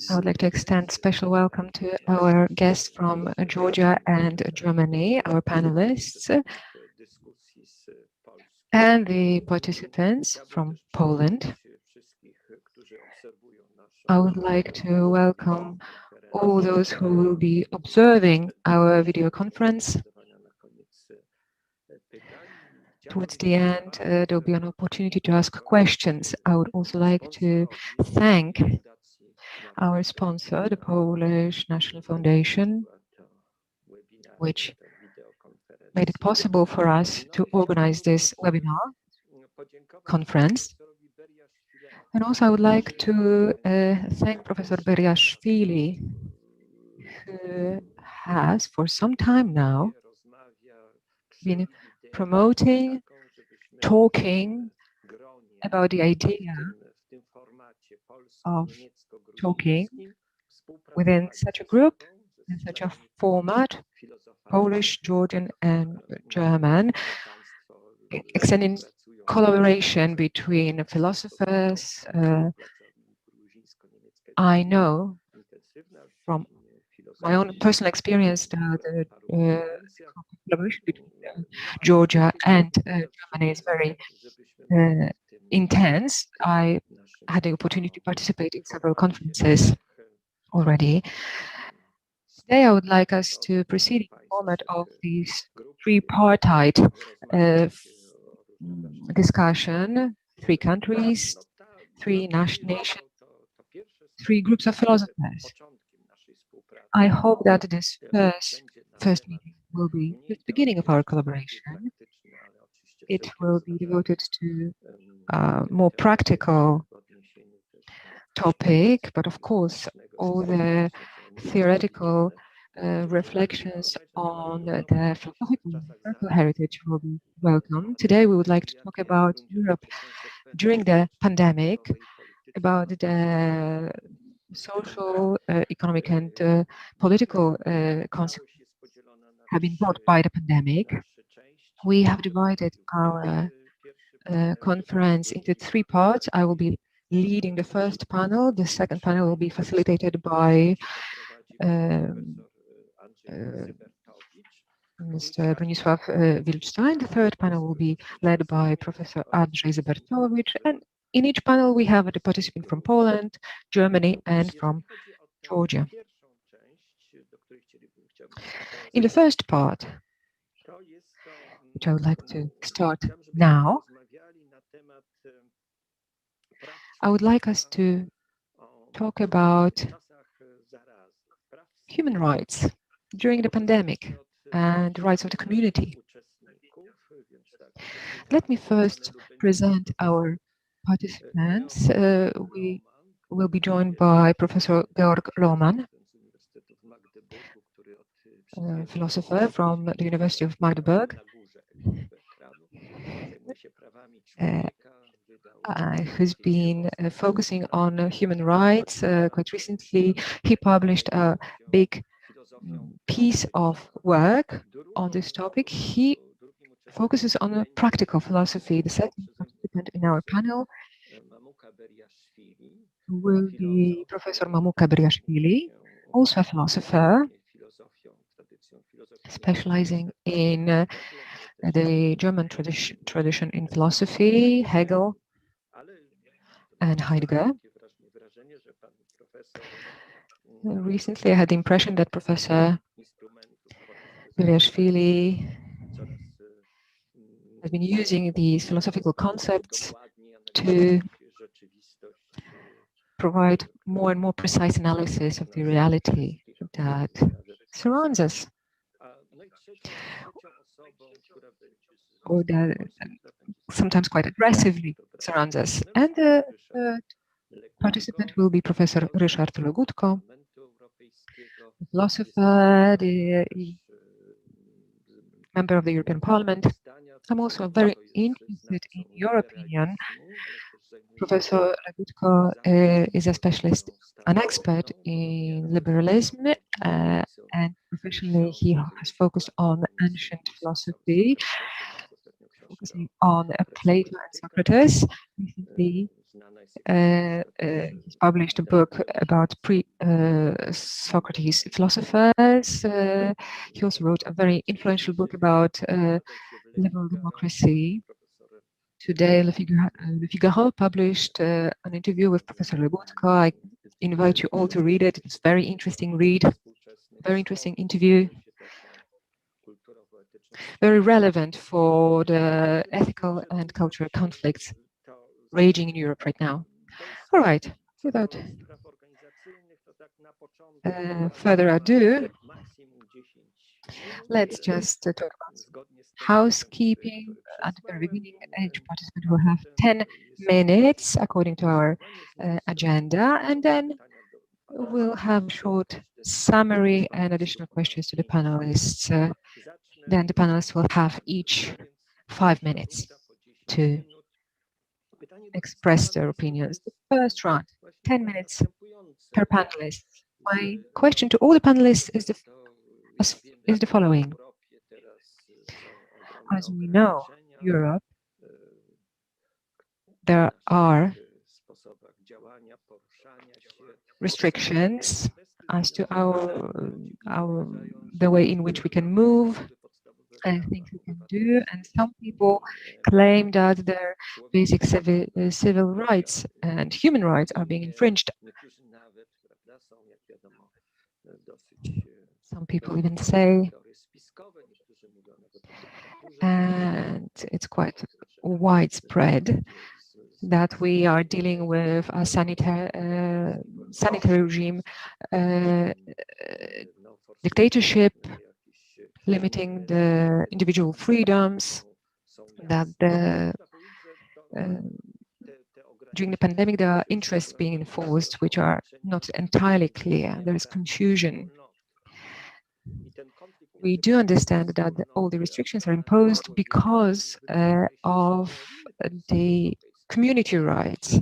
I would like to extend special welcome to our guests from Georgia and Germany, our panelists, and the participants from Poland. I would like to welcome all those who will be observing our video conference. Towards the end, there will be an opportunity to ask questions. I would also like to thank our sponsor, the Polish National Foundation, which made it possible for us to organize this webinar conference. And also I would like to thank Professor Beriashvili, who has for some time now been promoting, talking about the idea of talking within such a group, in such a format, Polish, Georgian, and German, extending collaboration between philosophers. I know from my own personal experience that the collaboration between Georgia and Germany is very intense. I had the opportunity to participate in several conferences already. Today, I would like us to proceed in the format of this tripartite discussion: 3 countries, 3 nations, 3 groups of philosophers. I hope that this first meeting will be the beginning of our collaboration. It will be devoted to a more practical topic, but of course, all the theoretical reflections on the philosophical heritage will be welcome. Today, we would like to talk about Europe during the pandemic, about the social, economic, and political consequences have been brought by the pandemic. We have divided our conference into 3 parts. I will be leading the first panel. The second panel will be facilitated by Mr. Bronisław Wilczstein. The third panel will be led by Professor Andrzej Zybertowicz. And in each panel, we have a participant from Poland, Germany, and from Georgia. In the first part, which I would like to start now, I would like us to talk about human rights during the pandemic and the rights of the community. Let me first present our participants. We will be joined by Professor Georg Lohmann, a philosopher from the University of Magdeburg, who's been focusing on human rights. Quite recently, he published a big piece of work on this topic. He focuses on a practical philosophy. The second participant in our panel will be Professor Mamuka Beriashvili, also a philosopher, specializing in the German tradition in philosophy, Hegel and Heidegger. Recently, I had the impression that Professor Beriashvili has been using these philosophical concepts to provide more and more precise analysis of the reality that surrounds us, or that sometimes quite aggressively surrounds us. And the third participant will be Professor Ryszard Legutko, a philosopher, the member of the European Parliament. I'm also very interested in your opinion. Professor Legutko is a specialist, an expert in liberalism, and professionally he has focused on ancient philosophy, focusing on Plato and Socrates. Recently, He's published a book about pre-Socrates philosophers. He also wrote a very influential book about liberal democracy. Today, Le Figaro published an interview with Professor Legutko. I invite you all to read it. It's a very interesting read, very interesting interview, very relevant for the ethical and cultural conflicts raging in Europe right now. All right, without further ado, let's just talk about housekeeping. At the very beginning, each participant will have 10 minutes according to our agenda, and then we'll have a short summary and additional questions to the panelists. Then the panelists will have each 5 minutes to express their opinions. The first round, 10 minutes per panelist. My question to all the panelists is the following. As we know, Europe, there are restrictions as to the way in which we can move and things we can do, and some people claim that their basic civil rights and human rights are being infringed. Some people even say, and it's quite widespread, that we are dealing with a sanitary regime dictatorship, limiting the individual freedoms, that during the pandemic there are interests being enforced which are not entirely clear. There is confusion. We do understand that all the restrictions are imposed because of the community rights.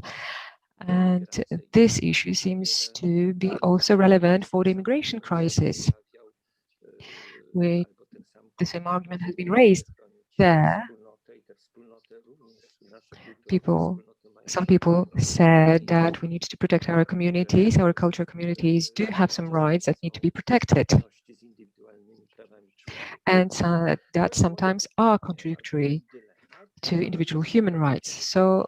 And this issue seems to be also relevant for the immigration crisis. The same argument has been raised there. Some people said that we need to protect our communities. Our cultural communities do have some rights that need to be protected, and that sometimes are contradictory to individual human rights. So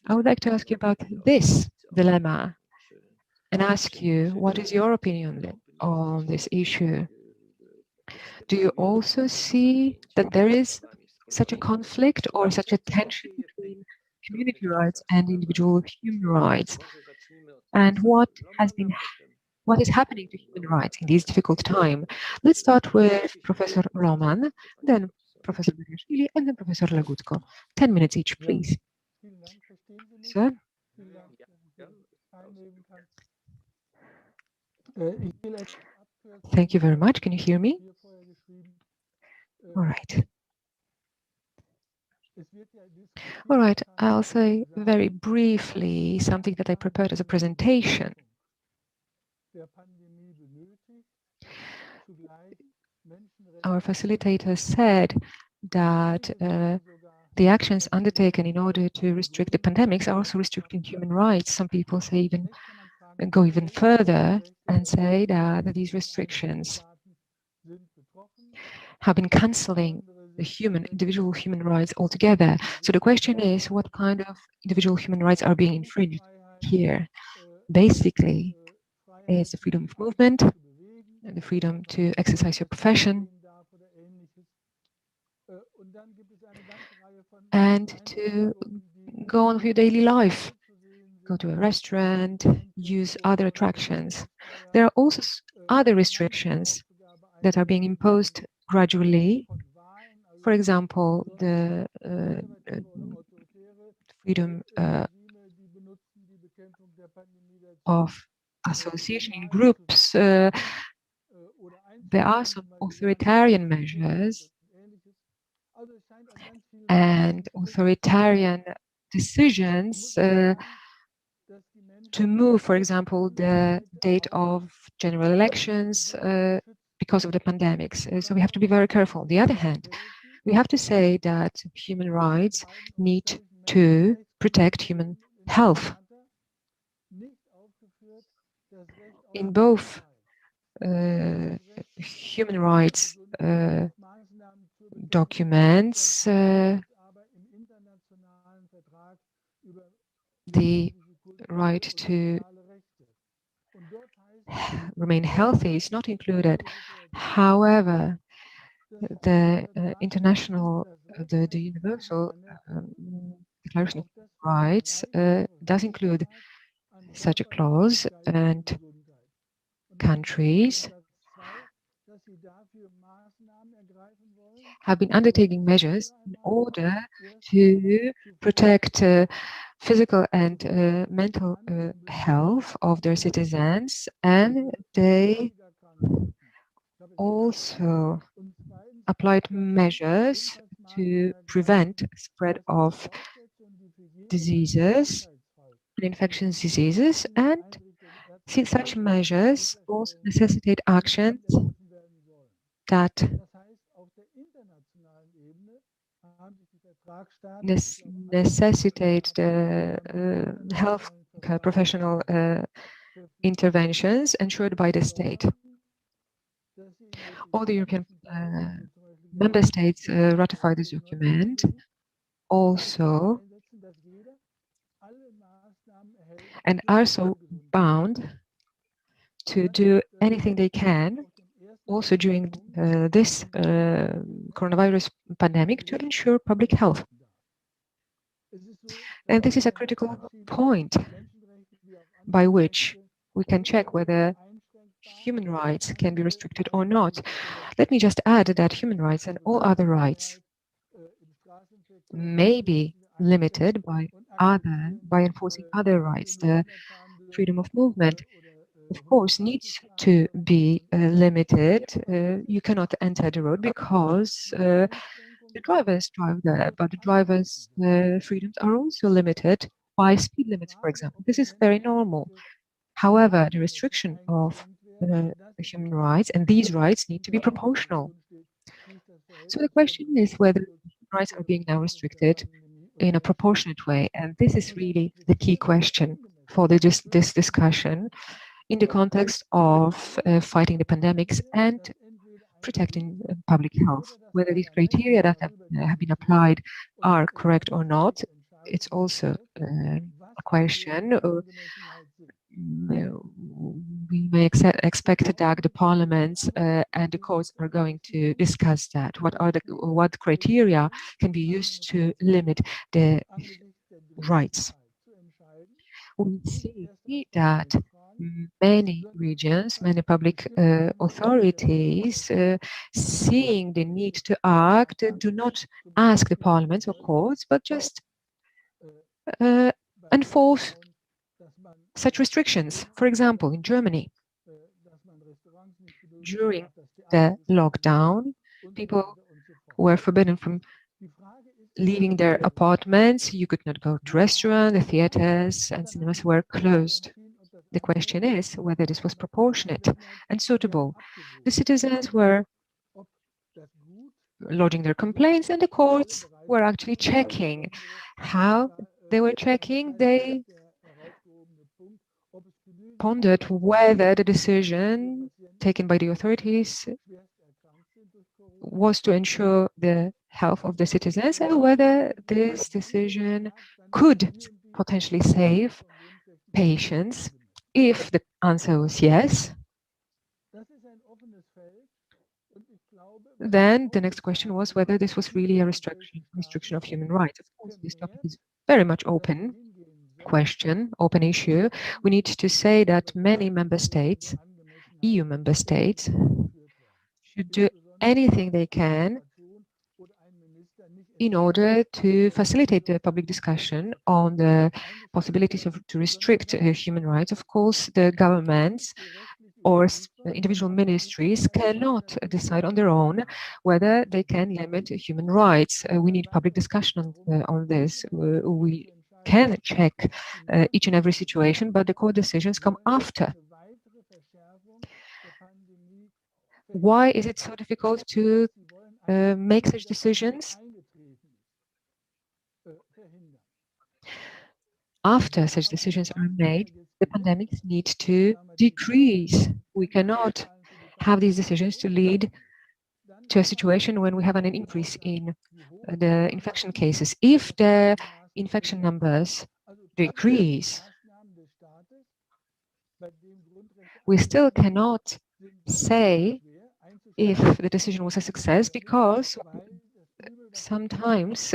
I would like to ask you about this dilemma and ask you, what is your opinion on this issue? Do you also see that there is such a conflict or such a tension between community rights and individual human rights? And what is happening to human rights in this difficult time? Let's start with Professor Roman, then Professor Beriashvili, and then Professor Legutko. 10 minutes each, please. Sir? Thank you very much. Can you hear me? All right. All right, I'll say very briefly something that I prepared as a presentation. Our facilitator said that the actions undertaken in order to restrict the pandemics are also restricting human rights. Some people say go even further and say that these restrictions have been cancelling the individual human rights altogether. So the question is, what kind of individual human rights are being infringed here? Basically, it's the freedom of movement, and the freedom to exercise your profession, and to go on with your daily life, go to a restaurant, use other attractions. There are also other restrictions that are being imposed gradually. For example, the freedom of association in groups. There are some authoritarian measures and authoritarian decisions to move, for example, the date of general elections because of the pandemics. So we have to be very careful. On the other hand, we have to say that human rights need to protect human health. In both human rights documents, the right to remain healthy is not included. However, the international, the Universal Declaration of Rights does include such a clause, and countries have been undertaking measures in order to protect physical and mental health of their citizens, and they also applied measures to prevent spread of diseases, infectious diseases, and since such measures also necessitate actions that necessitate the health professional interventions ensured by the state. All the European member states ratified this document. Also, and are so bound to do anything they can also during this coronavirus pandemic to ensure public health. And this is a critical point by which we can check whether human rights can be restricted or not. Let me just add that human rights and all other rights may be limited by enforcing other rights. The freedom of movement, of course, needs to be limited. You cannot enter the road because the drivers drive there, but the drivers' freedoms are also limited by speed limits, for example. This is very normal. However, the restriction of human rights and these rights need to be proportional. So the question is whether human rights are being now restricted in a proportionate way, and this is really the key question for this discussion in the context of fighting the pandemics and protecting public health. Whether these criteria that have been applied are correct or not, it's also a question. We may expect that the parliaments and the courts are going to discuss that. What criteria can be used to limit the rights? We see that many regions, many public authorities, seeing the need to act, do not ask the parliaments or courts, but just enforce such restrictions. For example, in Germany, during the lockdown, people were forbidden from leaving their apartments. You could not go to restaurants, the theaters and cinemas were closed. The question is whether this was proportionate and suitable. The citizens were lodging their complaints and the courts were actually checking. How they were checking? They pondered whether the decision taken by the authorities was to ensure the health of the citizens and whether this decision could potentially save patients. If the answer was yes, then the next question was whether this was really a restriction of human rights. Of course, this topic is very much open question, open issue. We need to say that many member states, EU member states, should do anything they can in order to facilitate the public discussion on the possibilities to restrict human rights. Of course, the governments or individual ministries cannot decide on their own whether they can limit human rights. We need public discussion on this. We can check each and every situation, but the court decisions come after. Why is it so difficult to make such decisions? After such decisions are made, the pandemics need to decrease. We cannot have these decisions to lead to a situation when we have an increase in the infection cases. If the infection numbers decrease, we still cannot say if the decision was a success, because sometimes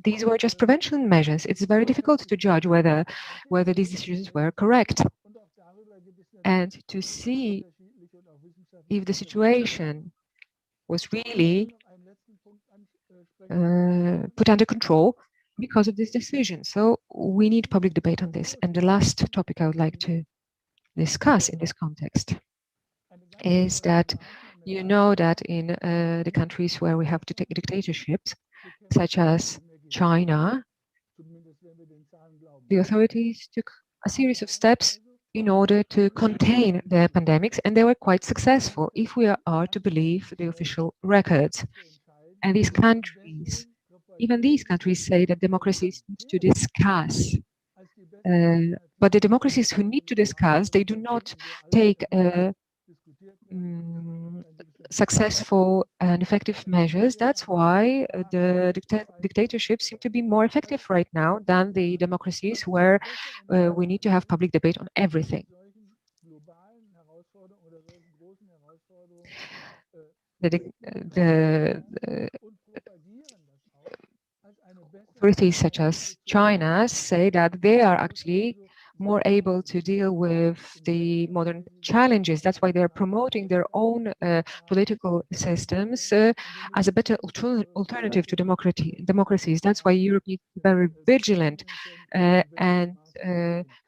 these were just prevention measures. It's very difficult to judge whether these decisions were correct, and to see if the situation was really put under control because of this decision. So we need public debate on this. And the last topic I would like to discuss in this context is that you know that in the countries where we have dictatorships, such as China, the authorities took a series of steps in order to contain the pandemics, and they were quite successful if we are to believe the official records. And these countries, even these countries, say that democracies need to discuss. But the democracies who need to discuss, they do not take successful and effective measures. That's why the dictatorships seem to be more effective right now than the democracies where we need to have public debate on everything. The authorities such as China say that they are actually more able to deal with the modern challenges. That's why they're promoting their own political systems as a better alternative to democracies. That's why Europe needs to be very vigilant and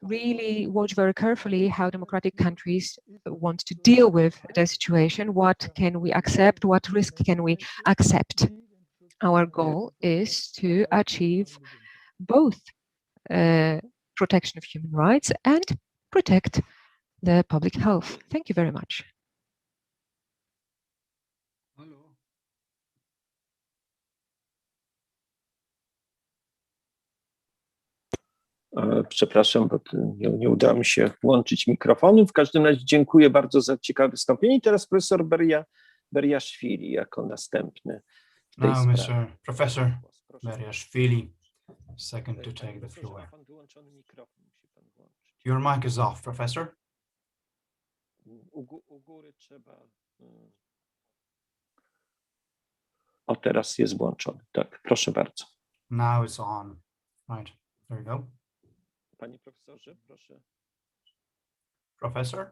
really watch very carefully how democratic countries want to deal with the situation. What can we accept? What risk can we accept? Our goal is to achieve both protection of human rights and protect the public health. Thank you very much. Przepraszam, bo nie udało mi się włączyć mikrofonu. W każdym razie dziękuję bardzo za ciekawe wystąpienie. I teraz profesor Beriaszwili jako następny. Now, Mr. Professor Beriaszwili, second to take the floor. Your mic is off, Professor. O, teraz jest włączony. Tak, proszę bardzo. Now it's on. Right, there you go. Panie profesorze, proszę. Professor?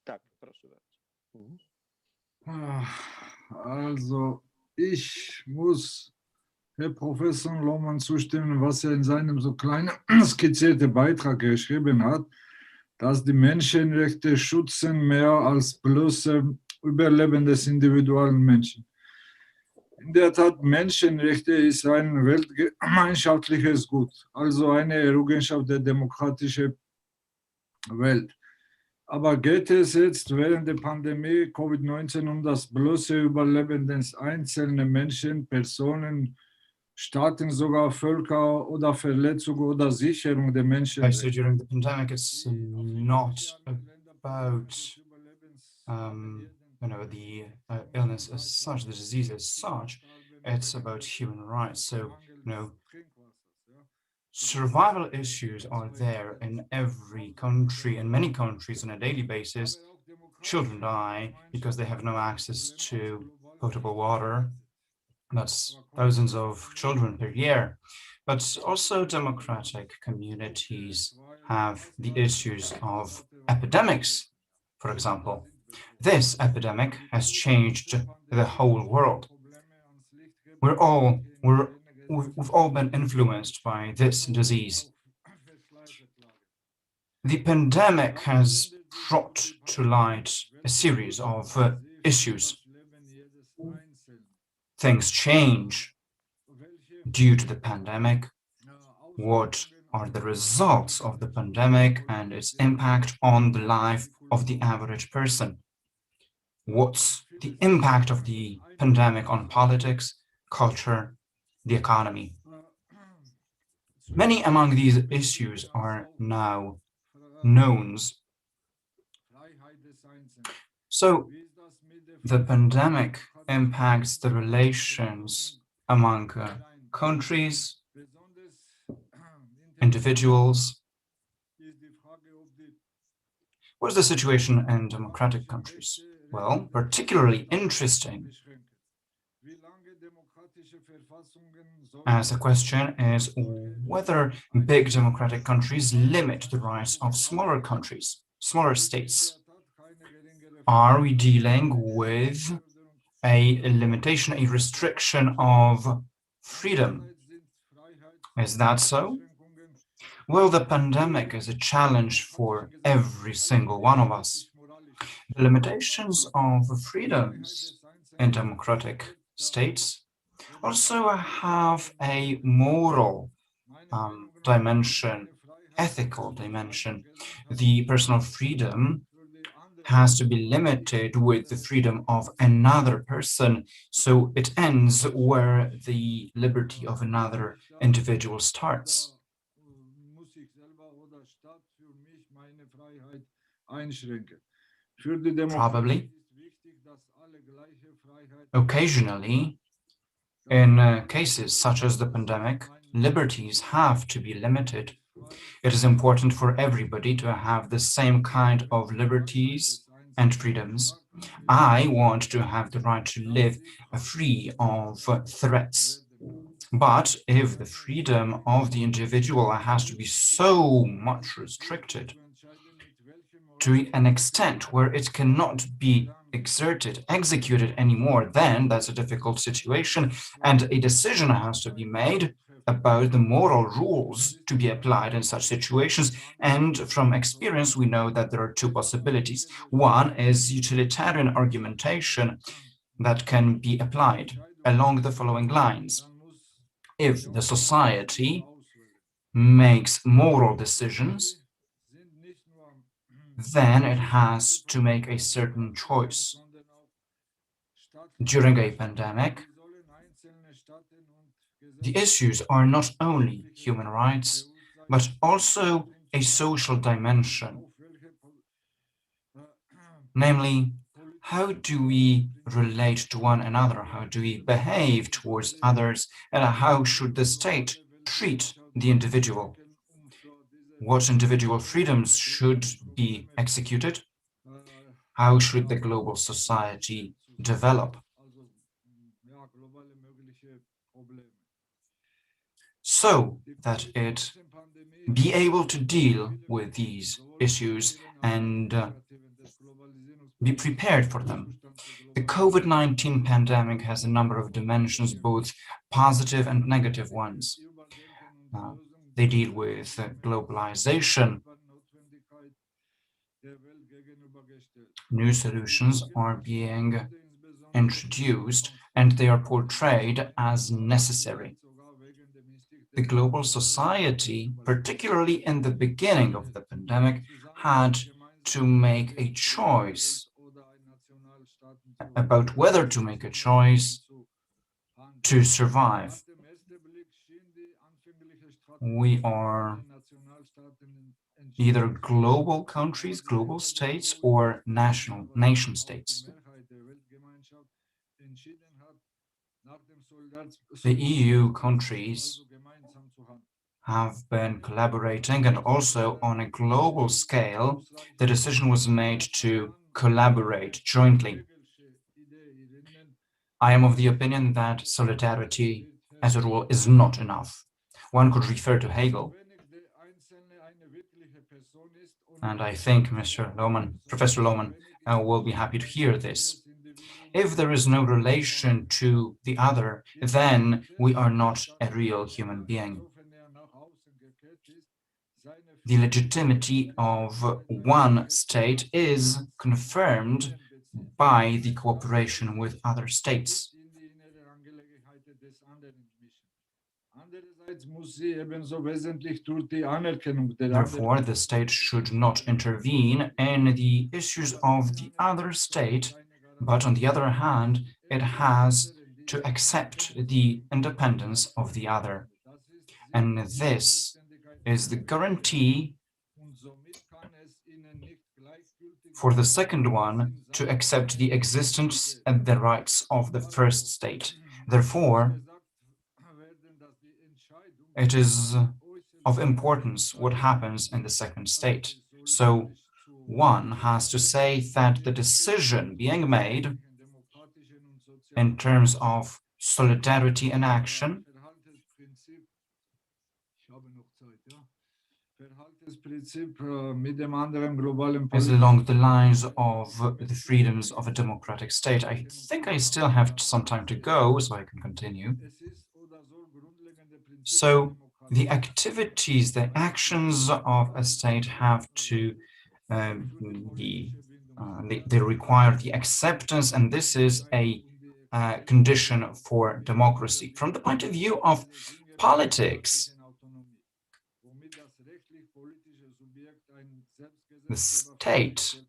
Tak, proszę bardzo. Also, ich muss Herr Professor Lohmann zustimmen, was er in seinem so kleinen skizzierten Beitrag geschrieben hat, dass die Menschenrechte schützen mehr als bloße Überleben des individuellen Menschen. In der Tat, Menschenrechte ist ein weltgemeinschaftliches Gut, also eine Errungenschaft der demokratischen Welt. Aber geht es jetzt während der Pandemie Covid-19 um das bloße Überleben des einzelnen Menschen, Personen, Staaten, sogar Völker oder Verletzung oder Sicherung der Menschen? So during the pandemic, it's not about the illness as such, the disease as such. It's about human rights. So survival issues are there in every country, in many countries on a daily basis. Children die because they have no access to potable water. That's thousands of children per year. But also democratic communities have the issues of epidemics, for example. This epidemic has changed the whole world. We've all been influenced by this disease. The pandemic has brought to light a series of issues. Things change due to the pandemic. What are the results of the pandemic and its impact on the life of the average person? What's the impact of the pandemic on politics, culture, the economy? Many among these issues are now knowns. So the pandemic impacts the relations among countries, individuals. What's the situation in democratic countries? Well, particularly interesting as the question is whether big democratic countries limit the rights of smaller countries, smaller states. Are we dealing with a limitation, a restriction of freedom? Is that so? Well, the pandemic is a challenge for every single one of us. The limitations of freedoms in democratic states also have a moral dimension, ethical dimension. The personal freedom has to be limited with the freedom of another person, so it ends where the liberty of another individual starts. Probably, occasionally, in cases such as the pandemic, liberties have to be limited. It is important for everybody to have the same kind of liberties and freedoms. I want to have the right to live free of threats. But if the freedom of the individual has to be so much restricted to an extent where it cannot be executed anymore, then that's a difficult situation, and a decision has to be made about the moral rules to be applied in such situations. And from experience, we know that there are two possibilities. One is utilitarian argumentation that can be applied along the following lines. If the society makes moral decisions, then it has to make a certain choice. During a pandemic, the issues are not only human rights, but also a social dimension. Namely, how do we relate to one another? How do we behave towards others? And how should the state treat the individual? What individual freedoms should be executed? How should the global society develop? So that it be able to deal with these issues and be prepared for them. The COVID-19 pandemic has a number of dimensions, both positive and negative ones. They deal with globalization. New solutions are being introduced, and they are portrayed as necessary. The global society, particularly in the beginning of the pandemic, had to make a choice about whether to make a choice to survive. We are either global countries, global states, or nation states. The EU countries have been collaborating, and also on a global scale, the decision was made to collaborate jointly. I am of the opinion that solidarity, as a rule, is not enough. One could refer to Hegel. And I think Professor Lohmann will be happy to hear this. If there is no relation to the other, then we are not a real human being. The legitimacy of one state is confirmed by the cooperation with other states. Therefore, the state should not intervene in the issues of the other state, but on the other hand, it has to accept the independence of the other. And this is the guarantee for the second one to accept the existence and the rights of the first state. Therefore, it is of importance what happens in the second state. So one has to say that the decision being made in terms of solidarity and action is along the lines of the freedoms of a democratic state. I think I still have some time to go, so I can continue. So the activities, the actions of a state have to they require the acceptance, and this is a condition for democracy. From the point of view of politics, the state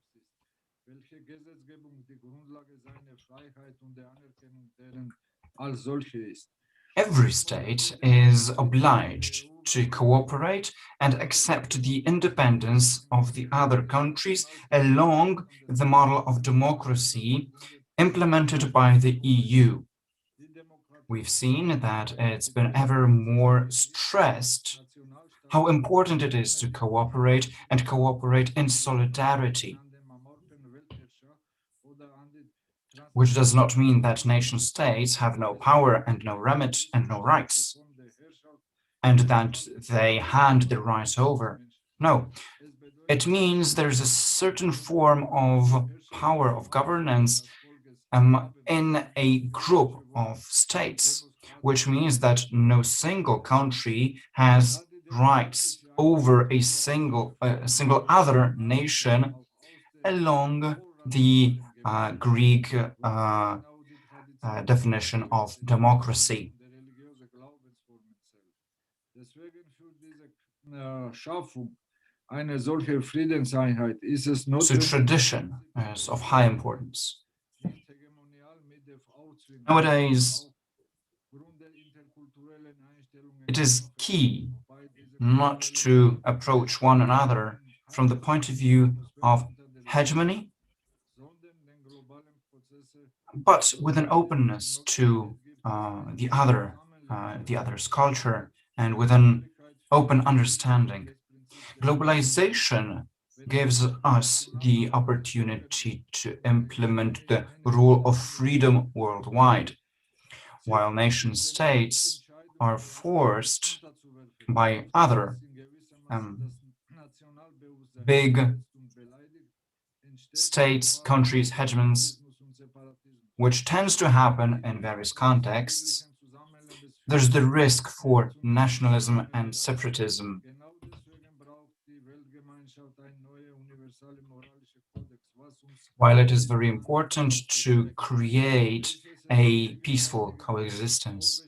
every state is obliged to cooperate and accept the independence of the other countries along the model of democracy implemented by the EU. We've seen that it's been ever more stressed how important it is to cooperate and cooperate in solidarity, which does not mean that nation states have no power and no remit and no rights, and that they hand the rights over. No, it means there's a certain form of power of governance in a group of states, which means that no single country has rights over a single other nation along the Greek definition of democracy. So tradition is of high importance. Nowadays, it is key not to approach one another from the point of view of hegemony, but with an openness to the other's culture and with an open understanding. Globalization gives us the opportunity to implement the rule of freedom worldwide, while nation states are forced by other big states, countries, hegemons, which tends to happen in various contexts. There's the risk for nationalism and separatism. While it is very important to create a peaceful coexistence.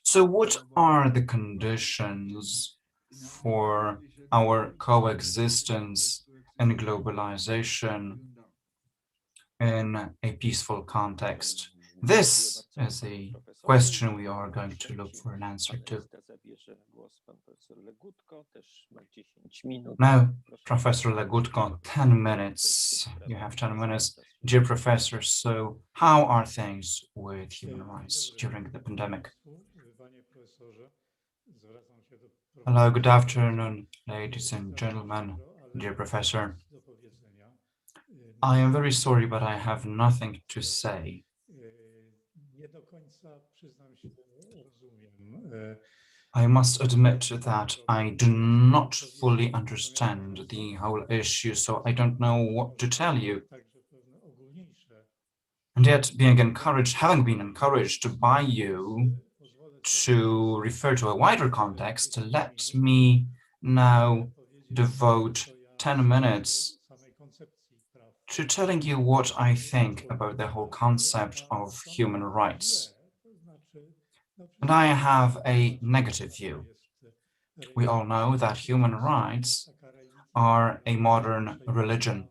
So what are the conditions for our coexistence and globalization in a peaceful context? This is a question we are going to look for an answer to. Now, Professor Legutko, 10 minutes. You have 10 minutes. Dear Professor, so how are things with human rights during the pandemic? Hello, good afternoon, ladies and gentlemen, dear Professor. I am very sorry, but I have nothing to say. I must admit that I do not fully understand the whole issue, so I don't know what to tell you. And yet, having been encouraged by you to refer to a wider context, let me now devote 10 minutes to telling you what I think about the whole concept of human rights. And I have a negative view. We all know that human rights are a modern religion.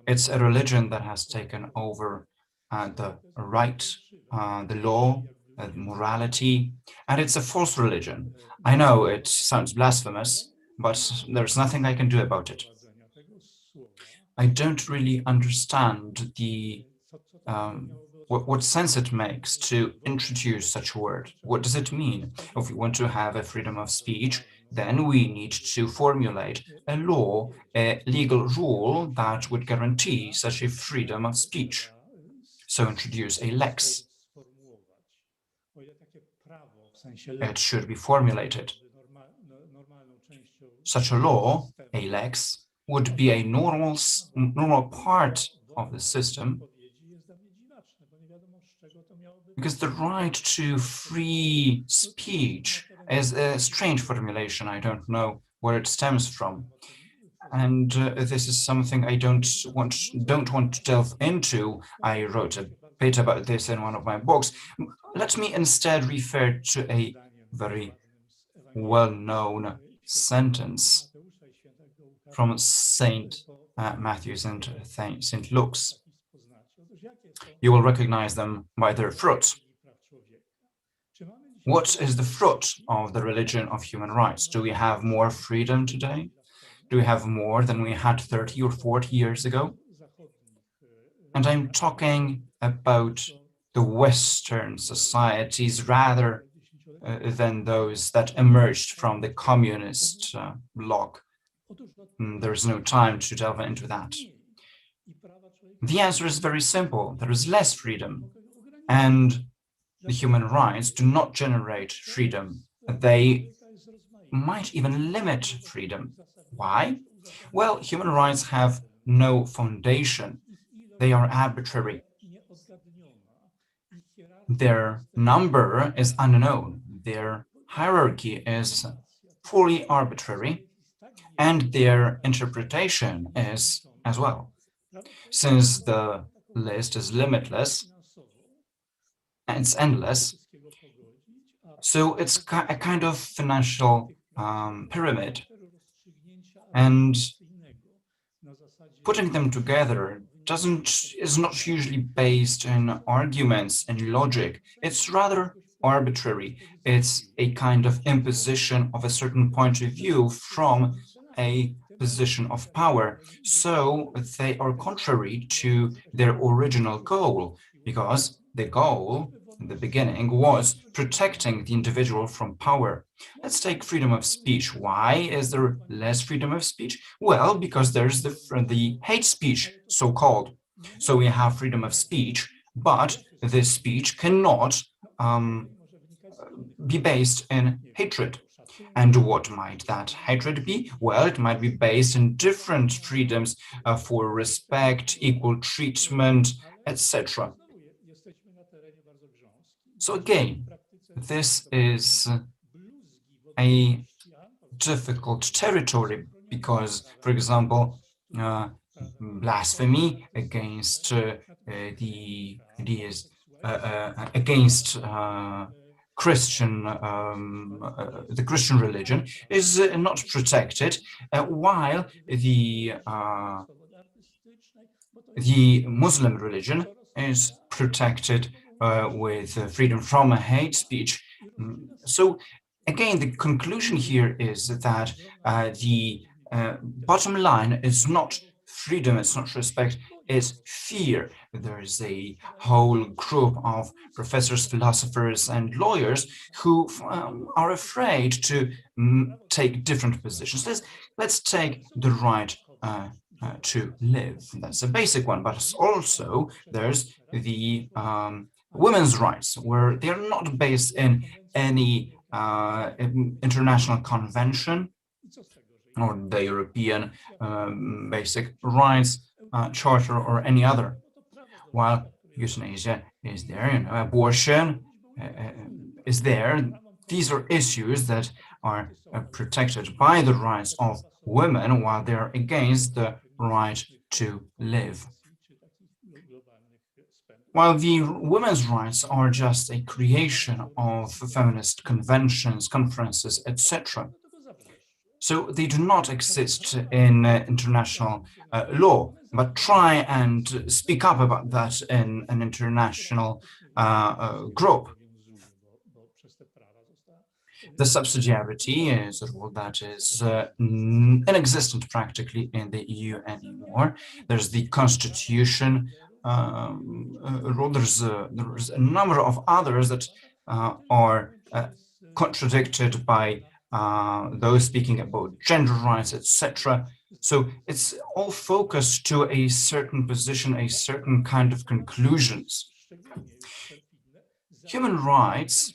It's a religion that has taken over the right, the law, morality, and it's a false religion. I know it sounds blasphemous, but there's nothing I can do about it. I don't really understand the what sense it makes to introduce such a word. What does it mean? If we want to have a freedom of speech, then we need to formulate a law, a legal rule that would guarantee such a freedom of speech. So introduce a lex. It should be formulated. Such a law, a lex, would be a normal part of the system, because the right to free speech is a strange formulation. I don't know where it stems from. And this is something I don't want to delve into. I wrote a bit about this in one of my books. Let me instead refer to a very well-known sentence from Saint Matthew's and Saint Luke's. You will recognize them by their fruit. What is the fruit of the religion of human rights? Do we have more freedom today? Do we have more than we had 30 or 40 years ago? And I'm talking about the Western societies rather than those that emerged from the communist bloc. There's no time to delve into that. The answer is very simple. There is less freedom, and the human rights do not generate freedom. They might even limit freedom. Why? Well, human rights have no foundation. They are arbitrary. Their number is unknown. Their hierarchy is fully arbitrary, and their interpretation is as well. Since the list is limitless, and it's endless, so it's a kind of financial pyramid. And putting them together is not usually based in arguments and logic. It's rather arbitrary. It's a kind of imposition of a certain point of view from a position of power. So they are contrary to their original goal, because the goal in the beginning was protecting the individual from power. Let's take freedom of speech. Why is there less freedom of speech? Well, because there's the hate speech, so-called. So we have freedom of speech, but this speech cannot be based in hatred. And what might that hatred be? Well, it might be based in different freedoms for respect, equal treatment, etc. So again, this is a difficult territory because, for example, blasphemy against the ideas against the Christian religion is not protected, while the Muslim religion is protected with freedom from hate speech. So again, the conclusion here is that the bottom line is not freedom, it's not respect, it's fear. There is a whole group of professors, philosophers, and lawyers who are afraid to take different positions. Let's take the right to live. That's a basic one, but also there's the women's rights, where they are not based in any international convention or the European Basic Rights Charter or any other. While euthanasia is there, abortion is there. These are issues that are protected by the rights of women, while they are against the right to live. While the women's rights are just a creation of feminist conventions, conferences, etc. So they do not exist in international law, but try and speak up about that in an international group. The subsidiarity is a rule that is inexistent practically in the EU anymore. There's the constitution rule. There's a number of others that are contradicted by those speaking about gender rights, etc. So it's all focused to a certain position, a certain kind of conclusions. Human rights,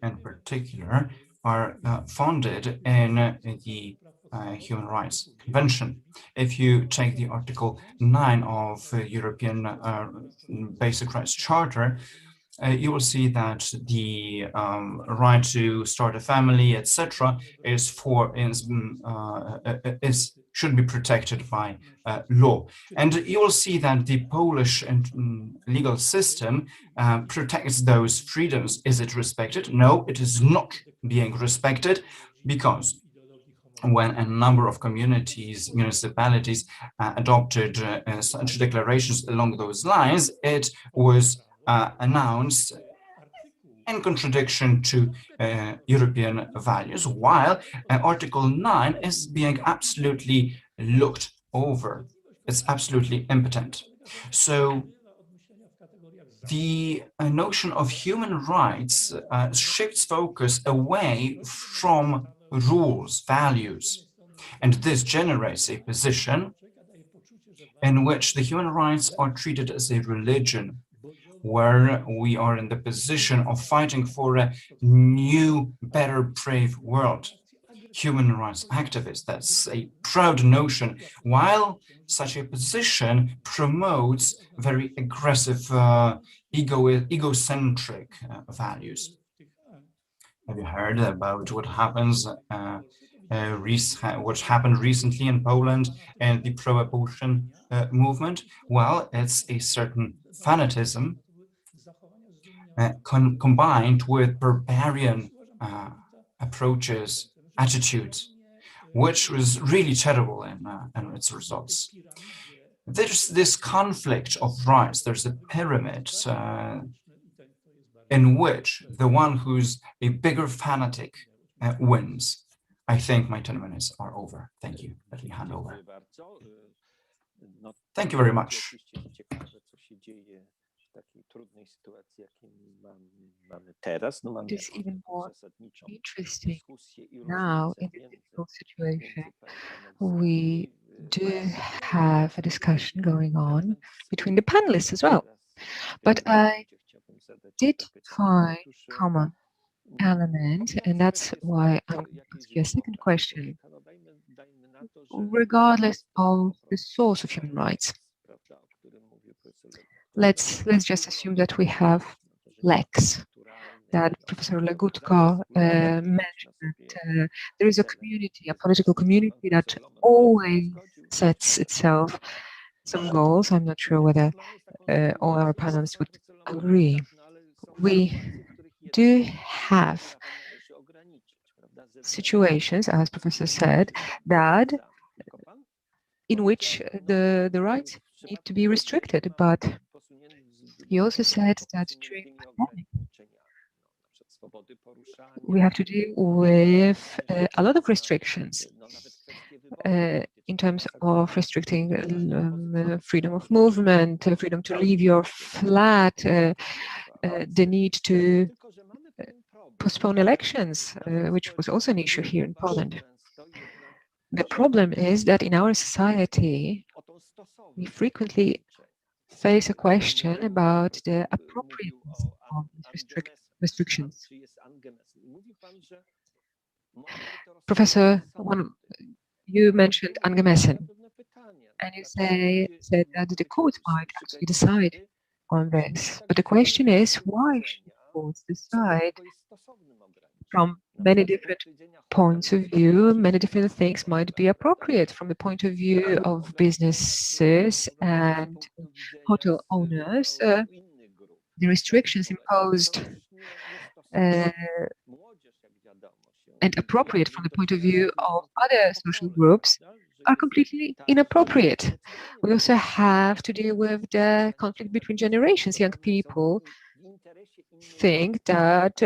in particular, are founded in the Human Rights Convention. If you take the Article 9 of European Basic Rights Charter, you will see that the right to start a family, etc., should be protected by law. And you will see that the Polish legal system protects those freedoms. Is it respected? No, it is not being respected, because when a number of communities, municipalities adopted such declarations along those lines, it was announced in contradiction to European values, while Article 9 is being absolutely looked over. It's absolutely impotent. So the notion of human rights shifts focus away from rules, values, and this generates a position in which the human rights are treated as a religion, where we are in the position of fighting for a new, better, brave world. Human rights activists, that's a proud notion, while such a position promotes very aggressive, egocentric values. Have you heard about what happens, what happened recently in Poland and the pro-abortion movement? Well, it's a certain fanatism combined with barbarian approaches, attitudes, which was really terrible in its results. There's this conflict of rights. There's a pyramid in which the one who's a bigger fanatic wins. I think my 10 minutes are over. Thank you. Let me hand over. Thank you very much. It is even more interesting now in this difficult situation. We do have a discussion going on between the panelists as well. But I did find common element, and that's why I'm going to ask you a second question. Regardless of the source of human rights, let's just assume that we have lex, that Professor Legutko mentioned that there is a community, a political community that always sets itself some goals. I'm not sure whether all our panelists would agree. We do have situations, as Professor said, that in which the rights need to be restricted, but he also said that during the pandemic, we have to deal with a lot of restrictions in terms of restricting freedom of movement, freedom to leave your flat, the need to postpone elections, which was also an issue here in Poland. The problem is that in our society, we frequently face a question about the appropriateness of these restrictions. Professor, you mentioned angemessen, and you said that the courts might actually decide on this. But the question is, why should the courts decide? From many different points of view, many different things might be appropriate from the point of view of businesses and hotel owners. The restrictions imposed and appropriate from the point of view of other social groups are completely inappropriate. We also have to deal with the conflict between generations. Young people think that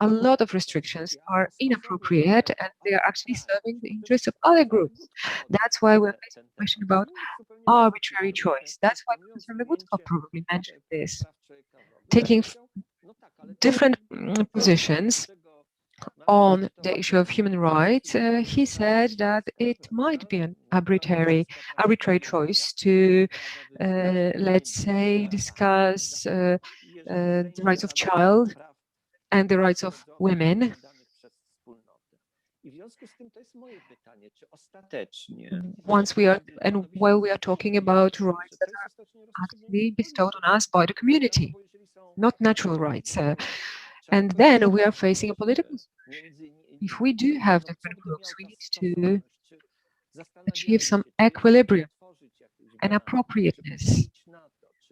a lot of restrictions are inappropriate and they are actually serving the interests of other groups. That's why we're facing a question about arbitrary choice. That's why Professor Legutko probably mentioned this. Taking different positions on the issue of human rights, he said that it might be an arbitrary choice to, let's say, discuss the rights of child and the rights of women. Once we are, and while we are talking about rights that are actually bestowed on us by the community, not natural rights. And then we are facing a political solution. If we do have different groups, we need to achieve some equilibrium and appropriateness.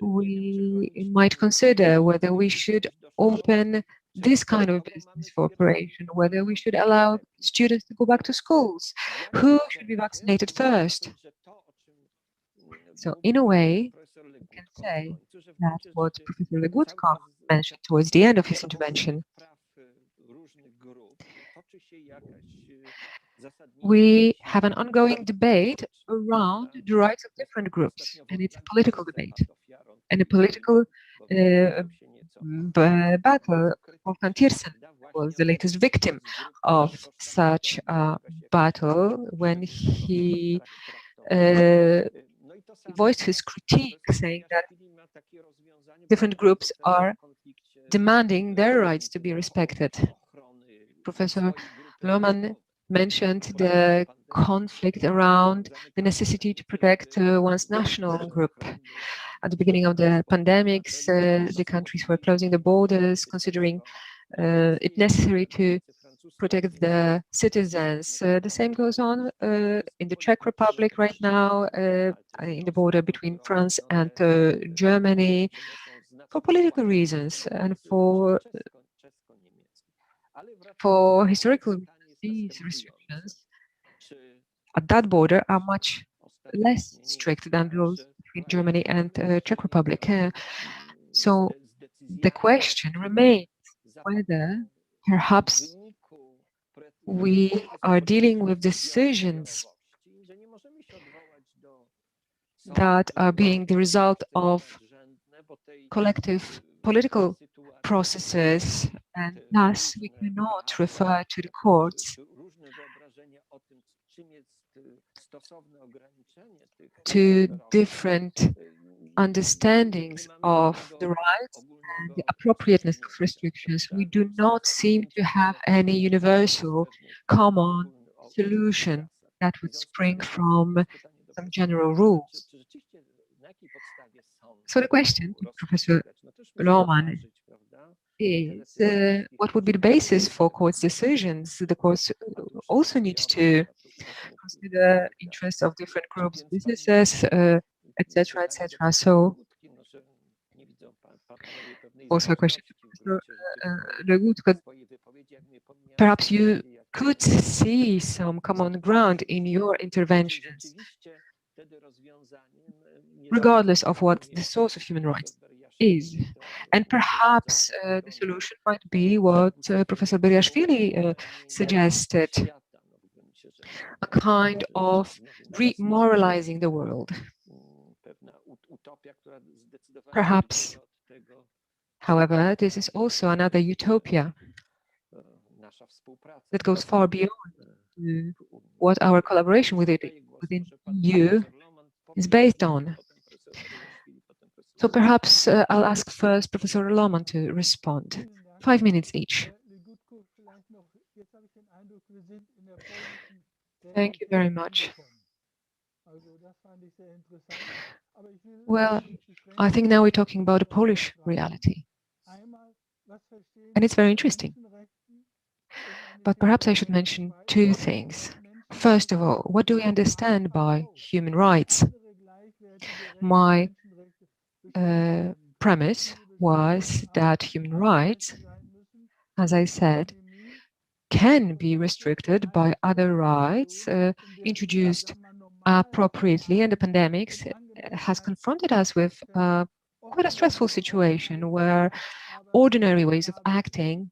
We might consider whether we should open this kind of business for operation, whether we should allow students to go back to schools, who should be vaccinated first. So in a way, we can say that what Professor Legutko mentioned towards the end of his intervention, we have an ongoing debate around the rights of different groups, and it's a political debate and a political battle. Wolfgang Thiersen was the latest victim of such a battle when he voiced his critique, saying that different groups are demanding their rights to be respected. Professor Lohmann mentioned the conflict around the necessity to protect one's national group. At the beginning of the pandemics, the countries were closing the borders, considering it necessary to protect the citizens. The same goes on in the Czech Republic right now, in the border between France and Germany, for political reasons and for historical reasons. These restrictions at that border are much less strict than those between Germany and Czech Republic. So the question remains whether perhaps we are dealing with decisions that are being the result of collective political processes, and thus we cannot refer to the courts to different understandings of the rights and the appropriateness of restrictions. We do not seem to have any universal common solution that would spring from some general rules. So the question to Professor Lohmann is, what would be the basis for courts' decisions? The courts also need to consider interests of different groups, businesses, etc., etc. So, also a question to Professor Legutko. Perhaps you could see some common ground in your interventions, regardless of what the source of human rights is. And perhaps the solution might be what Professor Beriashvili suggested, a kind of remoralizing the world. Perhaps, however, this is also another utopia that goes far beyond what our collaboration within EU is based on. So perhaps I'll ask first Professor Lohmann to respond. 5 minutes each. Thank you very much. Well, I think now we're talking about a Polish reality. And it's very interesting. But perhaps I should mention two things. First of all, what do we understand by human rights? My premise was that human rights, as I said, can be restricted by other rights introduced appropriately, and the pandemics has confronted us with quite a stressful situation where ordinary ways of acting,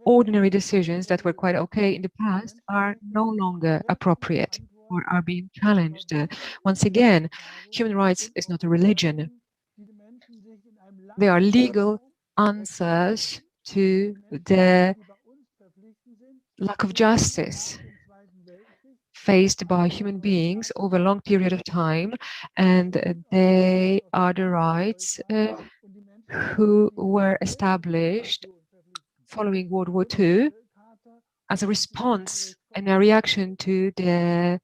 ordinary decisions that were quite okay in the past are no longer appropriate or are being challenged. Once again, human rights is not a religion. They are legal answers to the lack of justice faced by human beings over a long period of time, and they are the rights who were established following World War II as a response and a reaction to the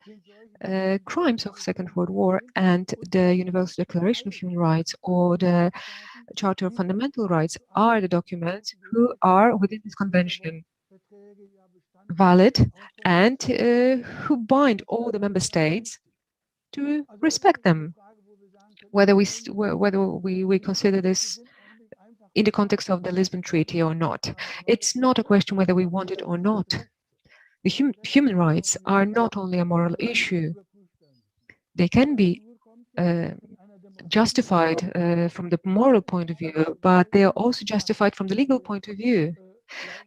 crimes of Second World War, and the Universal Declaration of Human Rights or the Charter of Fundamental Rights are the documents who are within this convention valid and who bind all the member states to respect them, whether we consider this in the context of the Lisbon Treaty or not. It's not a question whether we want it or not. The human rights are not only a moral issue. They can be justified from the moral point of view, but they are also justified from the legal point of view.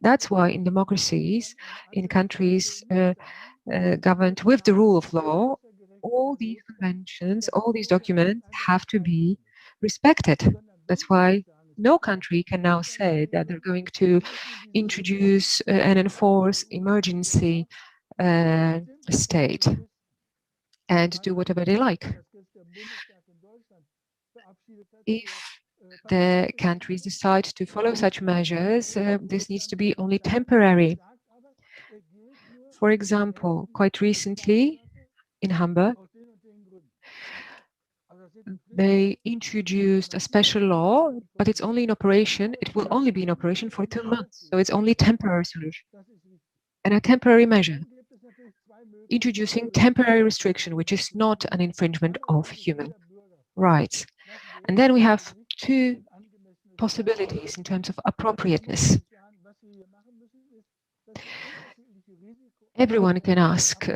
That's why in democracies, in countries governed with the rule of law, all these conventions, all these documents have to be respected. That's why no country can now say that they're going to introduce and enforce emergency state and do whatever they like. If the countries decide to follow such measures, this needs to be only temporary. For example, quite recently in Hamburg, they introduced a special law, but it's only in operation. It will only be in operation for 2 months. So it's only a temporary solution and a temporary measure, introducing temporary restriction, which is not an infringement of human rights. And then we have two possibilities in terms of appropriateness. Everyone can ask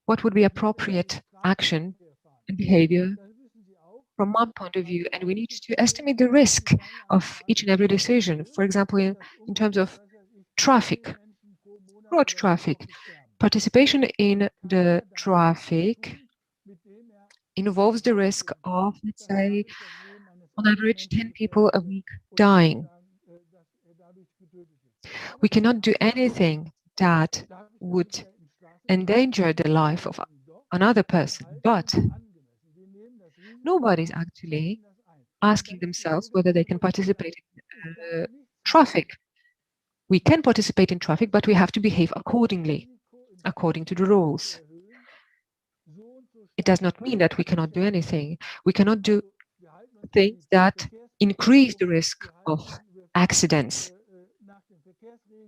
what would be appropriate action and behavior from one point of view, and we need to estimate the risk of each and every decision. For example, in terms of traffic, road traffic, participation in the traffic involves the risk of, let's say, on average, 10 people a week dying. We cannot do anything that would endanger the life of another person, but nobody's actually asking themselves whether they can participate in traffic. We can participate in traffic, but we have to behave accordingly, according to the rules. It does not mean that we cannot do anything. We cannot do things that increase the risk of accidents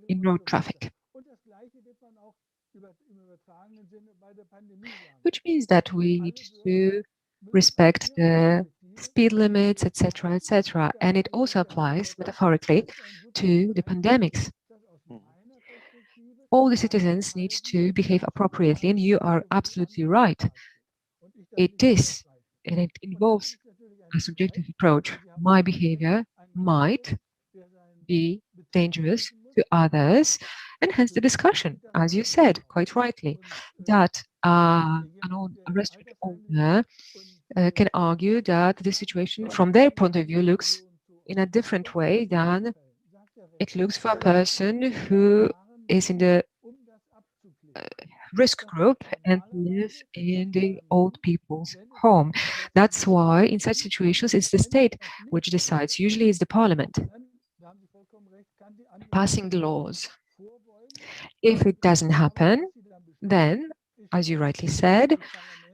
in road traffic. Which means that we need to respect the speed limits, etc., etc. And it also applies metaphorically to the pandemics. All the citizens need to behave appropriately, and you are absolutely right. It is, and it involves a subjective approach. My behavior might be dangerous to others, and hence the discussion, as you said, quite rightly, that a restaurant owner can argue that the situation from their point of view looks in a different way than it looks for a person who is in the risk group and live in the old people's home. That's why in such situations it's the state which decides. Usually it's the parliament passing the laws. If it doesn't happen, then, as you rightly said,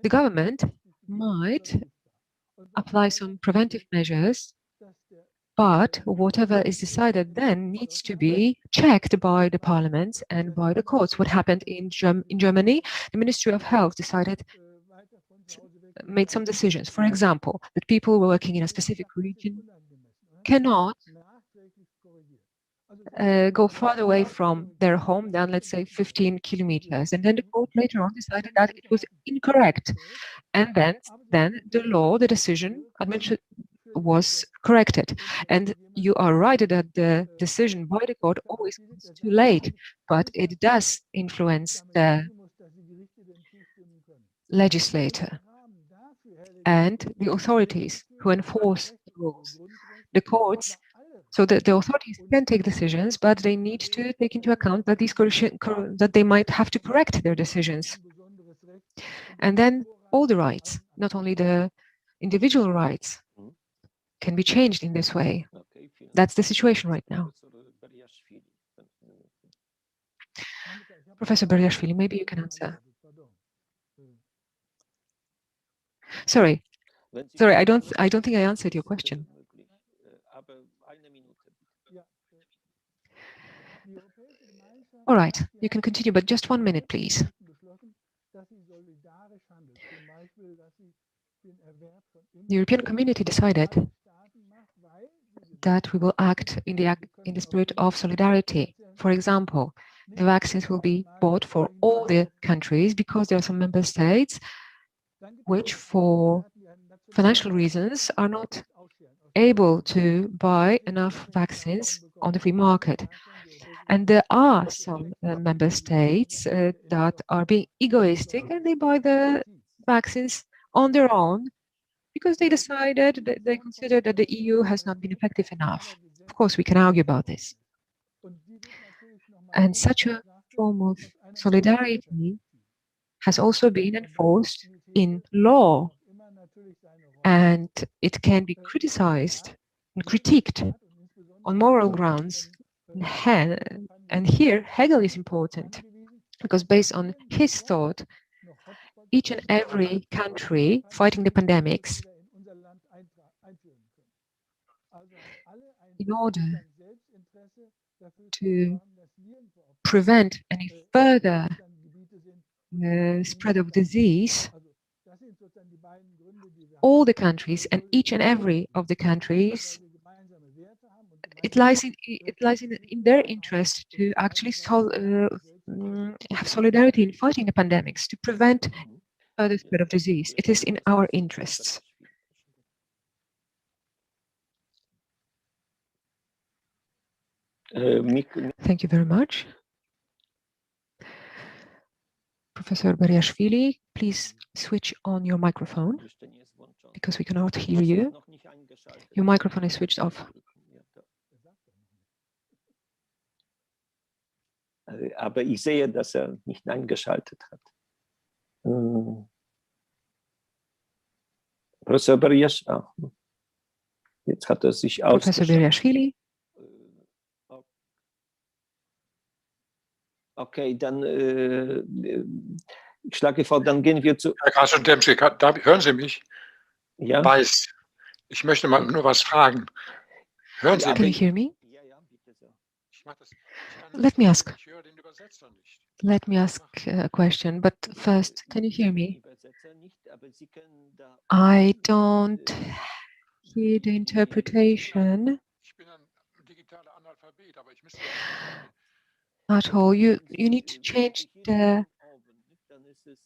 the government might apply some preventive measures, but whatever is decided then needs to be checked by the parliaments and by the courts. What happened in Germany, the Ministry of Health made some decisions. For example, that people working in a specific region cannot go farther away from their home than, let's say, 15 kilometers. And then the court later on decided that it was incorrect. And then the law, the decision, was corrected. And you are right that the decision by the court always comes too late, but it does influence the legislator and the authorities who enforce the rules. The courts, so the authorities can take decisions, but they need to take into account that that they might have to correct their decisions. And then all the rights, not only the individual rights, can be changed in this way. That's the situation right now. Professor Beriashvili, maybe you can answer. Sorry, I don't think I answered your question. All right, you can continue, but just 1 minute, please. The European community decided that we will act in the spirit of solidarity. For example, the vaccines will be bought for all the countries because there are some member states which, for financial reasons, are not able to buy enough vaccines on the free market. And there are some member states that are being egoistic and they buy the vaccines on their own because they decided that they consider that the EU has not been effective enough. Of course, we can argue about this. And such a form of solidarity has also been enforced in law, and it can be criticized and critiqued on moral grounds. And here Hegel is important, because based on his thought, each and every country fighting the pandemics, in order to prevent any further spread of disease, all the countries and each and every of the countries, it lies in their interest to actually have solidarity in fighting the pandemics, to prevent further spread of disease. It is in our interests. Thank you very much. Professor Beriashvili, please switch on your microphone because we cannot hear you. Your microphone is switched off. Aber ich sehe, dass nicht eingeschaltet hat. Professor Beriashvili, jetzt hat sich Professor Beriashvili. Okay, dann ich schlage vor, dann gehen wir zu... Herr Krasnodębski, hören Sie mich? Ja. Weiß. Ich möchte mal nur was fragen. Hören Sie mich? Can you hear me? Let me ask a question, but first, can you hear me? I don't hear the interpretation at all. You need to change the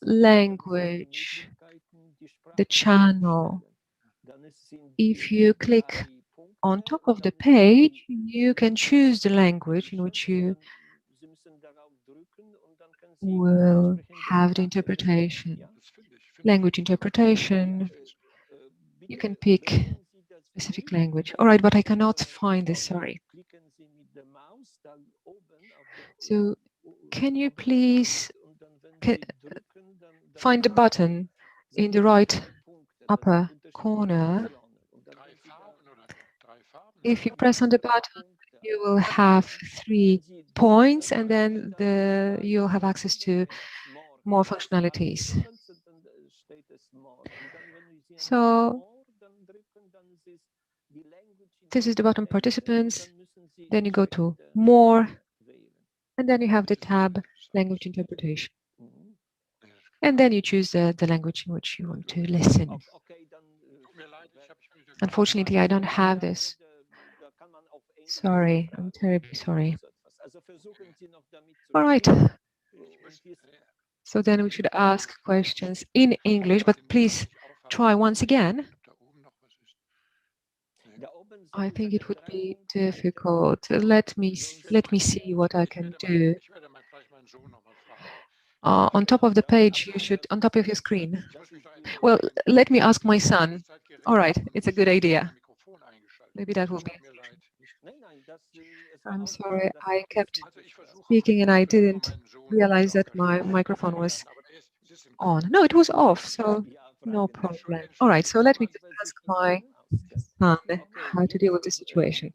language, the channel. If you click on top of the page, you can choose the language in which you will have the interpretation. Language interpretation, you can pick specific language. All right, but I cannot find this, sorry. So can you please find the button in the right upper corner? If you press on the button, you will have 3 points, and then you'll have access to more functionalities. So this is the button Participants, then you go to More, and then you have the tab Language Interpretation. And then you choose the language in which you want to listen. Unfortunately, I don't have this. Sorry, I'm terribly sorry. All right. So then we should ask questions in English, but please try once again. I think it would be difficult. Let me see what I can do. On top of the page, you should, on top of your screen. Well, let me ask my son. All right, it's a good idea. Maybe that will be. I'm sorry, I kept speaking and I didn't realize that my microphone was on. No, it was off, so no problem. All right, so let me ask my son how to deal with the situation.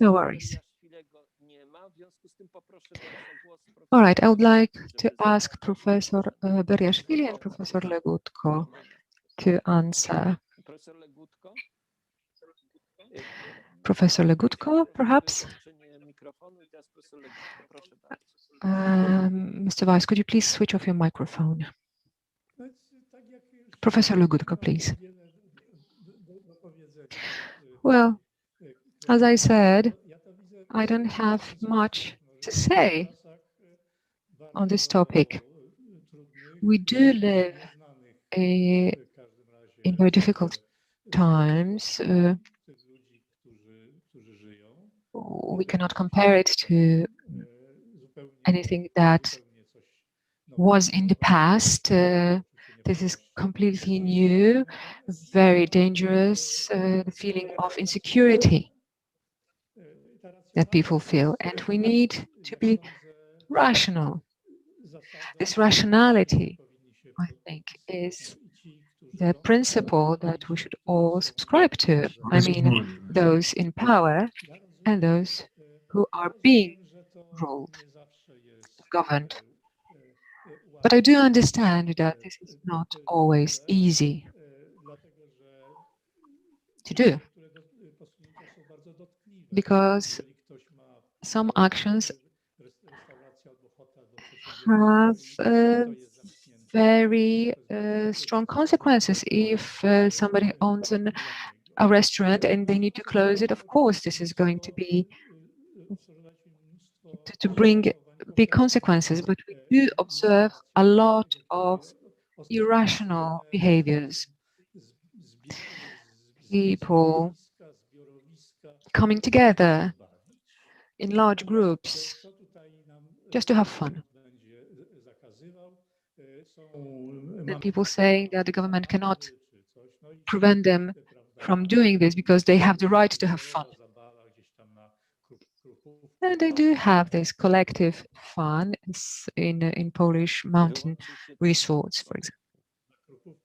No worries. All right, I would like to ask Professor Beriashvili and Professor Legutko to answer. Professor Legutko, perhaps? Mr. Vice, could you please switch off your microphone? Professor Legutko, please. Well, as I said, I don't have much to say on this topic. We do live in very difficult times. We cannot compare it to anything that was in the past. This is completely new, very dangerous, the feeling of insecurity that people feel, and we need to be rational. This rationality, I think, is the principle that we should all subscribe to. I mean, those in power and those who are being ruled, governed. But I do understand that this is not always easy to do, because some actions have very strong consequences. If somebody owns a restaurant and they need to close it, of course, this is going to be to bring big consequences. But we do observe a lot of irrational behaviors. People coming together in large groups just to have fun. And people saying that the government cannot prevent them from doing this because they have the right to have fun. And they do have this collective fun in Polish mountain resorts, for example.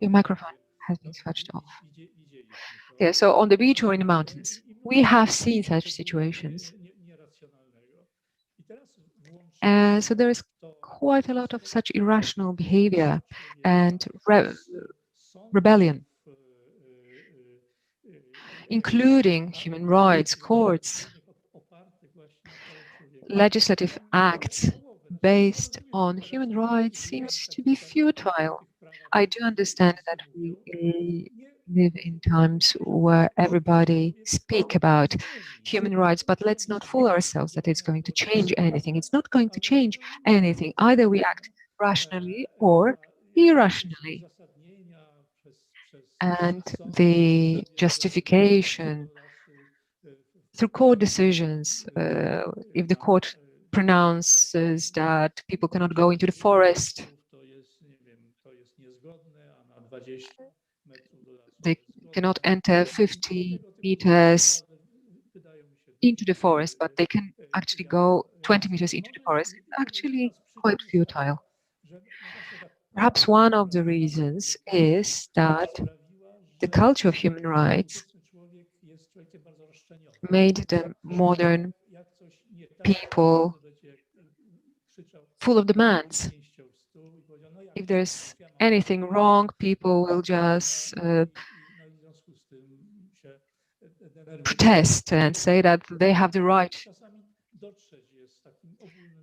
Your microphone has been switched off. Yeah, so on the beach or in the mountains, we have seen such situations. So there is quite a lot of such irrational behavior and rebellion, including human rights, courts, legislative acts based on human rights seems to be futile. I do understand that we live in times where everybody speak about human rights, but let's not fool ourselves that it's going to change anything. It's not going to change anything. Either we act rationally or irrationally. And the justification through court decisions, if the court pronounces that people cannot go into the forest, they cannot enter 50 meters into the forest, but they can actually go 20 meters into the forest. It's actually quite futile. Perhaps one of the reasons is that the culture of human rights made the modern people full of demands. If there's anything wrong, people will just protest and say that they have the right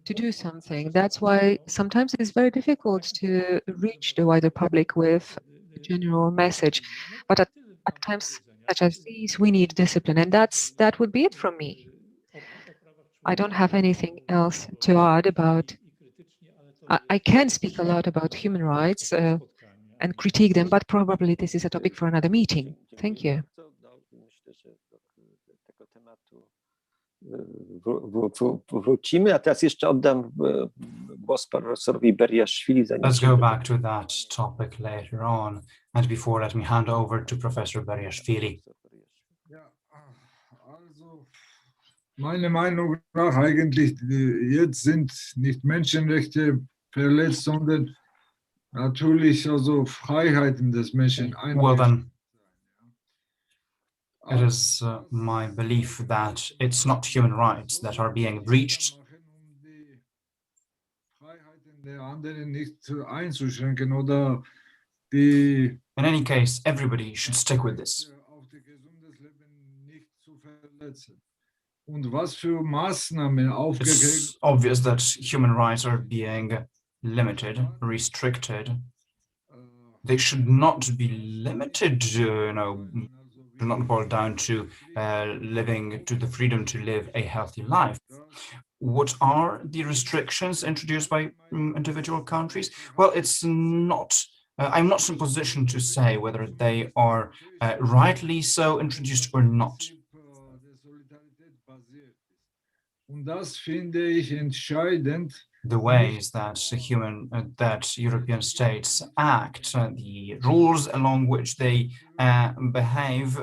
to do something. That's why sometimes it's very difficult to reach the wider public with a general message. But at times such as these, we need discipline, and that would be it from me. I don't have anything else to add about. I can speak a lot about human rights and critique them, but probably this is a topic for another meeting. Thank you. Wrócimy, a teraz jeszcze oddam głos profesorowi Beriaszwili. Let's go back to that topic later on. And before, let me hand over to Professor Beriashvili. Meiner Meinung nach eigentlich, jetzt sind nicht Menschenrechte verletzt, sondern natürlich also Freiheiten des Menschen. Well then, it is my belief that it's not human rights that are being breached. In any case, everybody should stick with this. It's obvious that human rights are being limited, restricted. They should not be limited, do not boil down to living, to the freedom to live a healthy life. What are the restrictions introduced by individual countries? Well, it's not, I'm not in a position to say whether they are rightly so introduced or not. The ways that European states act, the rules along which they behave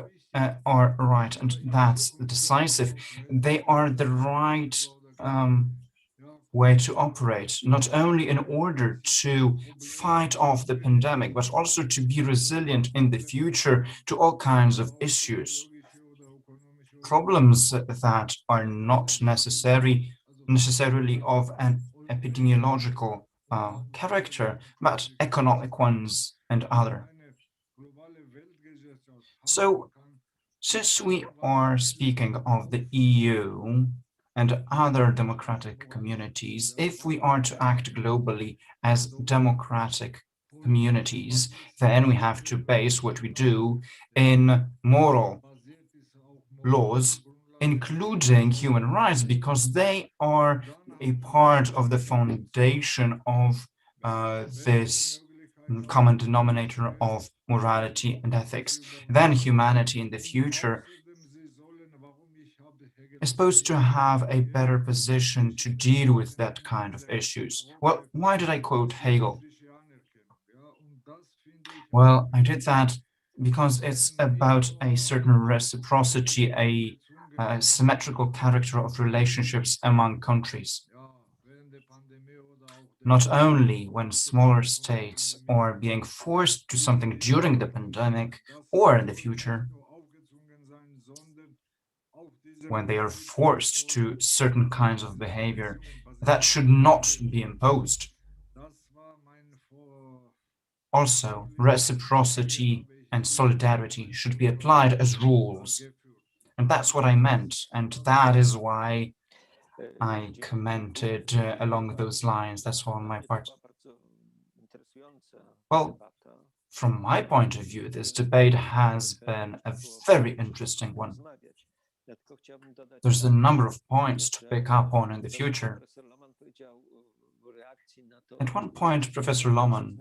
are right, and that's decisive. They are the right way to operate, not only in order to fight off the pandemic, but also to be resilient in the future to all kinds of issues. Problems that are not necessarily of an epidemiological character, but economic ones and other. So, since we are speaking of the EU and other democratic communities, if we are to act globally as democratic communities, then we have to base what we do in moral laws, including human rights, because they are a part of the foundation of this common denominator of morality and ethics. Then humanity in the future is supposed to have a better position to deal with that kind of issues. Well, why did I quote Hegel? Well, I did that because it's about a certain reciprocity, a symmetrical character of relationships among countries. Not only when smaller states are being forced to something during the pandemic or in the future, when they are forced to certain kinds of behavior, that should not be imposed. Also, reciprocity and solidarity should be applied as rules. And that's what I meant, and that is why I commented along those lines. That's all on my part. Well, from my point of view, this debate has been a very interesting one. There's a number of points to pick up on in the future. At one point, Professor Lohmann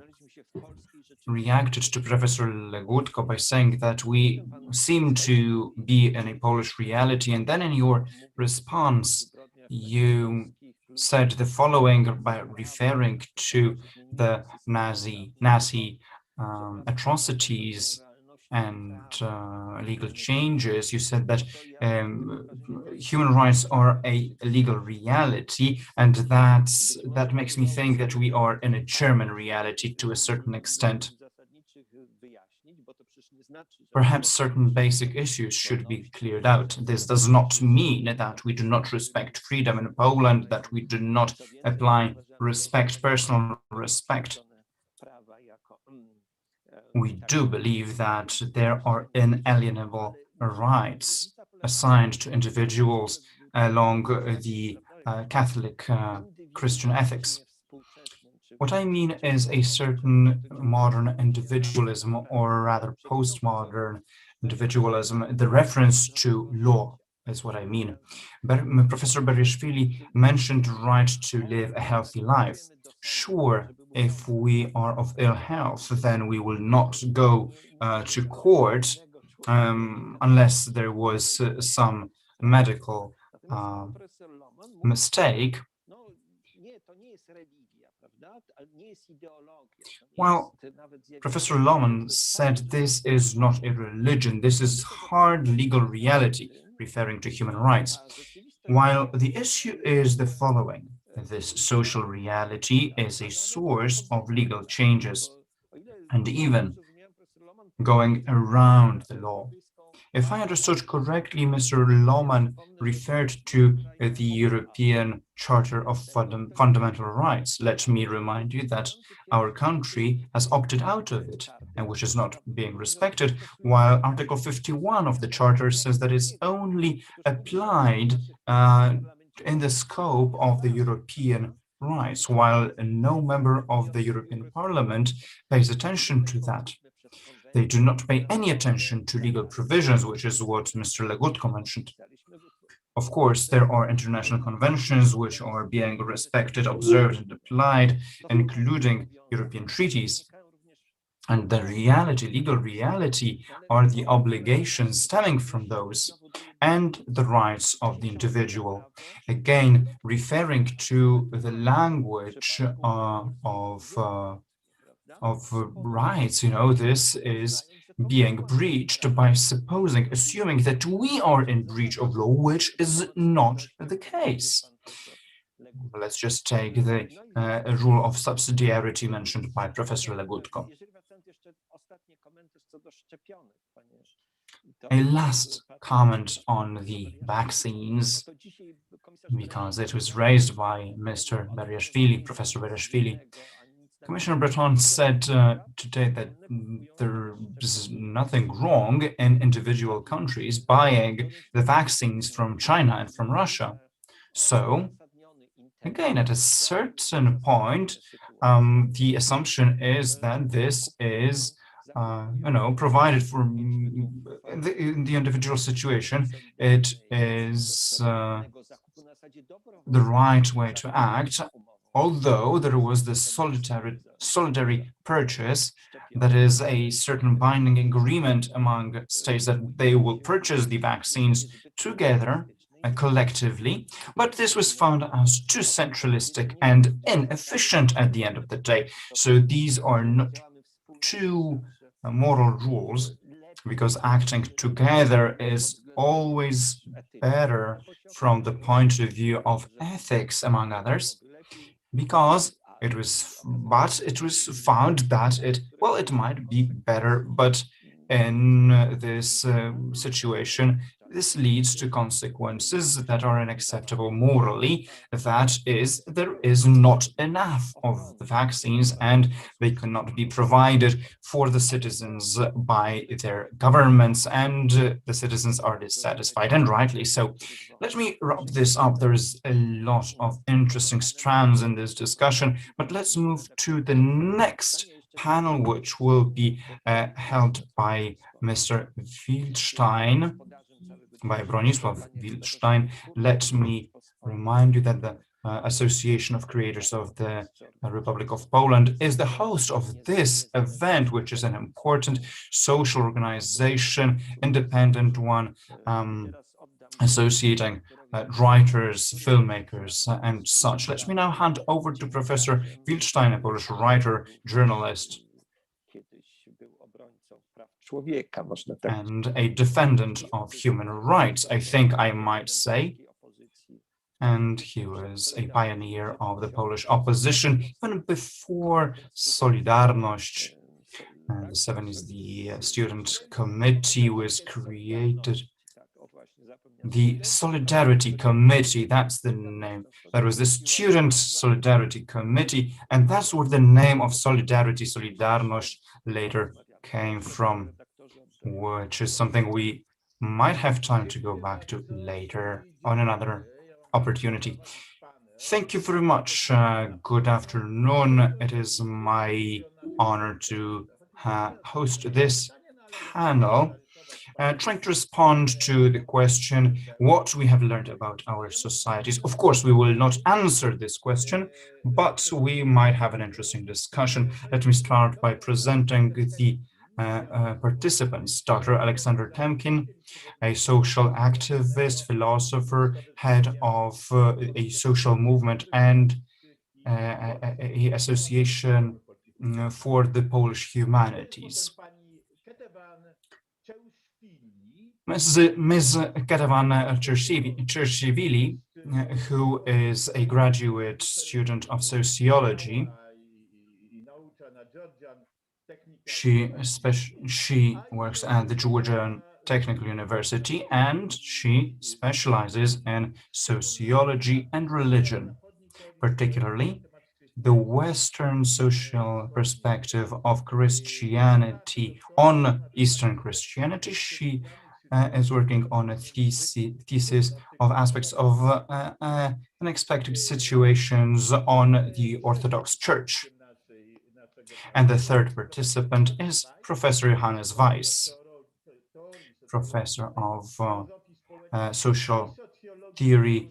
reacted to Professor Legutko by saying that we seem to be in a Polish reality, and then in your response, you said the following by referring to the Nazi atrocities and legal changes. You said that human rights are a legal reality, and that makes me think that we are in a German reality to a certain extent. Perhaps certain basic issues should be cleared out. This does not mean that we do not respect freedom in Poland, that we do not apply respect, personal respect. We do believe that there are inalienable rights assigned to individuals along the Catholic Christian ethics. What I mean is a certain modern individualism, or rather postmodern individualism, the reference to law is what I mean. But Professor Beriashvili mentioned right to live a healthy life. Sure, if we are of ill health, then we will not go to court unless there was some medical mistake. Well, Professor Lohmann said this is not a religion, this is hard legal reality, referring to human rights. While the issue is the following: this social reality is a source of legal changes and even going around the law. If I understood correctly, Mr. Lohmann referred to the European Charter of Fundamental Rights. Let me remind you that our country has opted out of it, and which is not being respected, while Article 51 of the Charter says that it's only applied in the scope of the European rights, while no member of the European Parliament pays attention to that. They do not pay any attention to legal provisions, which is what Mr. Legutko mentioned. Of course, there are international conventions which are being respected, observed, and applied, including European treaties. And the reality, legal reality, are the obligations stemming from those and the rights of the individual. Again, referring to the language of rights, this is being breached by assuming that we are in breach of law, which is not the case. Let's just take the rule of subsidiarity mentioned by Professor Legutko. A last comment on the vaccines, because it was raised by Mr. Beriashvili, Professor Beriashvili. Commissioner Breton said today that there is nothing wrong in individual countries buying the vaccines from China and from Russia. So, again, at a certain point, the assumption is that this is, provided for in the individual situation. It is the right way to act. Although there was this solidary purchase, that is a certain binding agreement among states that they will purchase the vaccines together, collectively, but this was found as too centralistic and inefficient at the end of the day. So these are not two moral rules, because acting together is always better from the point of view of ethics, among others. Because it was found that it might be better, but in this situation, this leads to consequences that are unacceptable morally. That is, there is not enough of the vaccines, and they cannot be provided for the citizens by their governments, and the citizens are dissatisfied, and rightly so. Let me wrap this up. There is a lot of interesting strands in this discussion, but let's move to the next panel, which will be held by Mr. Wildstein, by Bronisław Wildstein. Let me remind you that the Association of Creators of the Republic of Poland is the host of this event, which is an important social organization, independent one, associating writers, filmmakers, and such. Let me now hand over to Professor Wildstein, a Polish writer, journalist, and a defendant of human rights, I think I might say. And he was a pioneer of the Polish opposition even before Solidarność. In the 70s, the student committee was created. The Solidarity Committee, that's the name. That was the Student Solidarity Committee, and that's where the name of Solidarity, Solidarność, later came from, which is something we might have time to go back to later on another opportunity. Thank you very much. Good afternoon. It is my honor to host this panel. trying to respond to the question, what we have learned about our societies. Of course, we will not answer this question, but we might have an interesting discussion. Let me start by presenting the participants. Dr. Alexander Temkin, a social activist, philosopher, head of a social movement and a association for the Polish humanities. Ms. Ketevan Chershivili, who is a graduate student of sociology, she works at the Georgian Technical University and she specializes in sociology and religion, particularly the Western social perspective of Christianity on Eastern Christianity. She is working on a thesis of aspects of unexpected situations on the Orthodox Church. And the third participant is Professor Johannes Weiss, professor of social theory,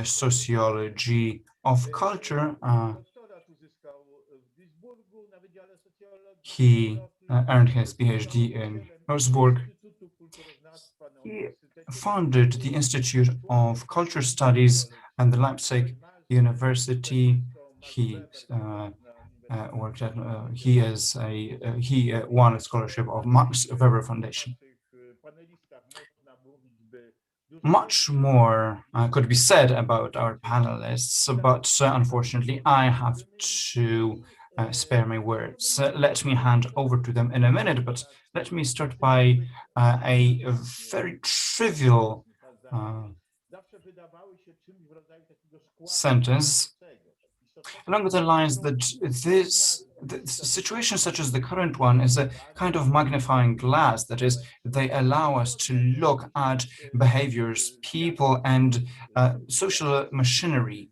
sociology of culture. He earned his PhD in Würzburg. He founded the Institute of Culture Studies and the Leipzig University. He worked at. He won a scholarship of Max Weber Foundation. Much more could be said about our panelists, but unfortunately, I have to spare my words. Let me hand over to them in a minute, but let me start by a very trivial sentence along the lines that the situation such as the current one is a kind of magnifying glass. That is, they allow us to look at behaviors, people, and social machinery,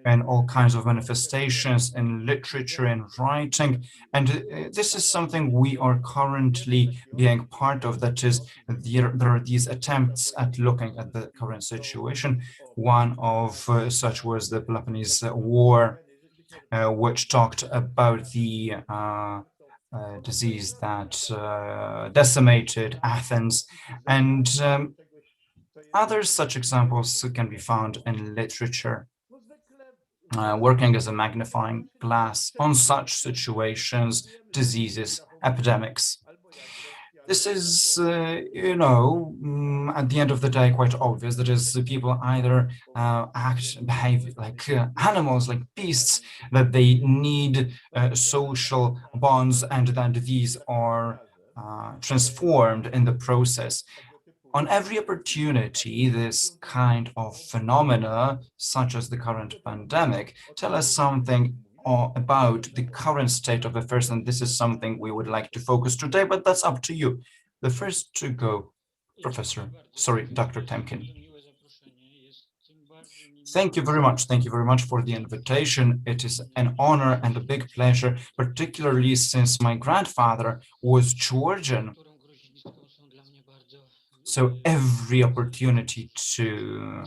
and all kinds of manifestations in literature and writing. And this is something we are currently being part of. That is, there are these attempts at looking at the current situation. One of such was the Peloponnese War, which talked about the disease that decimated Athens, and other such examples can be found in literature, working as a magnifying glass on such situations, diseases, epidemics. This is, at the end of the day, quite obvious. That is, people either behave like animals, like beasts, that they need social bonds, and that these are transformed in the process. On every opportunity, this kind of phenomena, such as the current pandemic, tell us something about the current state of affairs, and this is something we would like to focus today, but that's up to you. The first to go, Dr. Temkin. Thank you very much. Thank you very much for the invitation. It is an honor and a big pleasure, particularly since my grandfather was Georgian. So every opportunity to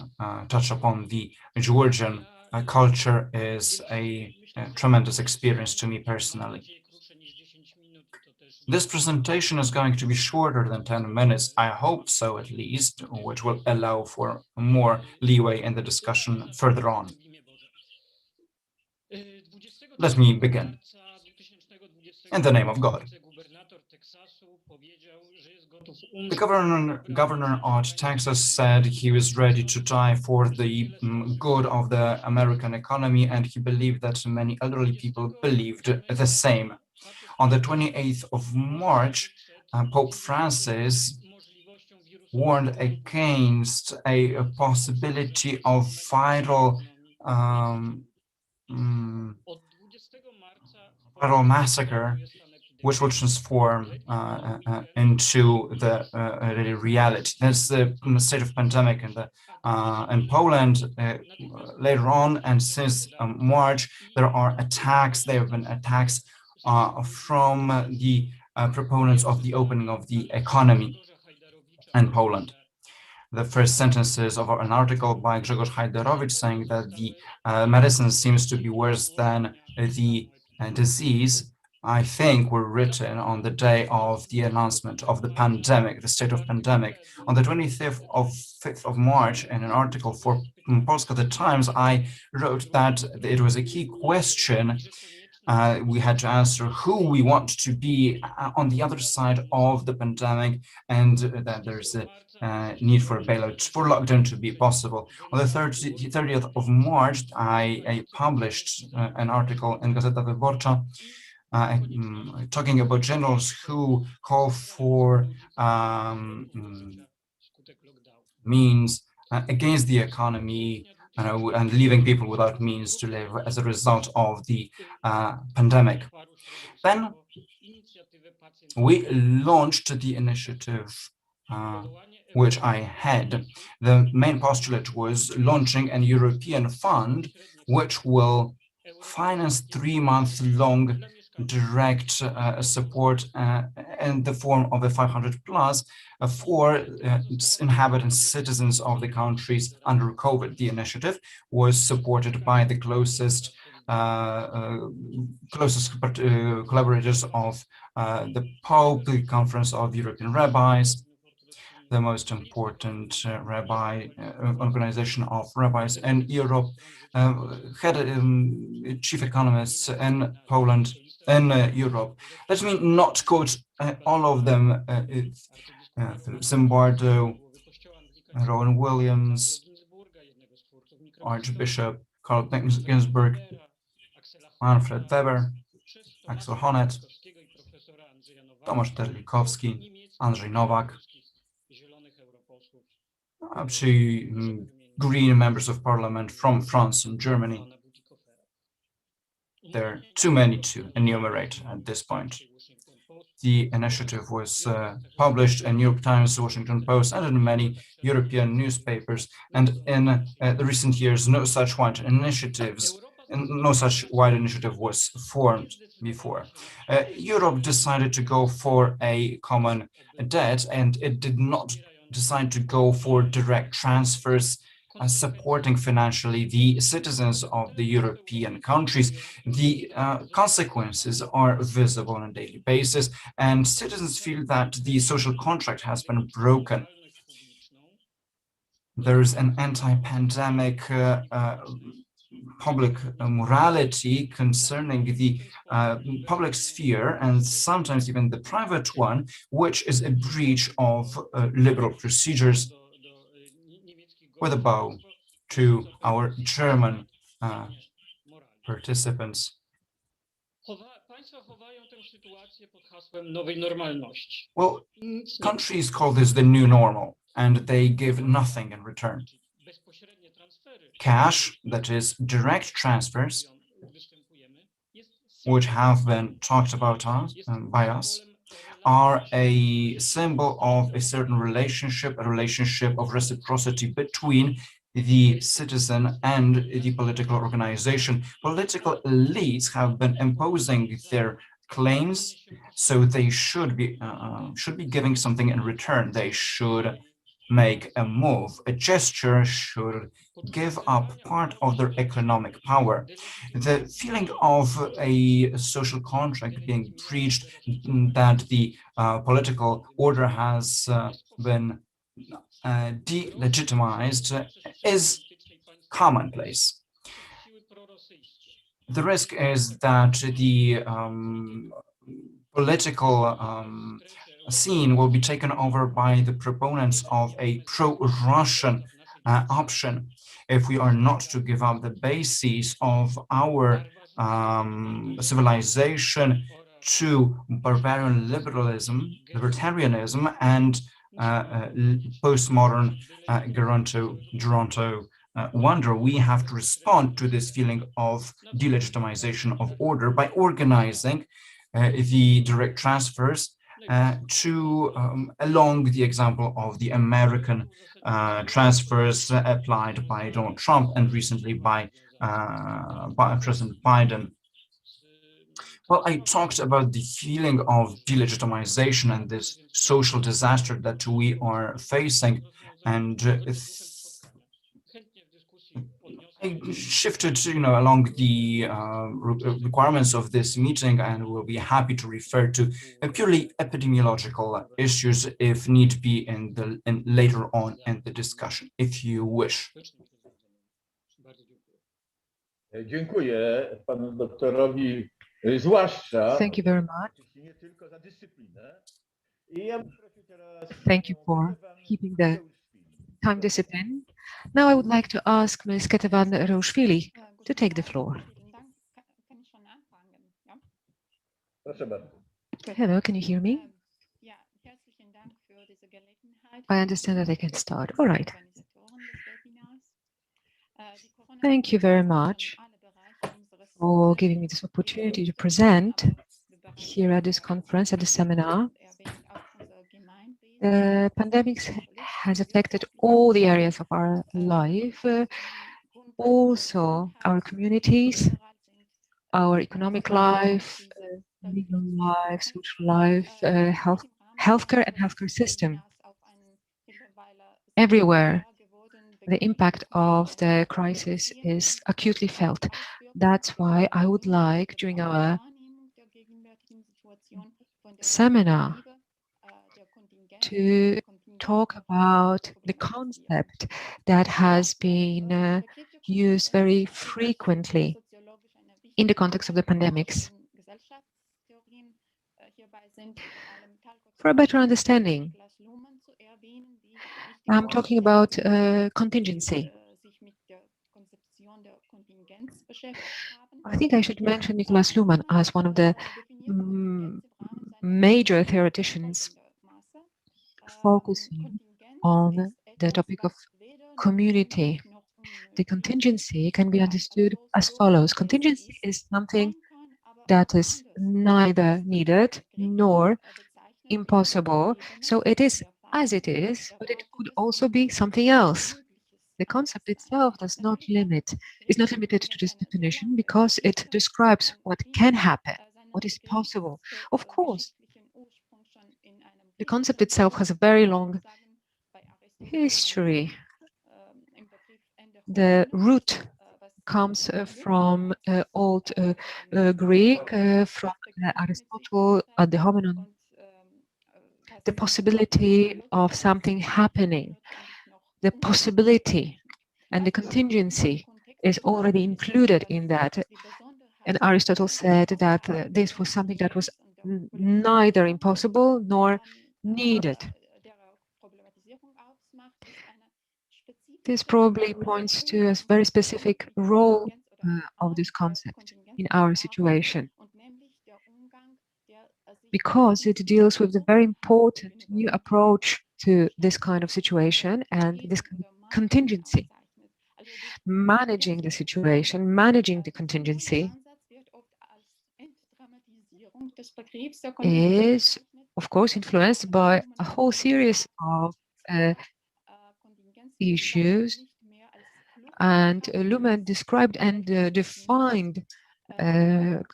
touch upon the Georgian culture is a tremendous experience to me personally. This presentation is going to be shorter than 10 minutes, I hope so at least, which will allow for more leeway in the discussion further on. Let me begin. In the name of God. The governor of Texas said he was ready to die for the good of the American economy, and he believed that many elderly people believed the same. On the 28th of March, Pope Francis warned against a possibility of viral massacre, which will transform into the reality. That's the state of pandemic in Poland later on, and since March there are attacks. There have been attacks from the proponents of the opening of the economy. and Poland. The first sentences of an article by Grzegorz Hajderowicz saying that the medicine seems to be worse than the disease, I think, were written on the day of the announcement of the pandemic, the state of pandemic. On the 5th of March, in an article for Polska The Times, I wrote that it was a key question. We had to answer who we want to be on the other side of the pandemic, and that there's a need for a bailout for lockdown to be possible. On the 30th of March, I published an article in Gazeta Wyborcza talking about generals who call for means against the economy and leaving people without means to live as a result of the pandemic. Then we launched the initiative which I had. The main postulate was launching an European fund which will finance 3-month-long direct support in the form of a 500 plus for inhabitants, citizens of the countries under COVID. The initiative was supported by the closest collaborators of the Pope, the Conference of European Rabbis, the most important rabbi organization of rabbis in Europe, had chief economists in Poland, in Europe. Let me not quote all of them: Philip Zimbardo, Rowan Williams, Archbishop Karl Ginsburg, Manfred Weber, Axel Honneth, Tomasz Terlikowski, Andrzej Nowak, up to green members of parliament from France and Germany. There are too many to enumerate at this point. The initiative was published in New York Times, Washington Post, and in many European newspapers. And in the recent years, no such wide initiative was formed before. Europe decided to go for a common debt, and it did not decide to go for direct transfers supporting financially the citizens of the European countries. The consequences are visible on a daily basis, and citizens feel that the social contract has been broken. There's an anti-pandemic public morality concerning the public sphere, and sometimes even the private one, which is a breach of liberal procedures. With a bow to our German participants. Well, countries call this the new normal, and they give nothing in return. Cash, that is direct transfers, which have been talked about by us, are a symbol of a certain relationship, a relationship of reciprocity between the citizen and the political organization. Political elites have been imposing their claims, so they should be giving something in return. They should make a move, a gesture, should give up part of their economic power. The feeling of a social contract being breached, that the political order has been delegitimized, is commonplace. The risk is that the political scene will be taken over by the proponents of a pro-Russian option. If we are not to give up the bases of our civilization to barbarian libertarianism and postmodern Geronto wonder, we have to respond to this feeling of delegitimization of order by organizing the direct transfers along the example of the American transfers applied by Donald Trump and recently by President Biden. Well, I talked about the feeling of delegitimization and this social disaster that we are facing, and I shifted, along the requirements of this meeting, and will be happy to refer to purely epidemiological issues if need be in later on in the discussion, if you wish. Dziękuję panu doktorowi, zwłaszcza Thank you very much. nie tylko za dyscyplinę. I ja bym prosił teraz Thank you for keeping the time discipline. Now I would like to ask Ms. Ketevan Reushvili to take the floor. Proszę bardzo. Hello, can you hear me? I understand that I can start. All right. Thank you very much for giving me this opportunity to present here at this conference, at the seminar. The pandemic has affected all the areas of our life, also our communities, our economic life, legal life, social life, healthcare and healthcare system. Everywhere, the impact of the crisis is acutely felt. That's why I would like, during our seminar, to talk about the concept that has been used very frequently in the context of the pandemics. For a better understanding, I'm talking about contingency. I think I should mention Niklas Luhmann as one of the major theoreticians focusing on the topic of community. The contingency can be understood as follows. Contingency is something that is neither needed nor impossible. So it is as it is, but it could also be something else. The concept itself is not limited to this definition because it describes what can happen, what is possible. Of course, the concept itself has a very long history. The root comes from Old Greek, from Aristotle, ad hominon, the possibility of something happening. The possibility and the contingency is already included in that. And Aristotle said that this was something that was neither impossible nor needed. This probably points to a very specific role of this concept in our situation, because it deals with the very important new approach to this kind of situation and this kind of contingency. Managing the situation, managing the contingency is, of course, influenced by a whole series of issues, and Luhmann described and defined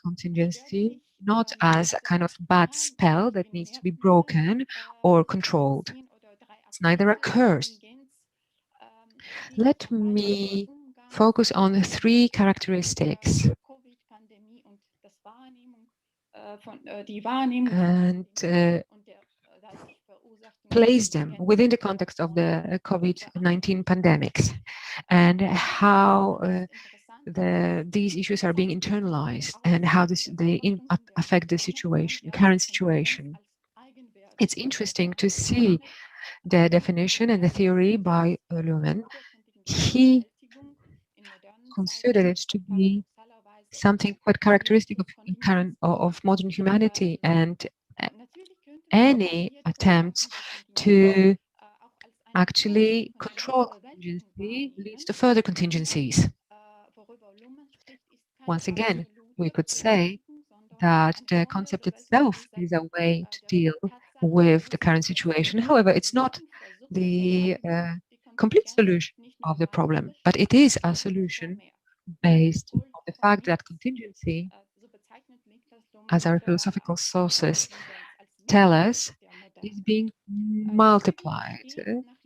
contingency not as a kind of bad spell that needs to be broken or controlled. It's neither a curse. Let me focus on the three characteristics and place them within the context of the COVID-19 pandemics and how these issues are being internalized and how they affect the situation, current situation. It's interesting to see the definition and the theory by Luhmann. He considered it to be something quite characteristic of modern humanity, and any attempts to actually control contingency leads to further contingencies. Once again, we could say that the concept itself is a way to deal with the current situation. However, it's not the complete solution of the problem, but it is a solution based on the fact that contingency as our philosophical sources tell us, is being multiplied,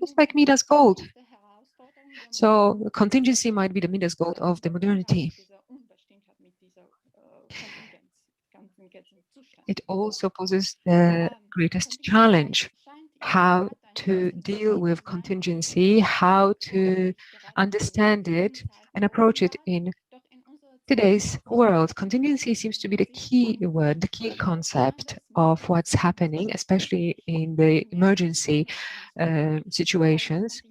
just like Midas gold. So contingency might be the Midas gold of the modernity. It also poses the greatest challenge: how to deal with contingency, how to understand it and approach it in today's world. Contingency seems to be the key word, the key concept of what's happening, especially in the emergency situations.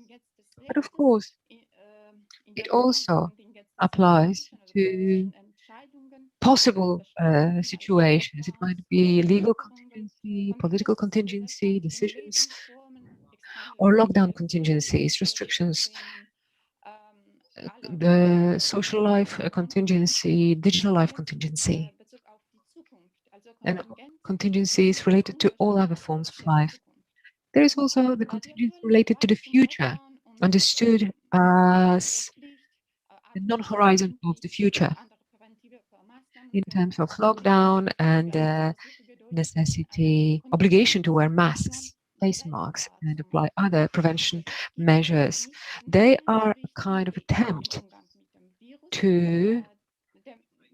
But of course, it also applies to possible situations. It might be legal contingency, political contingency, decisions, or lockdown contingencies, restrictions, the social life contingency, digital life contingency, and contingencies related to all other forms of life. There is also the contingency related to the future, understood as the non-horizon of the future in terms of lockdown and necessity, obligation to wear masks, face masks, and apply other prevention measures. They are a kind of attempt to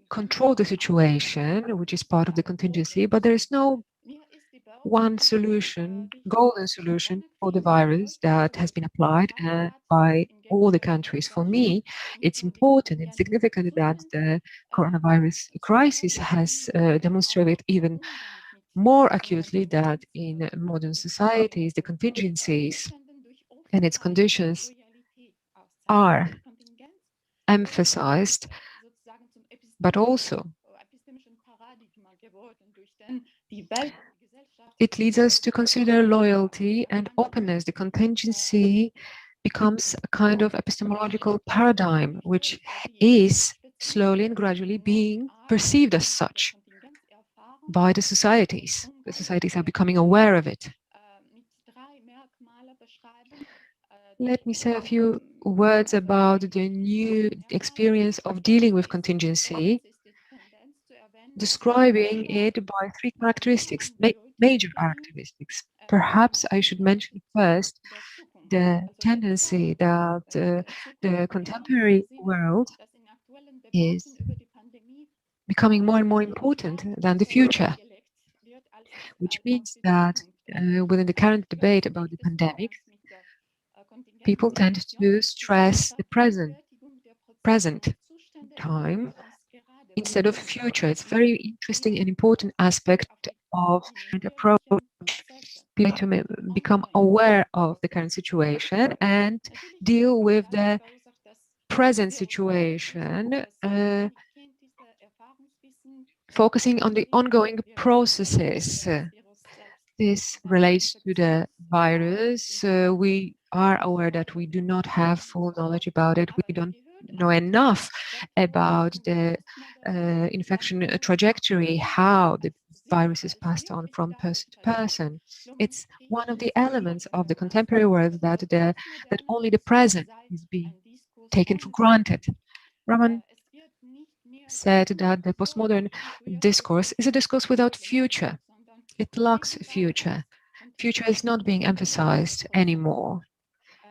control the situation, which is part of the contingency, but there is no one solution, golden solution for the virus that has been applied by all the countries. For me, it's important and significant that the coronavirus crisis has demonstrated even more acutely that in modern societies, the contingencies and its conditions are emphasized, but also it leads us to consider loyalty and openness. The contingency becomes a kind of epistemological paradigm, which is slowly and gradually being perceived as such by the societies. The societies are becoming aware of it. Let me say a few words about the new experience of dealing with contingency, describing it by three characteristics, major characteristics. Perhaps I should mention first the tendency that the contemporary world is becoming more and more important than the future, which means that within the current debate about the pandemic, people tend to stress the present time instead of future. It's very interesting and important aspect of the approach. People to become aware of the current situation and deal with the present situation, focusing on the ongoing processes. This relates to the virus. We are aware that we do not have full knowledge about it. We don't know enough about the infection trajectory, how the virus is passed on from person to person. It's one of the elements of the contemporary world that only the present is being taken for granted. Raman said that the postmodern discourse is a discourse without future. It lacks future. Future is not being emphasized anymore.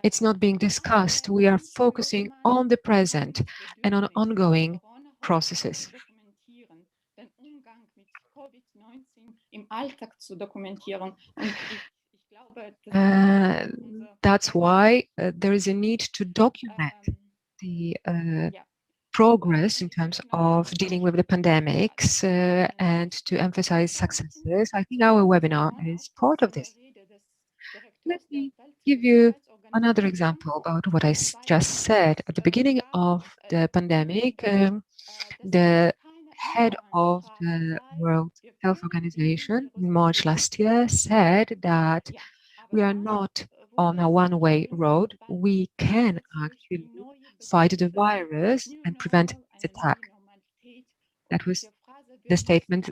It's not being discussed. We are focusing on the present and on ongoing processes. That's why there is a need to document the progress in terms of dealing with the pandemics and to emphasize successes. I think our webinar is part of this. Let me give you another example about what I just said. At the beginning of the pandemic, the head of the World Health Organization in March last year said that we are not on a one-way road. We can actually fight the virus and prevent its attack. That was the statement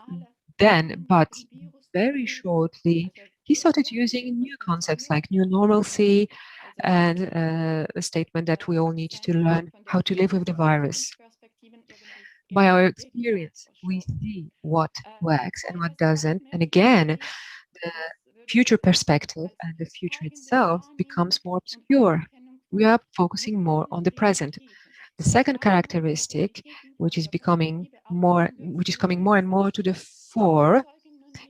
then, but very shortly, he started using new concepts like new normalcy and a statement that we all need to learn how to live with the virus. by our experience, we see what works and what doesn't. And again, the future perspective and the future itself becomes more obscure. We are focusing more on the present. The second characteristic, which is coming more and more to the fore,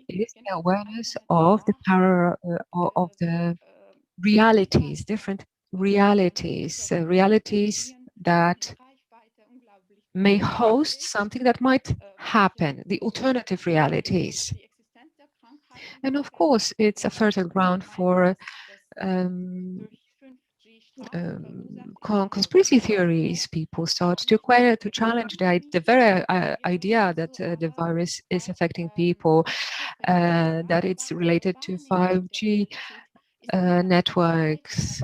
is the awareness of the power of the realities, different realities, realities that may host something that might happen, the alternative realities. And of course, it's a fertile ground for conspiracy theories. People start to challenge the very idea that the virus is affecting people, that it's related to 5G networks.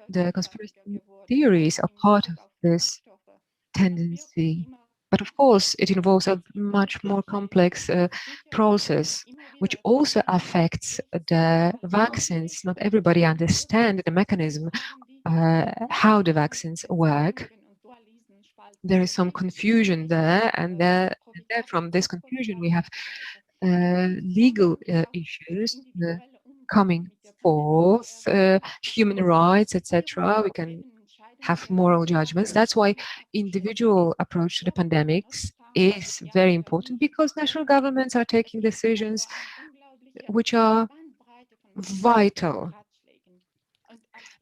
The conspiracy theories are part of this tendency. But of course, it involves a much more complex process, which also affects the vaccines. Not everybody understands the mechanism, how the vaccines work. There is some confusion there, and from this confusion, we have legal issues coming forth, human rights, etc. We can have moral judgments. That's why individual approach to the pandemics is very important, because national governments are taking decisions which are vital.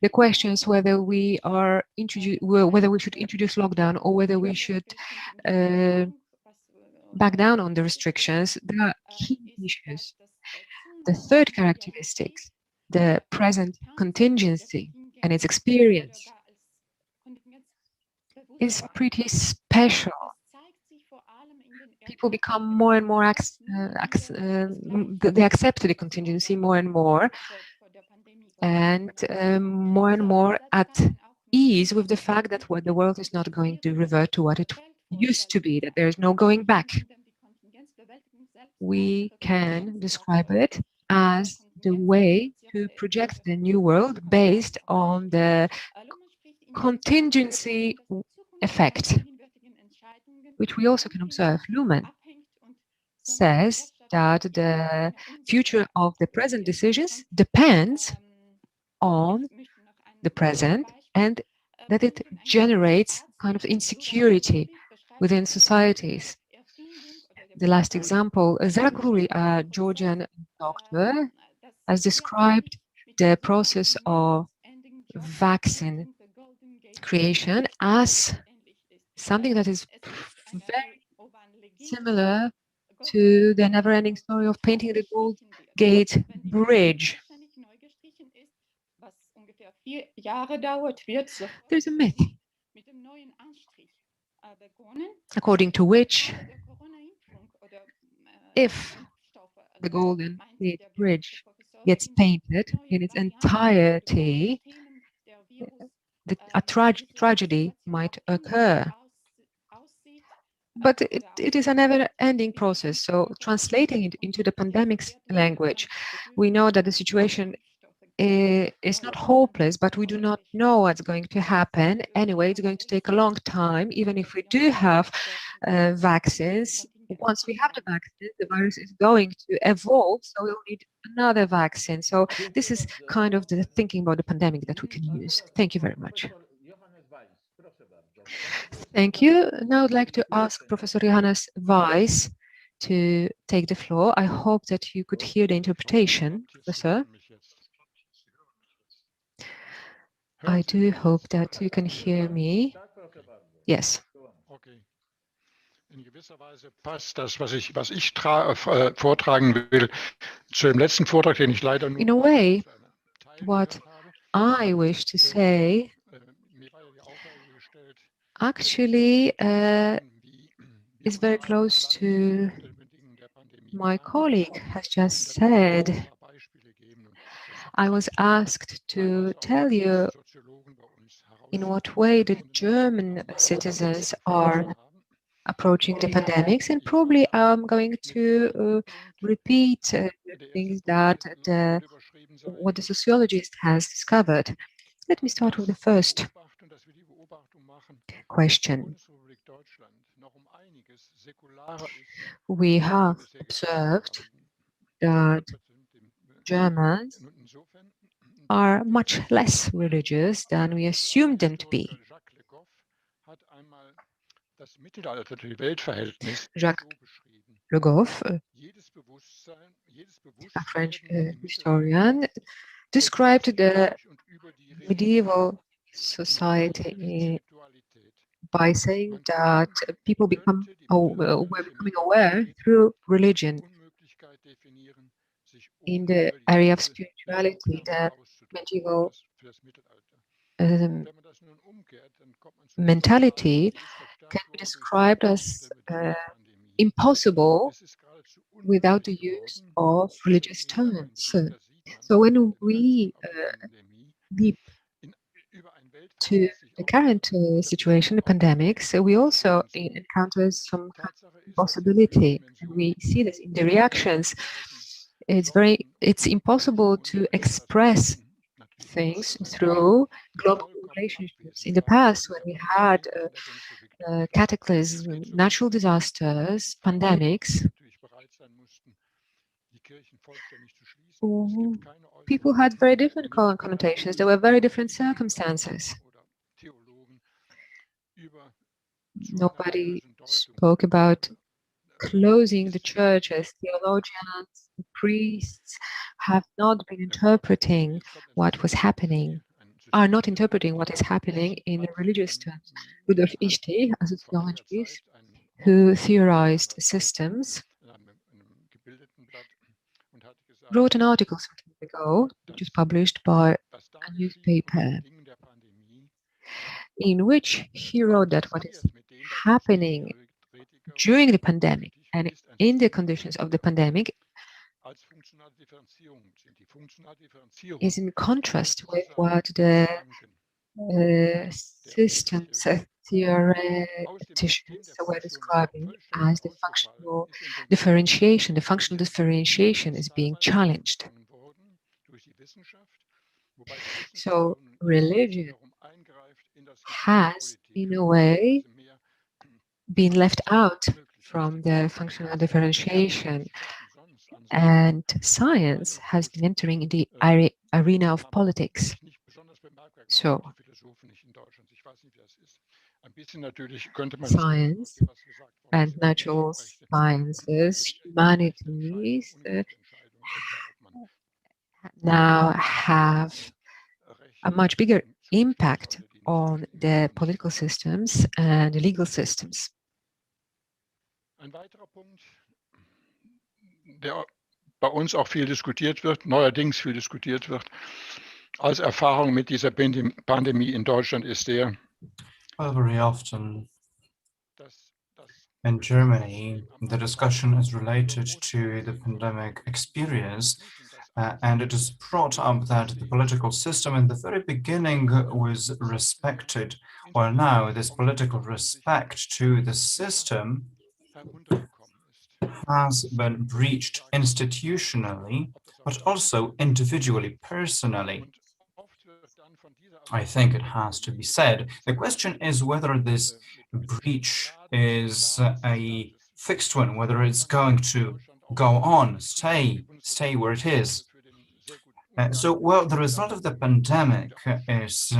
The questions whether we should introduce lockdown or whether we should back down on the restrictions, they are key issues. The third characteristic, the present contingency and its experience, is pretty special. People become more and more, they accept the contingency more and more at ease with the fact that the world is not going to revert to what it used to be, that there is no going back. We can describe it as the way to project the new world based on the contingency effect, which we also can observe. Luhmann says that the future of the present decisions depends on the present, and that it generates kind of insecurity within societies. The last example, Zaragouri, a Georgian doctor, has described the process of vaccine creation as something that is very similar to the never-ending story of painting the Golden Gate Bridge. There's a myth according to which if the Golden Gate Bridge gets painted in its entirety, a tragedy might occur. But it is a never-ending process. So translating it into the pandemic's language, we know that the situation is not hopeless, but we do not know what's going to happen. Anyway, it's going to take a long time. Even if we do have vaccines, once we have the vaccine, the virus is going to evolve, so we'll need another vaccine. So this is kind of the thinking about the pandemic that we can use. Thank you very much. Thank you. Now I'd like to ask Professor Johannes Weiss to take the floor. I hope that you could hear the interpretation, Professor. I do hope that you can hear me. Yes. Okay. In gewisser Weise passt das, was ich vortragen will, zu dem letzten Vortrag, den ich leider nur in a way, what I wish to say actually is very close to my colleague has just said. I was asked to tell you in what way the German citizens are approaching the pandemics, and probably I'm going to repeat things that what the sociologist has discovered. Let me start with the first question. we have observed that Germans are much less religious than we assumed them to be. Jacques Le Goff, a French historian, described the medieval society by saying that people were becoming aware through religion. In the area of spirituality, the medieval mentality can be described as impossible without the use of religious terms. So when we leap to the current situation, the pandemic, so we also encounter some kind of possibility, and we see this in the reactions. It's impossible to express things through global relationships. In the past, when we had cataclysms, natural disasters, pandemics, people had very different connotations. There were very different circumstances. Nobody spoke about closing the churches. Theologians, priests have not been interpreting what was happening, are not interpreting what is happening in religious terms. Rudolf Ischte, as a theologist, who theorized systems, wrote an article some time ago, which was published by a newspaper, in which he wrote that what is happening during the pandemic and in the conditions of the pandemic is in contrast with what the systems theoreticians were describing as the functional differentiation. The functional differentiation is being challenged. So religion has, in a way, been left out from the functional differentiation, and science has been entering in the arena of politics. So science and natural sciences, humanities now have a much bigger impact on the political systems and the legal systems. Der bei uns auch viel diskutiert wird, neuerdings viel diskutiert wird, als Erfahrung mit dieser Pandemie in Deutschland ist der, well, very often in Germany, the discussion is related to the pandemic experience, and it is brought up that the political system in the very beginning was respected, while now this political respect to the system has been breached institutionally, but also individually, personally. I think it has to be said. The question is whether this breach is a fixed one, whether it's going to go on, stay where it is. Well, the result of the pandemic is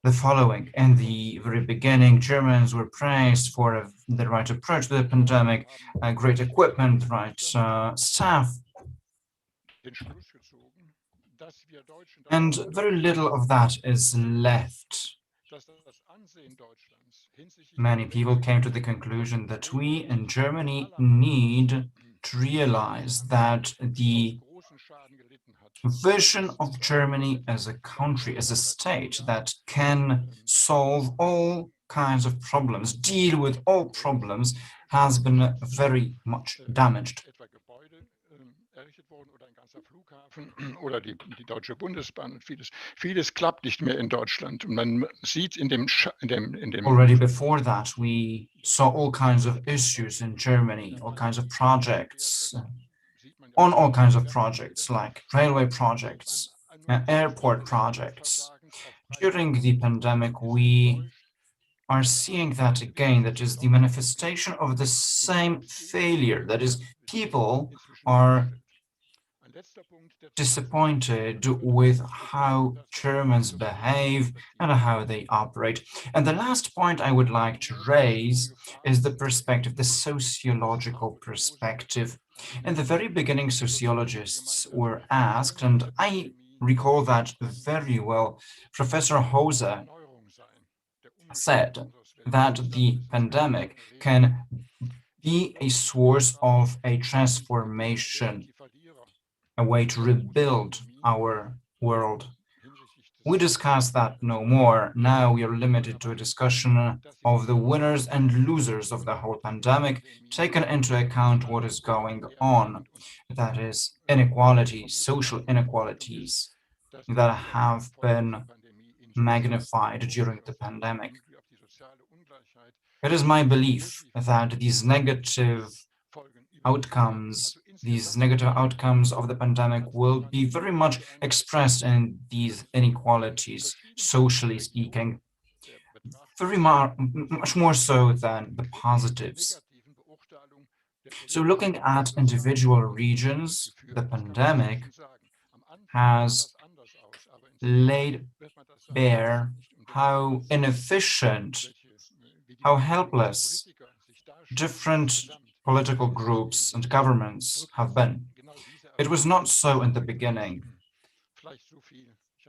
the following. In the very beginning, Germans were praised for the right approach to the pandemic, great equipment, right staff. And very little of that is left. Many people came to the conclusion that we in Germany need to realize that the vision of Germany as a country, as a state that can solve all kinds of problems, deal with all problems, has been very much damaged. Oder die Deutsche Bundesbahn und vieles klappt nicht mehr in Deutschland. Und man sieht in dem Already before that, we saw all kinds of issues in Germany, all kinds of projects, on all kinds of projects like railway projects, airport projects. During the pandemic, we are seeing that again. That is the manifestation of the same failure. That is, people are disappointed with how Germans behave and how they operate. And the last point I would like to raise is the perspective, the sociological perspective. In the very beginning, sociologists were asked, and I recall that very well. Professor Hose said that the pandemic can be a source of a transformation, a way to rebuild our world. We discussed that no more. Now we are limited to a discussion of the winners and losers of the whole pandemic, taken into account what is going on. That is, inequalities, social inequalities that have been magnified during the pandemic. It is my belief that these negative outcomes of the pandemic will be very much expressed in these inequalities, socially speaking, much more so than the positives. So looking at individual regions, the pandemic has laid bare how inefficient, how helpless different political groups and governments have been. It was not so in the beginning.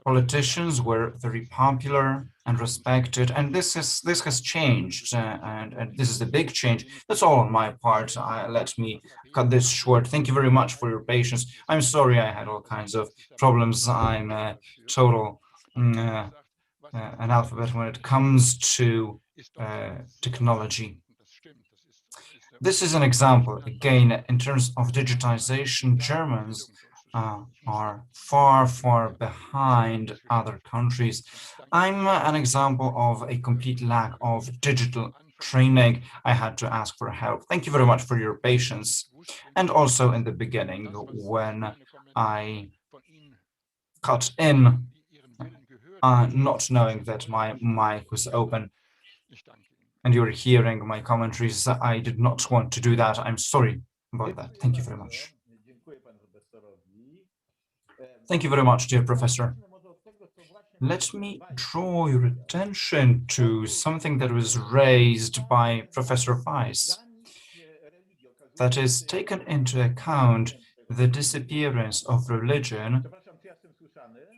Politicians were very popular and respected, and this has changed, and this is a big change. That's all on my part. Let me cut this short. Thank you very much for your patience. I'm sorry I had all kinds of problems. I'm a total analphabet when it comes to technology. This is an example. Again, in terms of digitization, Germans are far, far behind other countries. I'm an example of a complete lack of digital training. I had to ask for help. Thank you very much for your patience. And also in the beginning, when I cut in, not knowing that my mic was open, and you're hearing my commentaries, I did not want to do that. I'm sorry about that. Thank you very much. Thank you very much, dear professor. Let me draw your attention to something that was raised by Professor Weiss. That is, taken into account the disappearance of religion.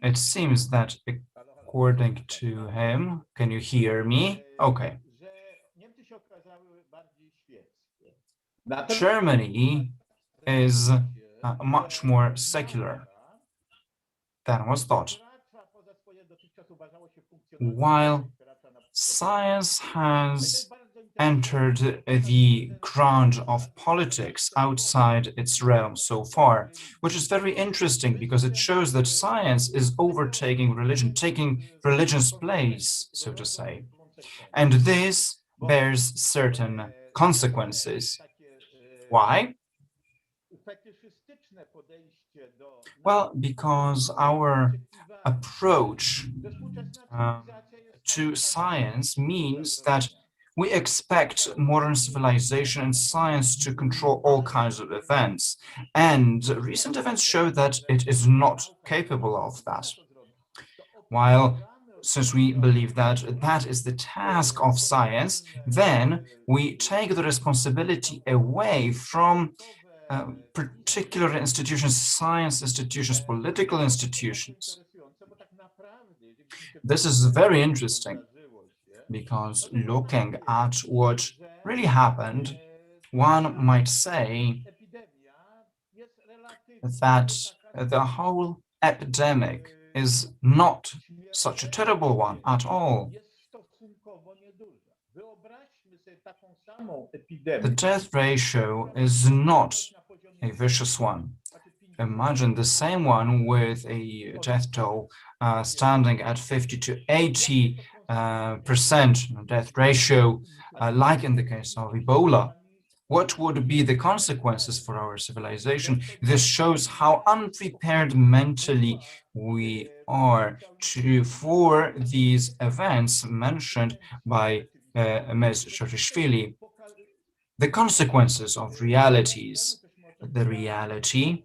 It seems that according to him, can you hear me? Okay. Germany is much more secular than was thought. While science has entered the ground of politics outside its realm so far, which is very interesting because it shows that science is overtaking religion, taking religion's place, so to say. And this bears certain consequences. Why? Well, because our approach to science means that we expect modern civilization and science to control all kinds of events. And recent events show that it is not capable of that. While, since we believe that that is the task of science, then we take the responsibility away from particular institutions, science institutions, political institutions. This is very interesting because looking at what really happened, one might say that the whole epidemic is not such a terrible one at all. The death ratio is not a vicious one. Imagine the same one with a death toll standing at 50 to 80% death ratio, like in the case of Ebola. What would be the consequences for our civilization? This shows how unprepared mentally we are for these events mentioned by Ms. Shorishvili, the consequences of realities. The reality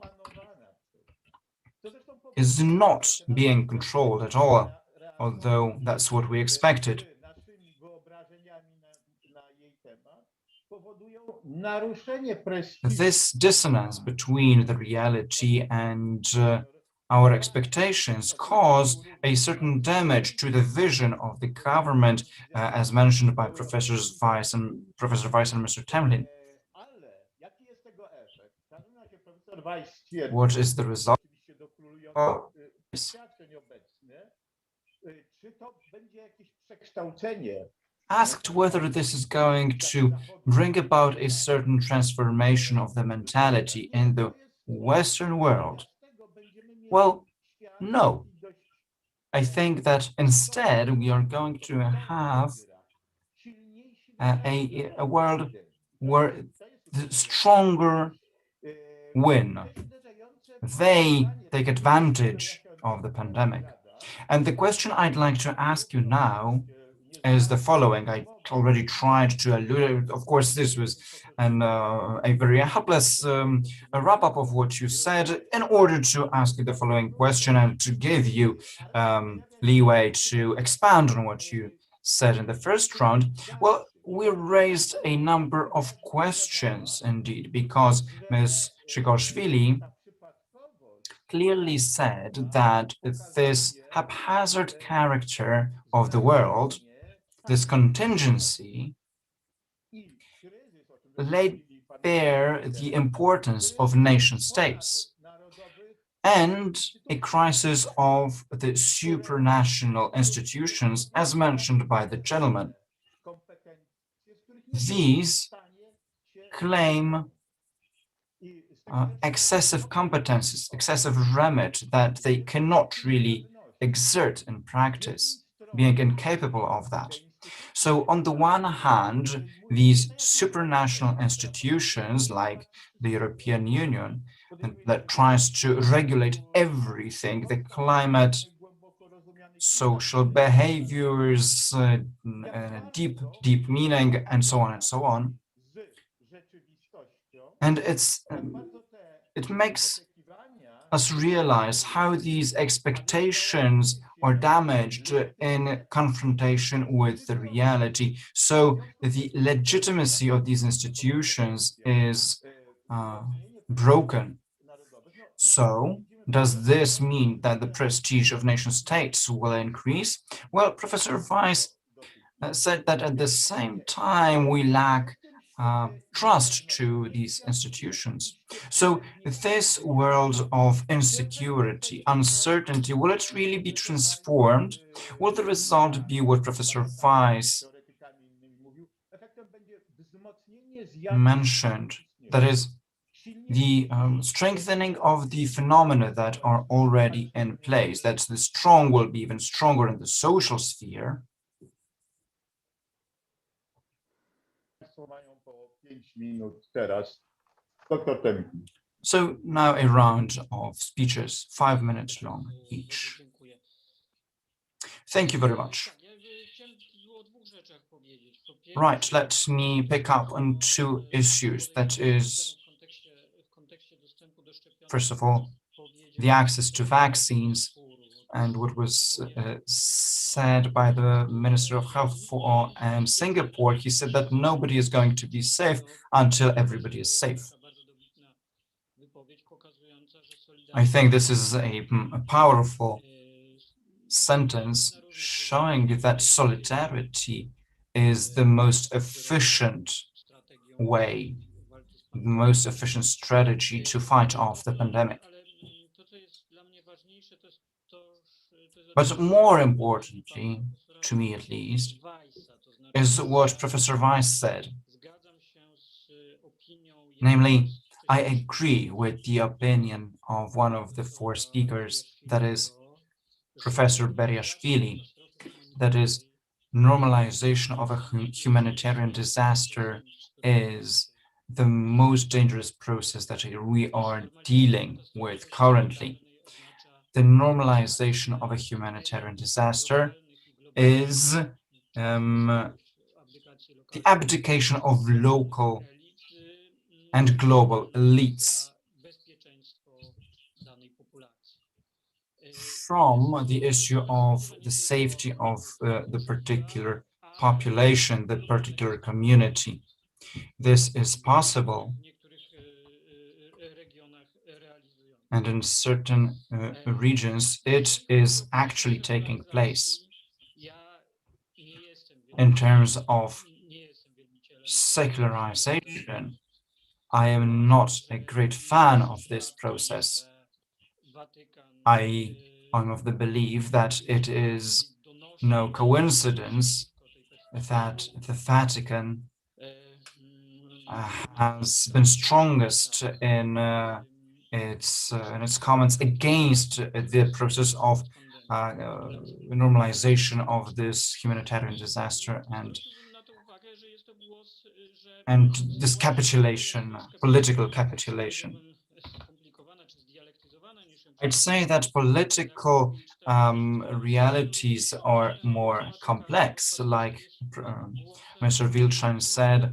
is not being controlled at all, although that's what we expected. This dissonance between the reality and our expectations cause a certain damage to the vision of the government, as mentioned by Professor Weiss and Mr. Temlin. What is the result? Asked whether this is going to bring about a certain transformation of the mentality in the Western world. Well, no. I think that instead we are going to have a world where the stronger win. They take advantage of the pandemic. And the question I'd like to ask you now is the following. I already tried to allude, of course, this was a very helpless wrap-up of what you said in order to ask you the following question and to give you leeway to expand on what you said in the first round. Well, we raised a number of questions indeed, because Ms. Shigorshvili clearly said that this haphazard character of the world, this contingency, laid bare the importance of nation states and a crisis of the supranational institutions, as mentioned by the gentleman. These claim excessive competences, excessive remit that they cannot really exert in practice, being incapable of that. So on the one hand, these supranational institutions like the European Union that tries to regulate everything, the climate, social behaviors, deep meaning, and so on and so on. And it makes us realize how these expectations are damaged in confrontation with the reality. So the legitimacy of these institutions is broken. So does this mean that the prestige of nation states will increase? Well, Professor Weiss said that at the same time we lack trust to these institutions. So this world of insecurity, uncertainty, will it really be transformed? Will the result be what Professor Weiss mentioned, that is, the strengthening of the phenomena that are already in place, that the strong will be even stronger in the social sphere? So now a round of speeches, 5 minutes long each. Thank you very much. Right, let me pick up on two issues. That is, first of all, the access to vaccines and what was said by the Minister of Health in Singapore. He said that nobody is going to be safe until everybody is safe. I think this is a powerful sentence showing that solidarity is the most efficient way, the most efficient strategy to fight off the pandemic. But more importantly, to me at least, is what Professor Weiss said. Namely, I agree with the opinion of one of the four speakers, that is Professor Beriashvili, that is, normalization of a humanitarian disaster is the most dangerous process that we are dealing with currently. The normalization of a humanitarian disaster is the abdication of local and global elites from the issue of the safety of the particular population, the particular community. This is possible, and in certain regions it is actually taking place. In terms of secularization, I am not a great fan of this process. I am of the belief that it is no coincidence that the Vatican has been strongest in its comments against the process of normalization of this humanitarian disaster and this capitulation, political capitulation. I'd say that political realities are more complex, like Mr. Wilczyn said.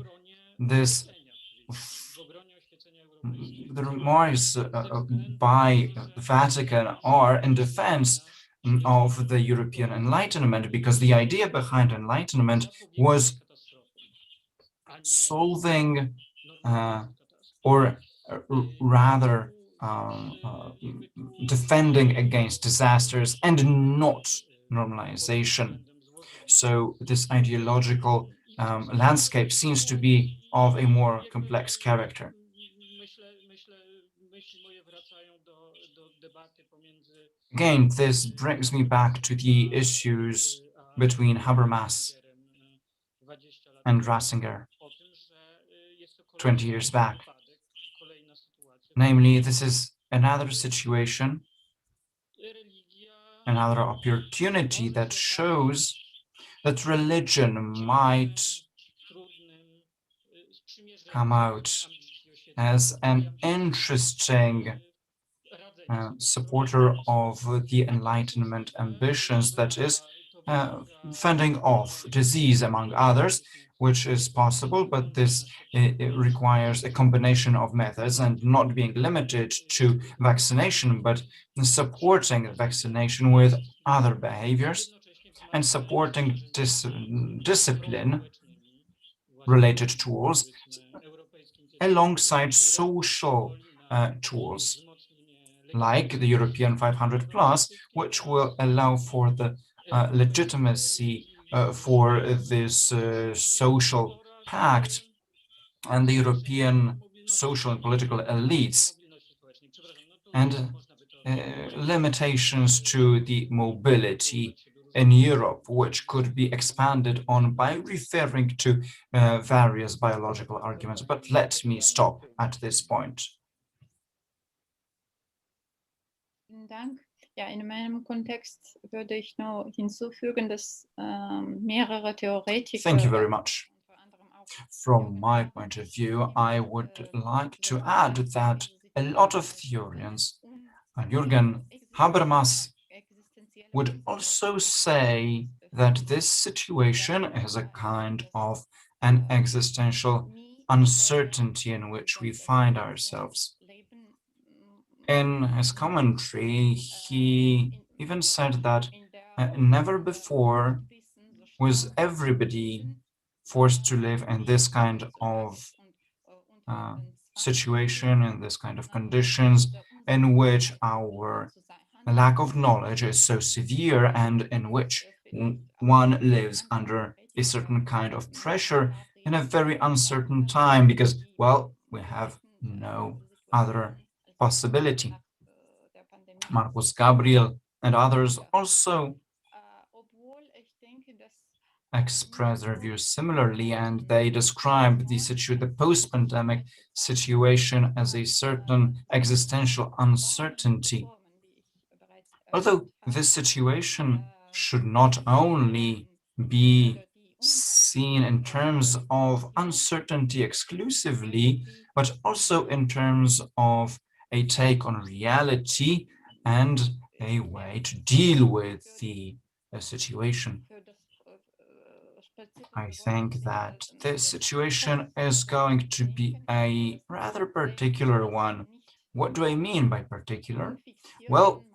The remarks by the Vatican are in defense of the European Enlightenment, because the idea behind Enlightenment was solving or rather defending against disasters and not normalization. So this ideological landscape seems to be of a more complex character. Again, this brings me back to the issues between Habermas and Ratzinger 20 years back. Namely, this is another situation, another opportunity that shows that religion might come out as an interesting supporter of the Enlightenment ambitions, that is, fending off disease, among others, which is possible, but this it requires a combination of methods and not being limited to vaccination, but supporting vaccination with other behaviors and supporting discipline related tools alongside social tools like the European 500+, which will allow for the legitimacy for this social pact and the European social and political elites, and limitations to the mobility in Europe, which could be expanded on by referring to various biological arguments. But let me stop at this point. Ja, in meinem Kontext würde ich nur hinzufügen, dass mehrere Theoretiker. Thank you very much. From my point of view, I would like to add that a lot of theorians, Jürgen Habermas, would also say that this situation is a kind of an existential uncertainty in which we find ourselves. In his commentary, he even said that never before was everybody forced to live in this kind of situation, in this kind of conditions, in which our lack of knowledge is so severe and in which one lives under a certain kind of pressure in a very uncertain time, because, well, we have no other possibility. Marcus Gabriel and others also express their views similarly, and they describe the post-pandemic situation as a certain existential uncertainty. Although this situation should not only be seen in terms of uncertainty exclusively, but also in terms of a take on reality and a way to deal with the situation. I think that this situation is going to be a rather particular one. What do I mean by particular? Well,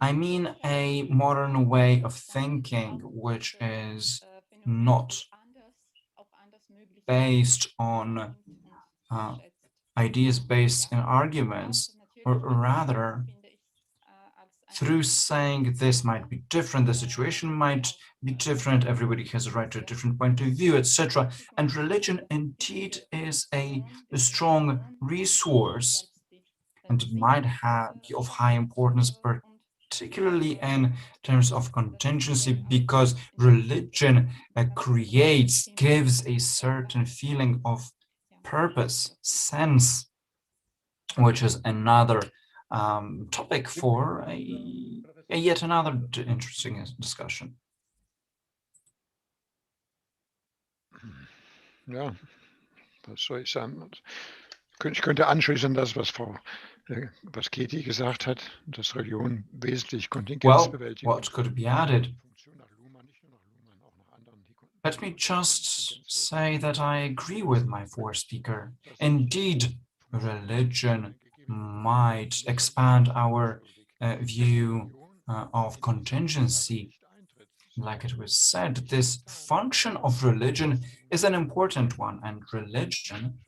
I mean a modern way of thinking, which is not based on ideas based in arguments, or rather, through saying this might be different, the situation might be different, everybody has a right to a different point of view, etc. And religion indeed is a strong resource, and it might be of high importance, particularly in terms of contingency, because religion gives a certain feeling of purpose, sense, which is another topic for yet another interesting discussion. Ja, was soll ich sagen? Ich könnte anschließen, das, was Katie gesagt hat, dass Religion wesentlich Kontingenzbewältigung. Well, what could be added? Let me just say that I agree with my speaker. Indeed, religion might expand our view of contingency. Like it was said, this function of religion is an important one, and religion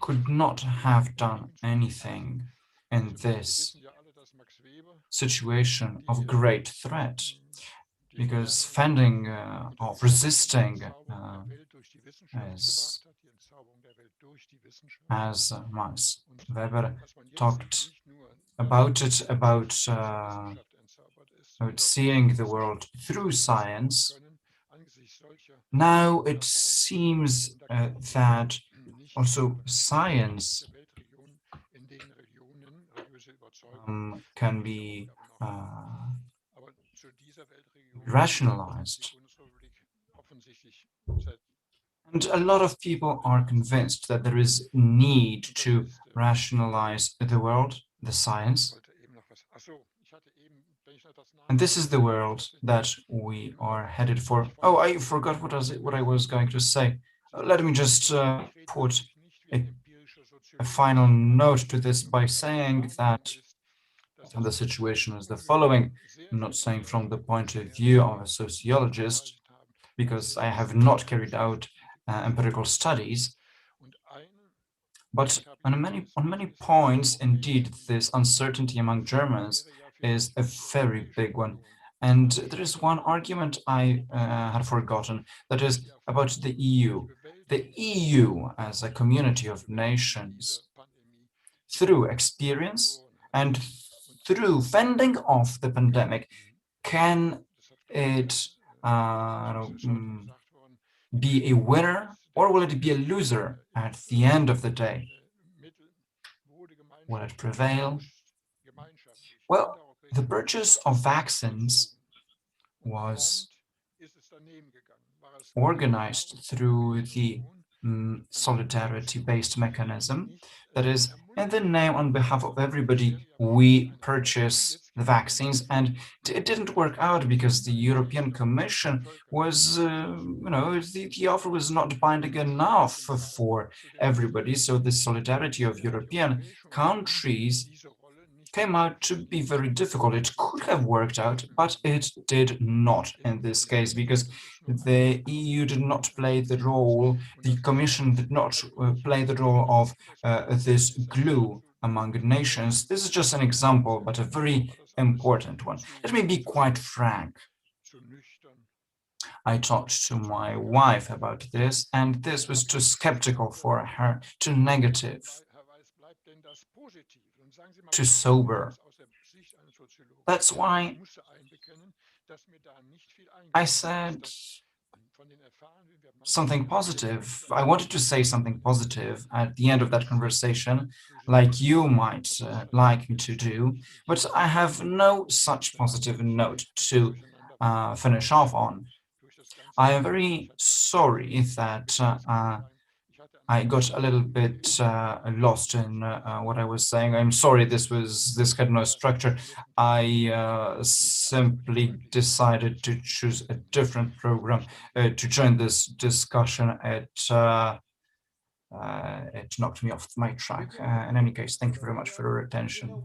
could not have done anything in this situation of great threat, because fending or resisting, as Max Weber talked about it, about seeing the world through science. Now it seems that also science can be rationalized. And a lot of people are convinced that there is need to rationalize the world, the science. And this is the world that we are headed for. Oh, I forgot what I was going to say. Let me just put a final note to this by saying that the situation is the following. I'm not saying from the point of view of a sociologist, because I have not carried out empirical studies, but on many points, indeed, this uncertainty among Germans is a very big one. And there is one argument I had forgotten, that is about the EU. The EU as a community of nations, through experience and through fending off the pandemic, can it be a winner, or will it be a loser at the end of the day? Will it prevail? Well, the purchase of vaccines was organized through the solidarity-based mechanism. That is, in the name, on behalf of everybody, we purchase the vaccines, and it didn't work out because the European Commission was, the offer was not binding enough for everybody. So the solidarity of European countries came out to be very difficult. It could have worked out, but it did not in this case, because the EU did not play the role, the Commission did not play the role of this glue among nations. This is just an example, but a very important one. Let me be quite frank. I talked to my wife about this, and this was too skeptical for her, too negative, too sober. That's why I said something positive. I wanted to say something positive at the end of that conversation, like you might like me to do, but I have no such positive note to finish off on. I am very sorry that I got a little bit lost in what I was saying. I'm sorry, this had no structure. I simply decided to choose a different program to join this discussion. It knocked me off my track. In any case, thank you very much for your attention.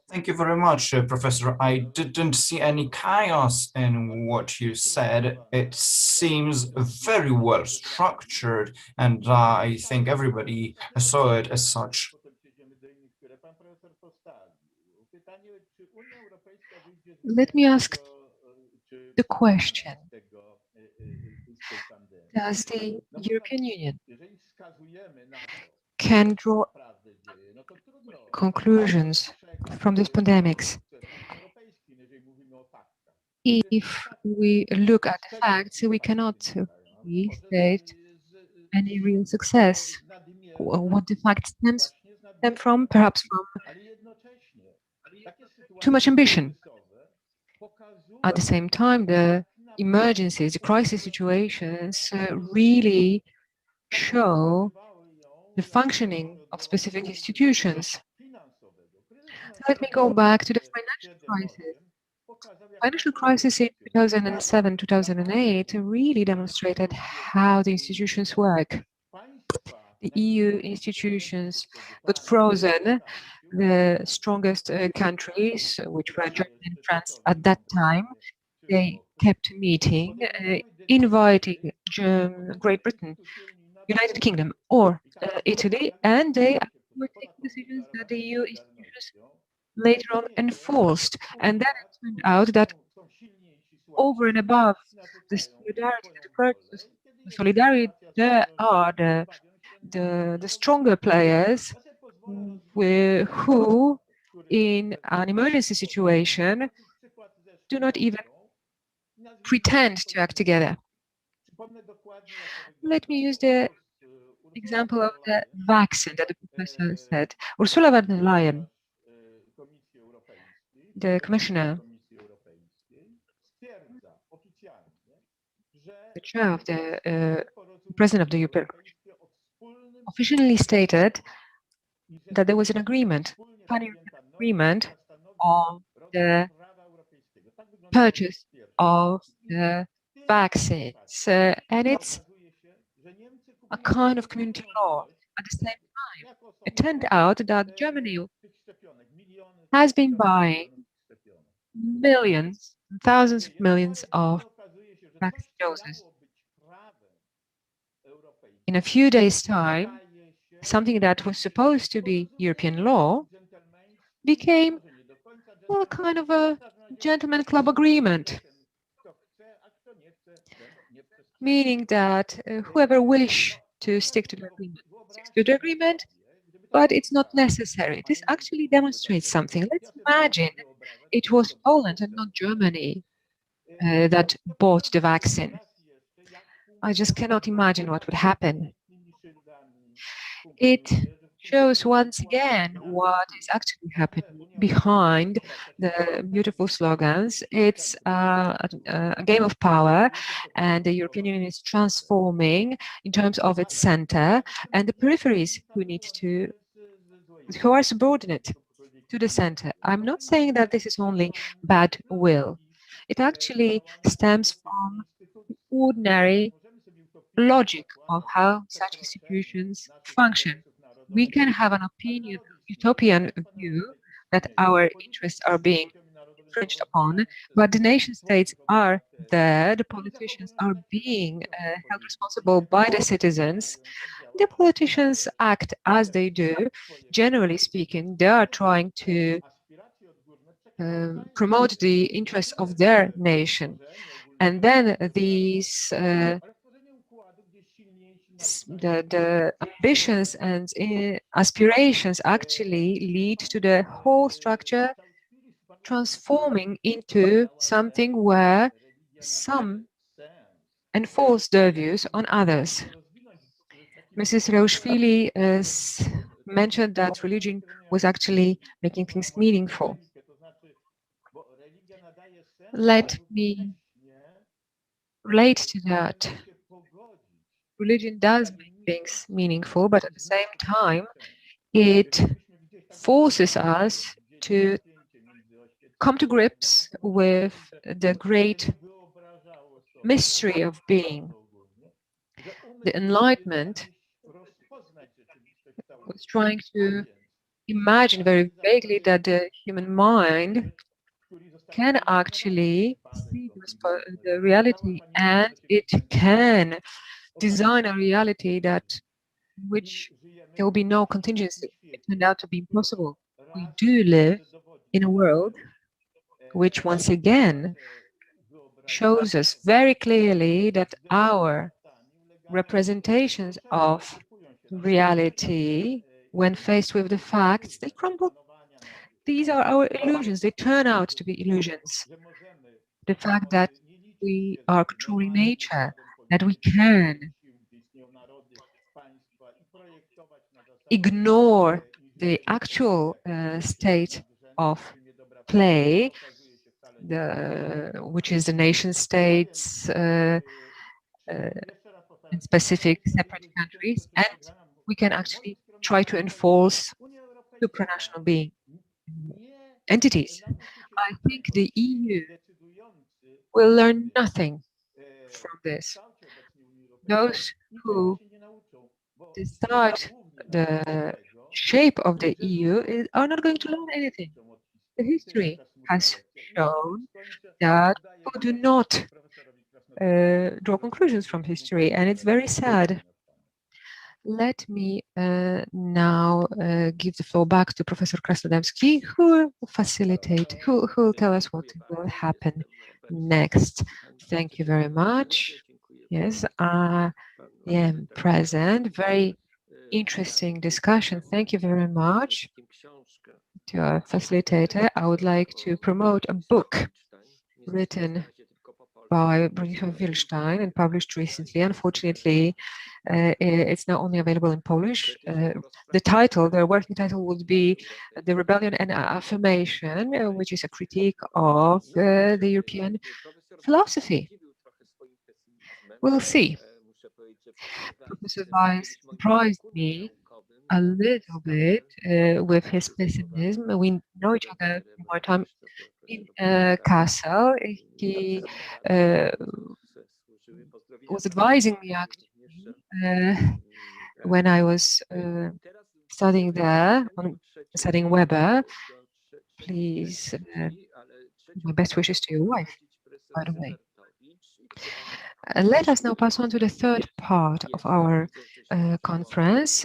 Thank you very much, Professor. I didn't see any chaos in what you said. It seems very well structured, and I think everybody saw it as such. Let me ask the question. Does the European Union can draw conclusions from these pandemics if we look at the facts? We cannot state any real success. What the fact stems from? Perhaps from too much ambition. At the same time, the emergencies, the crisis situations really show the functioning of specific institutions. So let me go back to the financial crisis. Financial crisis in 2007, 2008 really demonstrated how the institutions work. The EU institutions got frozen. The strongest countries, which were Germany and France at that time, they kept meeting, inviting Great Britain, United Kingdom, or Italy, and they were taking decisions that the EU institutions later on enforced. And then it turned out that over and above the solidarity, there are the stronger players who, in an emergency situation, do not even pretend to act together. Let me use the example of the vaccine that the professor said. Ursula von der Leyen, the commissioner, the chair of the president of the European Commission, officially stated that there was an agreement, pan-European agreement on the purchase of the vaccines, and it's a kind of community law. At the same time, it turned out that Germany has been buying millions, thousands of millions of vaccine doses. In a few days' time, something that was supposed to be European law became, well, kind of a gentleman club agreement, meaning that whoever wished to stick to the agreement sticks to the agreement, but it's not necessary. This actually demonstrates something. Let's imagine it was Poland and not Germany that bought the vaccine. I just cannot imagine what would happen. It shows once again what is actually happening behind the beautiful slogans. It's a game of power, and the European Union is transforming in terms of its center, and the peripheries who are subordinate to the center. I'm not saying that this is only bad will. It actually stems from ordinary logic of how such institutions function. We can have an utopian view that our interests are being infringed upon, but the nation states are there, the politicians are being held responsible by the citizens. The politicians act as they do. Generally speaking, they are trying to promote the interests of their nation. And then these the ambitions and aspirations actually lead to the whole structure transforming into something where some enforce their views on others. Mrs. Reuschwili mentioned that religion was actually making things meaningful. Let me relate to that. Religion does make things meaningful, but at the same time, it forces us to come to grips with the great mystery of being. The Enlightenment was trying to imagine very vaguely that the human mind can actually see the reality, and it can design a reality which there will be no contingency. It turned out to be impossible. We do live in a world which once again shows us very clearly that our representations of reality, when faced with the facts, they crumble. These are our illusions. They turn out to be illusions. The fact that we are controlling nature, that we can ignore the actual state of play, which is the nation states and specific separate countries, and we can actually try to enforce supranational being entities. I think the EU will learn nothing from this. Those who decide the shape of the EU are not going to learn anything. The history has shown that people do not draw conclusions from history, and it's very sad. Let me now give the floor back to Professor Krasnodębski, who will tell us what will happen next. Thank you very much. Yes, I am present. Very interesting discussion. Thank you very much to our facilitator. I would like to promote a book written by Bronisław Wilstein and published recently. Unfortunately, it's now only available in Polish. The working title would be The Rebellion and Affirmation, which is a critique of the European philosophy. We'll see. Professor Weiss surprised me a little bit with his pessimism. We know each other for more time in Kassel. He was advising me actually when I was studying there, studying Weber. Please, my best wishes to your wife, by the way. Let us now pass on to the third part of our conference.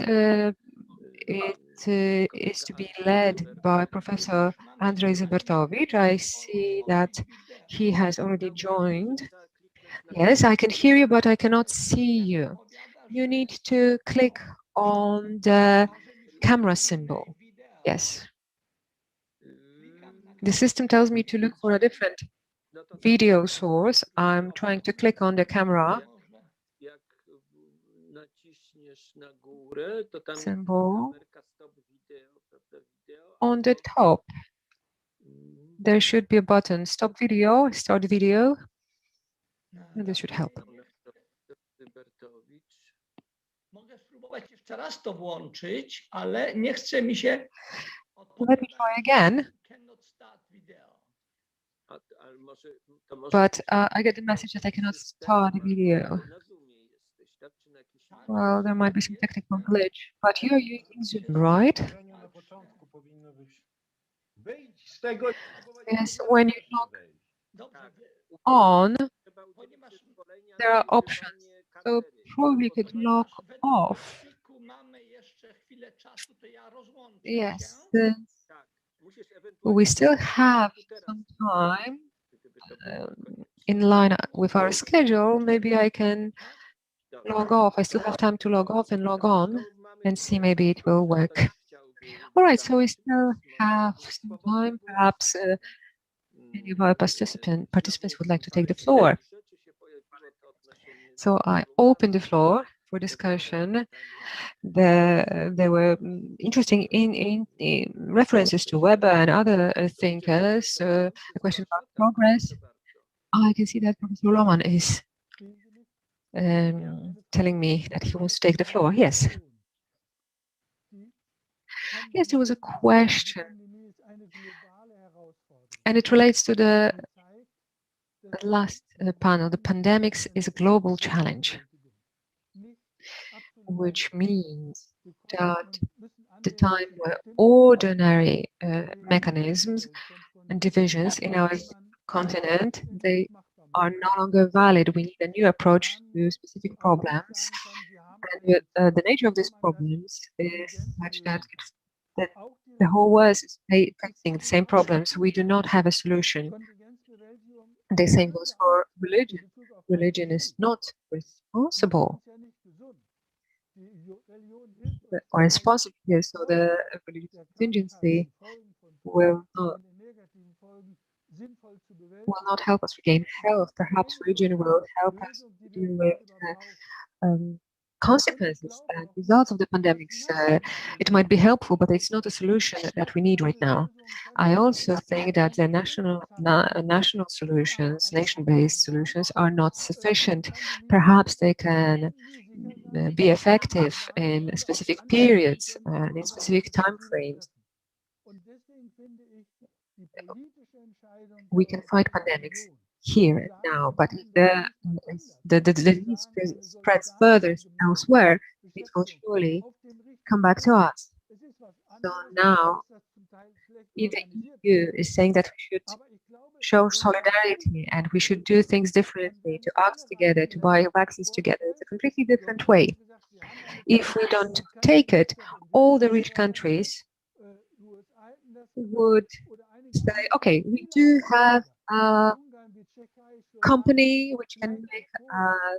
It is to be led by Professor Andrzej Zybertowicz. I see that he has already joined. Yes, I can hear you, but I cannot see you. You need to click on the camera symbol. Yes. The system tells me to look for a different video source. I'm trying to click on the camera symbol. On the top, there should be a button, stop video, start video, and this should help. Let me try again. But I get the message that I cannot start the video. Well, there might be some technical glitch, but you're using Zoom, right? Yes, when you log on, there are options. So probably you could log off. Yes, we still have some time in line with our schedule. Maybe I can log off. I still have time to log off and log on and see, maybe it will work. All right, so we still have some time. Perhaps any of our participants would like to take the floor. So I open the floor for discussion. There were interesting references to Weber and other thinkers. A question about progress. I can see that Professor Lohmann is telling me that he wants to take the floor. Yes. Yes, there was a question, and it relates to the last panel. The pandemics is a global challenge, which means that the time where ordinary mechanisms and divisions in our continent, they are no longer valid. We need a new approach to specific problems. And the nature of these problems is such that the whole world is facing the same problems. We do not have a solution. The same goes for religion. Religion is not responsible or responsible here, so the religious contingency will not help us regain health. Perhaps religion will help us to deal with consequences and results of the pandemics. It might be helpful, but it's not a solution that we need right now. I also think that the national solutions, nation-based solutions, are not sufficient. Perhaps they can be effective in specific periods and in specific time frames. We can fight pandemics here now, but if the disease spreads further elsewhere, it will surely come back to us. So now, if the EU is saying that we should show solidarity and we should do things differently, to act together, to buy vaccines together, it's a completely different way. If we don't take it, all the rich countries would say, okay, we do have a company which can make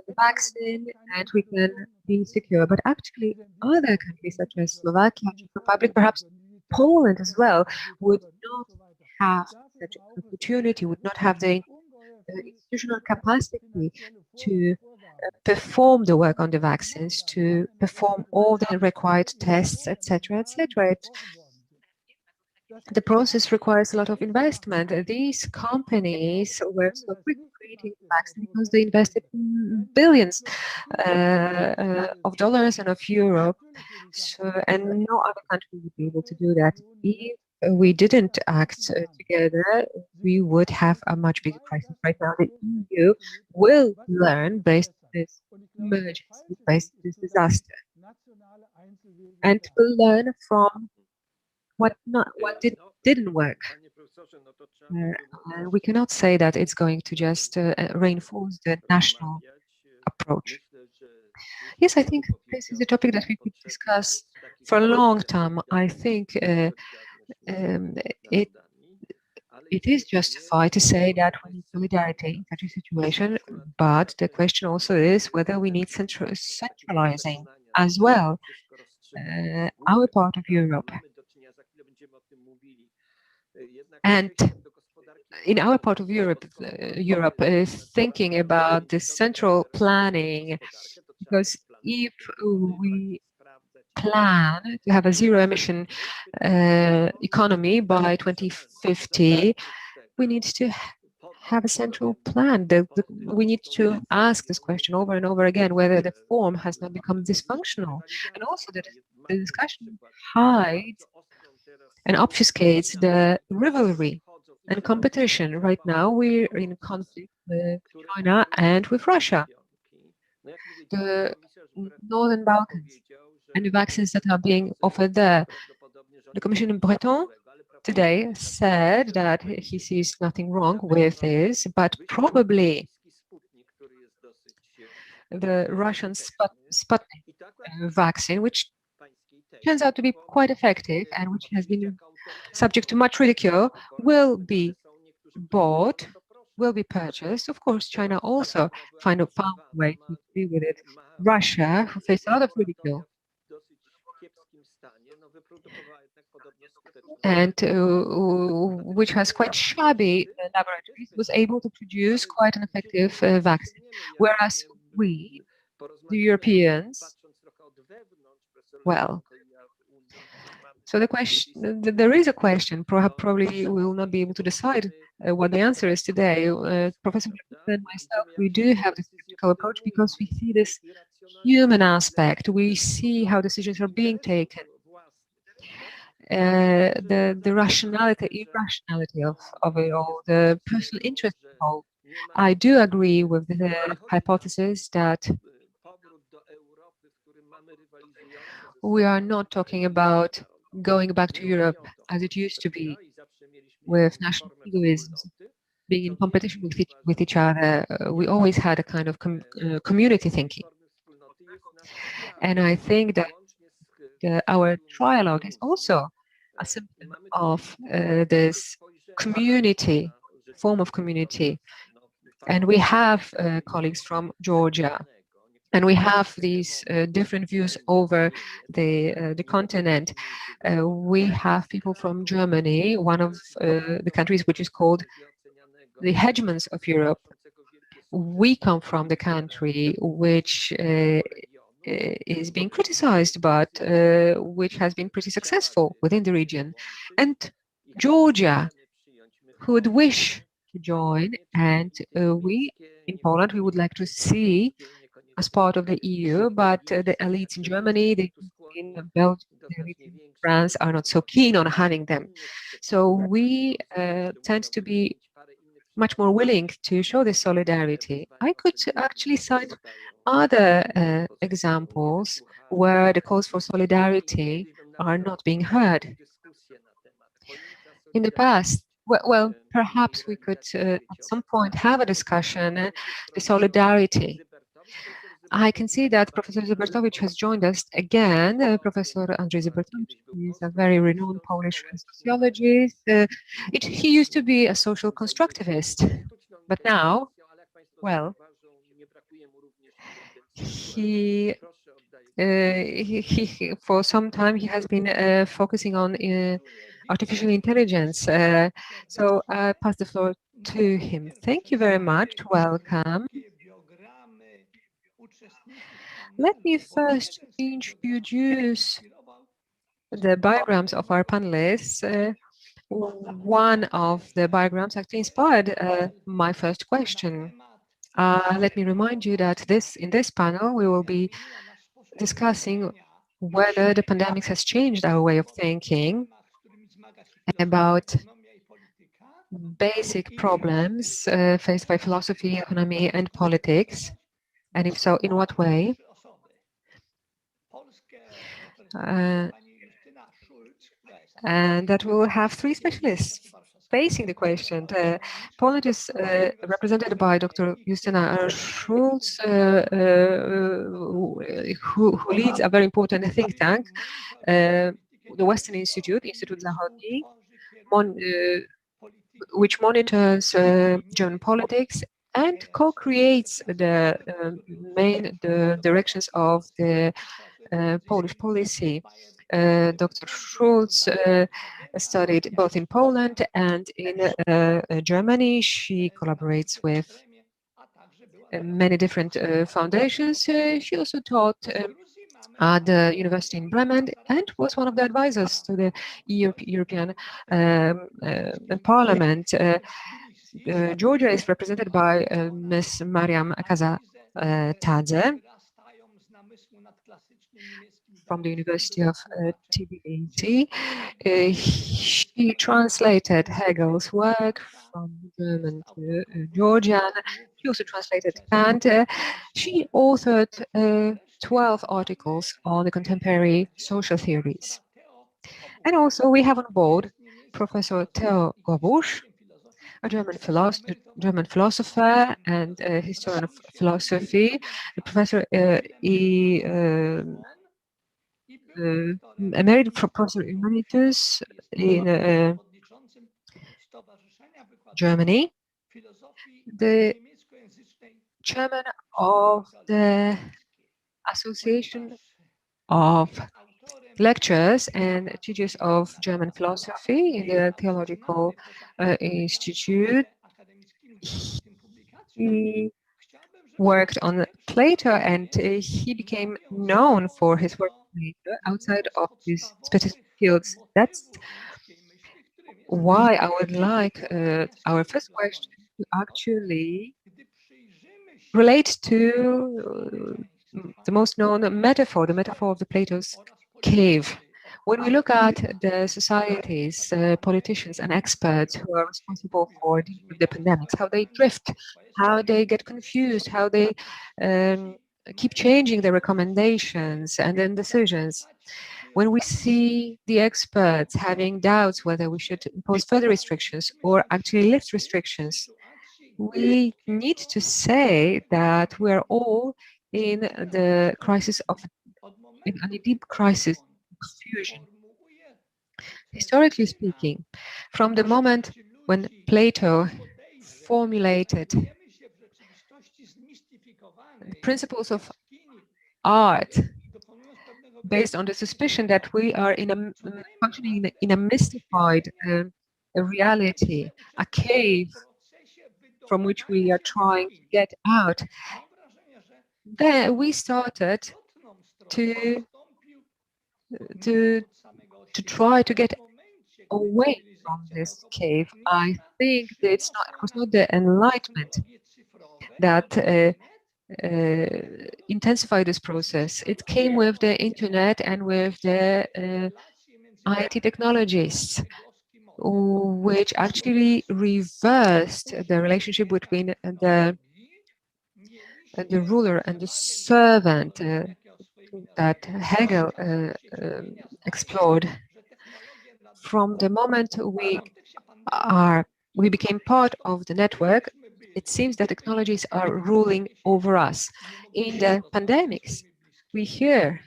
the vaccine and we can be secure. But actually, other countries such as Slovakia, Czech Republic, perhaps Poland as well, would not have such an opportunity, would not have the institutional capacity to perform the work on the vaccines, to perform all the required tests, etc., etc. The process requires a lot of investment. These companies were so quick creating vaccines because they invested billions of dollars and of euro. And no other country would be able to do that. If we didn't act together, we would have a much bigger crisis right now. The EU will learn based on this emergency, based on this disaster, and will learn from what didn't work. We cannot say that it's going to just reinforce the national approach. Yes, I think this is a topic that we could discuss for a long time. I think it is justified to say that we need solidarity in such a situation, but the question also is whether we need centralizing as well. Our part of Europe. And in our part of Europe, Europe is thinking about the central planning, because if we plan to have a zero-emission economy by 2050, we need to have a central plan. We need to ask this question over and over again, whether the form has not become dysfunctional. And also that the discussion hides and obfuscates the rivalry and competition. Right now, we're in conflict with China and with Russia. The Northern Balkans and the vaccines that are being offered there. The Commissioner Breton today said that he sees nothing wrong with this, but probably the Russian Sputnik vaccine, which turns out to be quite effective and which has been subject to much ridicule, will be bought, will be purchased. Of course, China also found a way to deal with it. Russia, who faced a lot of ridicule, and which has quite shabby laboratories, was able to produce quite an effective vaccine. Whereas we, the Europeans, well, So the question, there is a question. Probably we will not be able to decide what the answer is today. Professor and myself, we do have the skeptical approach because we see this human aspect. We see how decisions are being taken. The rationality, irrationality of it all, the personal interest involved. I do agree with the hypothesis that we are not talking about going back to Europe as it used to be, with national egoisms being in competition with each other. We always had a kind of community thinking. And I think that our trialogue is also a symptom of this community, form of community. And we have colleagues from Georgia, and we have these different views over the continent. We have people from Germany, one of the countries which is called the hegemons of Europe. We come from the country which is being criticized, but which has been pretty successful within the region. And Georgia, who would wish to join, and we in Poland, we would like to see as part of the EU, but the elites in Germany, in Belgium, the elites in France are not so keen on having them. So we tend to be much more willing to show this solidarity. I could actually cite other examples where the calls for solidarity are not being heard. In the past, well, perhaps we could at some point have a discussion, the solidarity. I can see that Professor Zybertowicz has joined us again. Professor Andrzej Zybertowicz is a very renowned Polish sociologist. He used to be a social constructivist, but now, well, he for some time he has been focusing on artificial intelligence. So I pass the floor to him. Thank you very much. Welcome. Let me first introduce the biograms of our panelists. One of the biograms actually inspired my first question. Let me remind you that in this panel, we will be discussing whether the pandemic has changed our way of thinking about basic problems faced by philosophy, economy, and politics, and if so, in what way? And that we'll have three specialists facing the question. Poland is represented by Dr. Justyna Schulz, who leads a very important think tank, the Western Institute, Instytut Zachodni, which monitors German politics and co-creates the main directions of the Polish policy. Dr. Schulz studied both in Poland and in Germany. She collaborates with many different foundations. She also taught at the University in Bremen and was one of the advisors to the European Parliament. Georgia is represented by Ms. Mariam Kazatadze from the University of Tbilisi. She translated Hegel's work from German to Georgian. She also translated Kant. She authored 12 articles on the contemporary social theories. And also we have on board Professor Theo Gobusch, a German philosopher and a historian of philosophy, a professor emeritus professor emeritus in Germany, the chairman of the Association of Lectures and Teachers of German Philosophy in the Theological Institute. He worked on Plato, and he became known for his work on Plato outside of his fields. That's why I would like our first question to actually relate to the most known metaphor, the metaphor of the Plato's cave. When we look at the societies, politicians and experts who are responsible for dealing with the pandemics, how they drift, how they get confused, how they keep changing their recommendations and then decisions. When we see the experts having doubts whether we should impose further restrictions or actually lift restrictions, we need to say that we are all in the crisis of, in a deep crisis, confusion. Historically speaking, from the moment when Plato formulated the principles of art based on the suspicion that we are functioning in a mystified a reality, a cave from which we are trying to get out, then we started to try to get away from this cave. I think that it was not the Enlightenment that intensified this process. It came with the internet and with the IT technologies, which actually reversed the relationship between the ruler and the servant that Hegel explored. From the moment we became part of the network, it seems that technologies are ruling over us. In the pandemics, we hear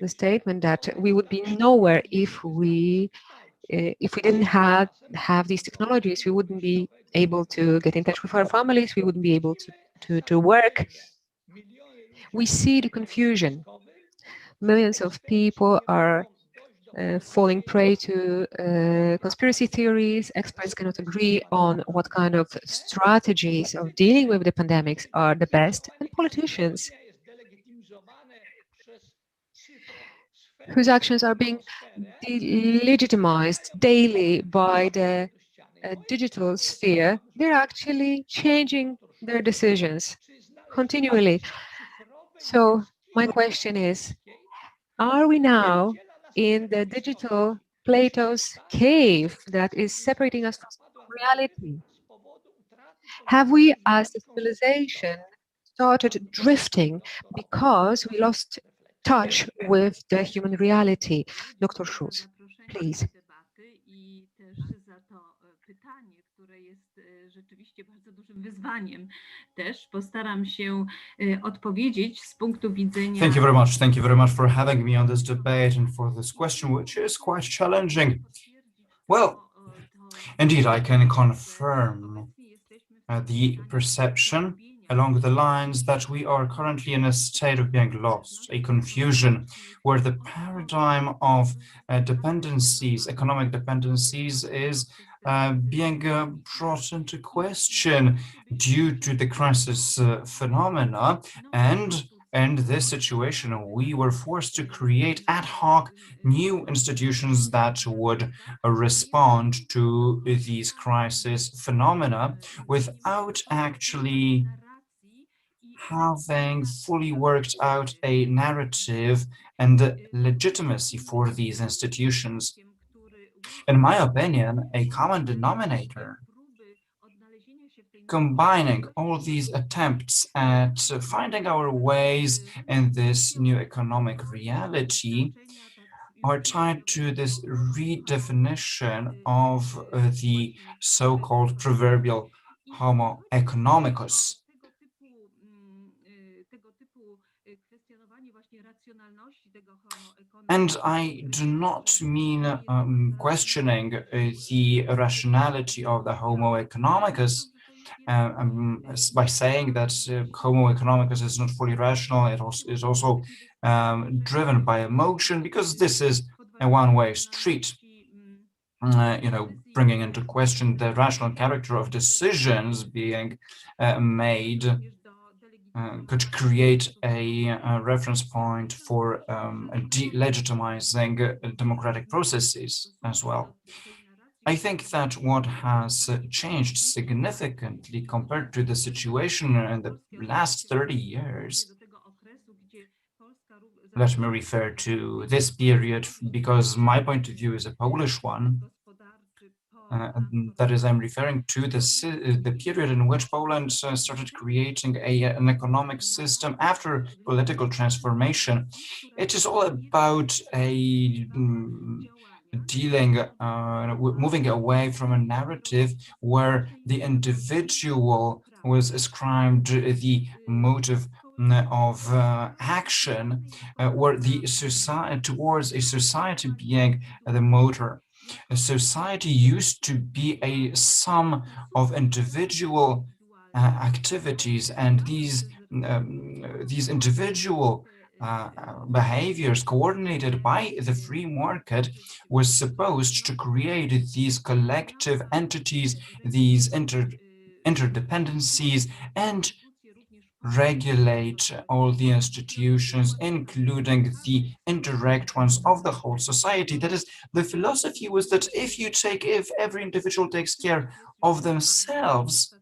the statement that we would be nowhere if we didn't have these technologies. We wouldn't be able to get in touch with our families. We wouldn't be able to work. We see the confusion. Millions of people are falling prey to conspiracy theories. Experts cannot agree on what kind of strategies of dealing with the pandemics are the best, and politicians whose actions are being delegitimized daily by the digital sphere, they're actually changing their decisions continually. So my question is, are we now in the digital Plato's cave that is separating us from reality? Have we, as a civilization, started drifting because we lost touch with the human reality? Dr. Schulz, please. Rzeczywiście bardzo dużym wyzwaniem też. Postaram się odpowiedzieć z punktu widzenia. Thank you very much. Thank you very much for having me on this debate and for this question, which is quite challenging. Well, indeed, I can confirm the perception along the lines that we are currently in a state of being lost, a confusion, where the paradigm of dependencies, economic dependencies, is being brought into question due to the crisis phenomena. And in this situation, we were forced to create ad hoc new institutions that would respond to these crisis phenomena without actually having fully worked out a narrative and legitimacy for these institutions. In my opinion, a common denominator combining all these attempts at finding our ways in this new economic reality are tied to this redefinition of the so-called proverbial Homo economicus. And I do not mean questioning the rationality of the Homo economicus by saying that Homo economicus is not fully rational. It is also driven by emotion, because this is a one-way street. Bringing into question the rational character of decisions being made could create a reference point for delegitimizing democratic processes as well. I think that what has changed significantly compared to the situation in the last 30 years, let me refer to this period because my point of view is a Polish one. That is, I'm referring to the period in which Poland started creating an economic system after political transformation. It is all about moving away from a narrative where the individual was ascribed the motive of action, where the society towards a society being the motor. A society used to be a sum of individual activities, and these individual behaviors coordinated by the free market was supposed to create these collective entities, these interdependencies, and regulate all the institutions, including the indirect ones of the whole society. That is, the philosophy was that if every individual takes care of themselves,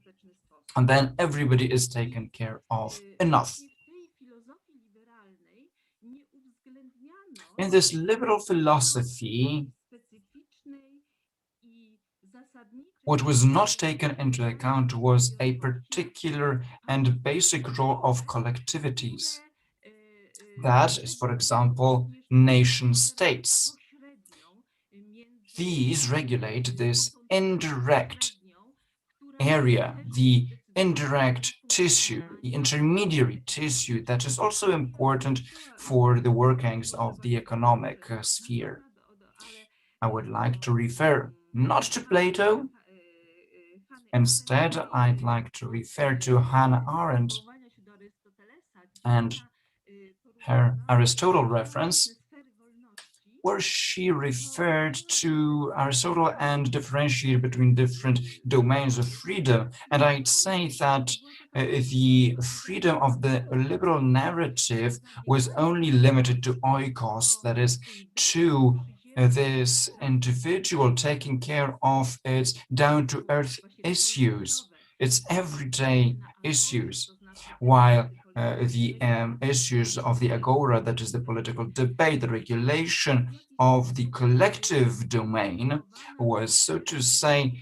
and then everybody is taken care of enough. In this liberal philosophy, what was not taken into account was a particular and basic role of collectivities. That is, for example, nation states. These regulate this indirect area, the indirect tissue, the intermediary tissue that is also important for the workings of the economic sphere. I would like to refer not to Plato. Instead, I'd like to refer to Hannah Arendt and her Aristotle reference, where she referred to Aristotle and differentiated between different domains of freedom. And I'd say that the freedom of the liberal narrative was only limited to oikos, that is, to this individual taking care of its down-to-earth issues, its everyday issues, while the issues of the agora, that is the political debate, the regulation of the collective domain, was, so to say,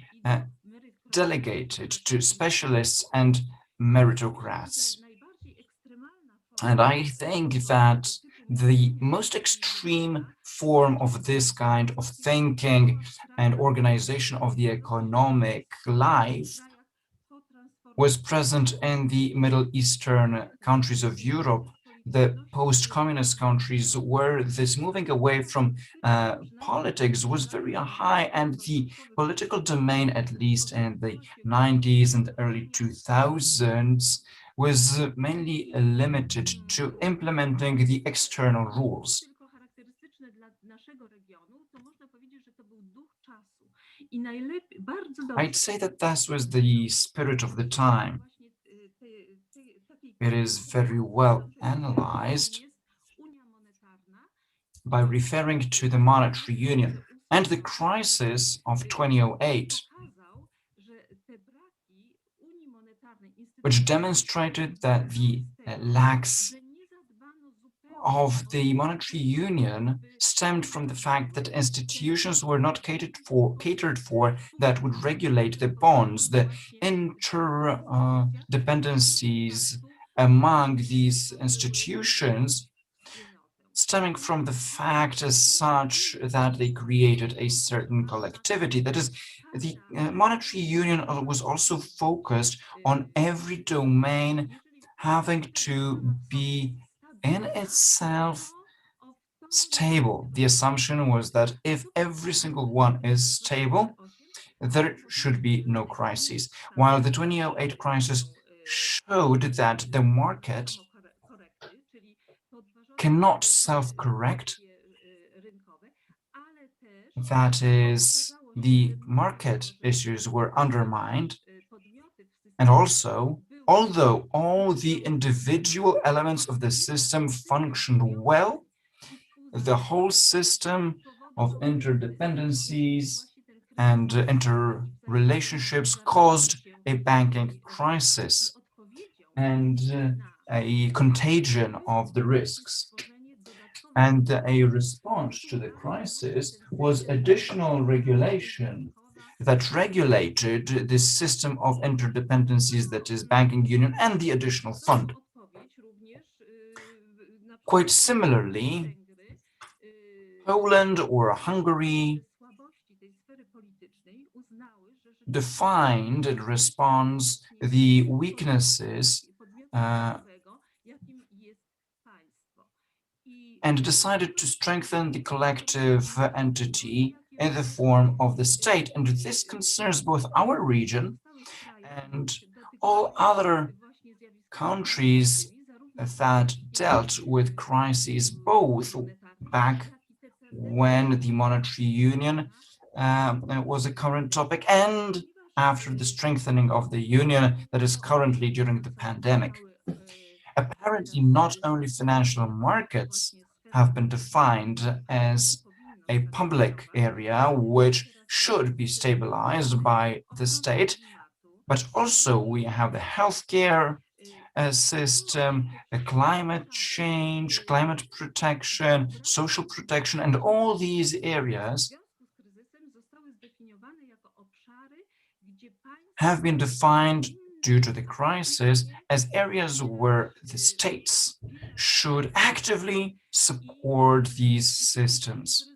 delegated to specialists and meritocrats. And I think that the most extreme form of this kind of thinking and organization of the economic life was present in the Middle Eastern countries of Europe, the post-communist countries, where this moving away from politics was very high, and the political domain, at least in the 90s and the early 2000s, was mainly limited to implementing the external rules. I'd say that this was the spirit of the time. It is very well analyzed by referring to the monetary union and the crisis of 2008, which demonstrated that the lacks of the monetary union stemmed from the fact that institutions were not catered for that would regulate the bonds, the interdependencies among these institutions, stemming from the fact as such that they created a certain collectivity. That is, the monetary union was also focused on every domain having to be in itself stable. The assumption was that if every single one is stable, there should be no crises. While the 2008 crisis showed that the market cannot self-correct, that is, the market issues were undermined, and also although all the individual elements of the system functioned well, the whole system of interdependencies and interrelationships caused a banking crisis and a contagion of the risks. And a response to the crisis was additional regulation that regulated this system of interdependencies, that is banking union, and the additional fund. Quite similarly, Poland or Hungary defined in response the weaknesses and decided to strengthen the collective entity in the form of the state. And this concerns both our region and all other countries that dealt with crises, both back when the monetary union was a current topic and after the strengthening of the union that is currently during the pandemic. Apparently, not only financial markets have been defined as a public area which should be stabilized by the state, but also we have the healthcare system, climate change, climate protection, social protection, and all these areas have been defined due to the crisis as areas where the states should actively support these systems.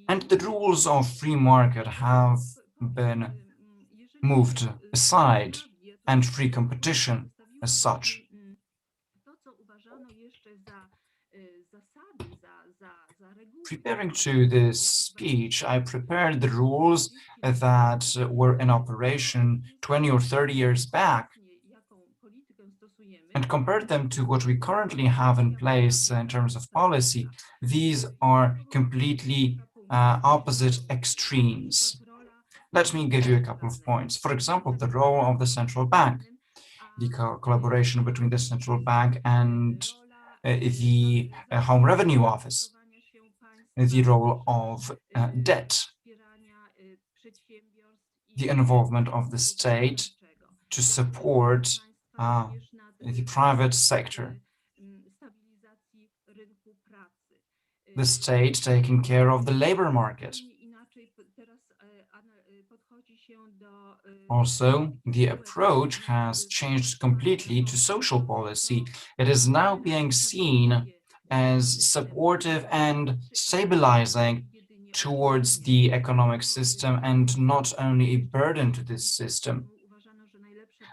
And the rules of free market have been moved aside, and free competition as such. Preparing to this speech, I prepared the rules that were in operation 20 or 30 years back and compared them to what we currently have in place in terms of policy. These are completely opposite extremes. Let me give you a couple of points. For example, the role of the central bank, the collaboration between the central bank and the Home Revenue Office, the role of debt, the involvement of the state to support the private sector, the state taking care of the labor market. Also, the approach has changed completely to social policy. It is now being seen as supportive and stabilizing towards the economic system and not only a burden to this system.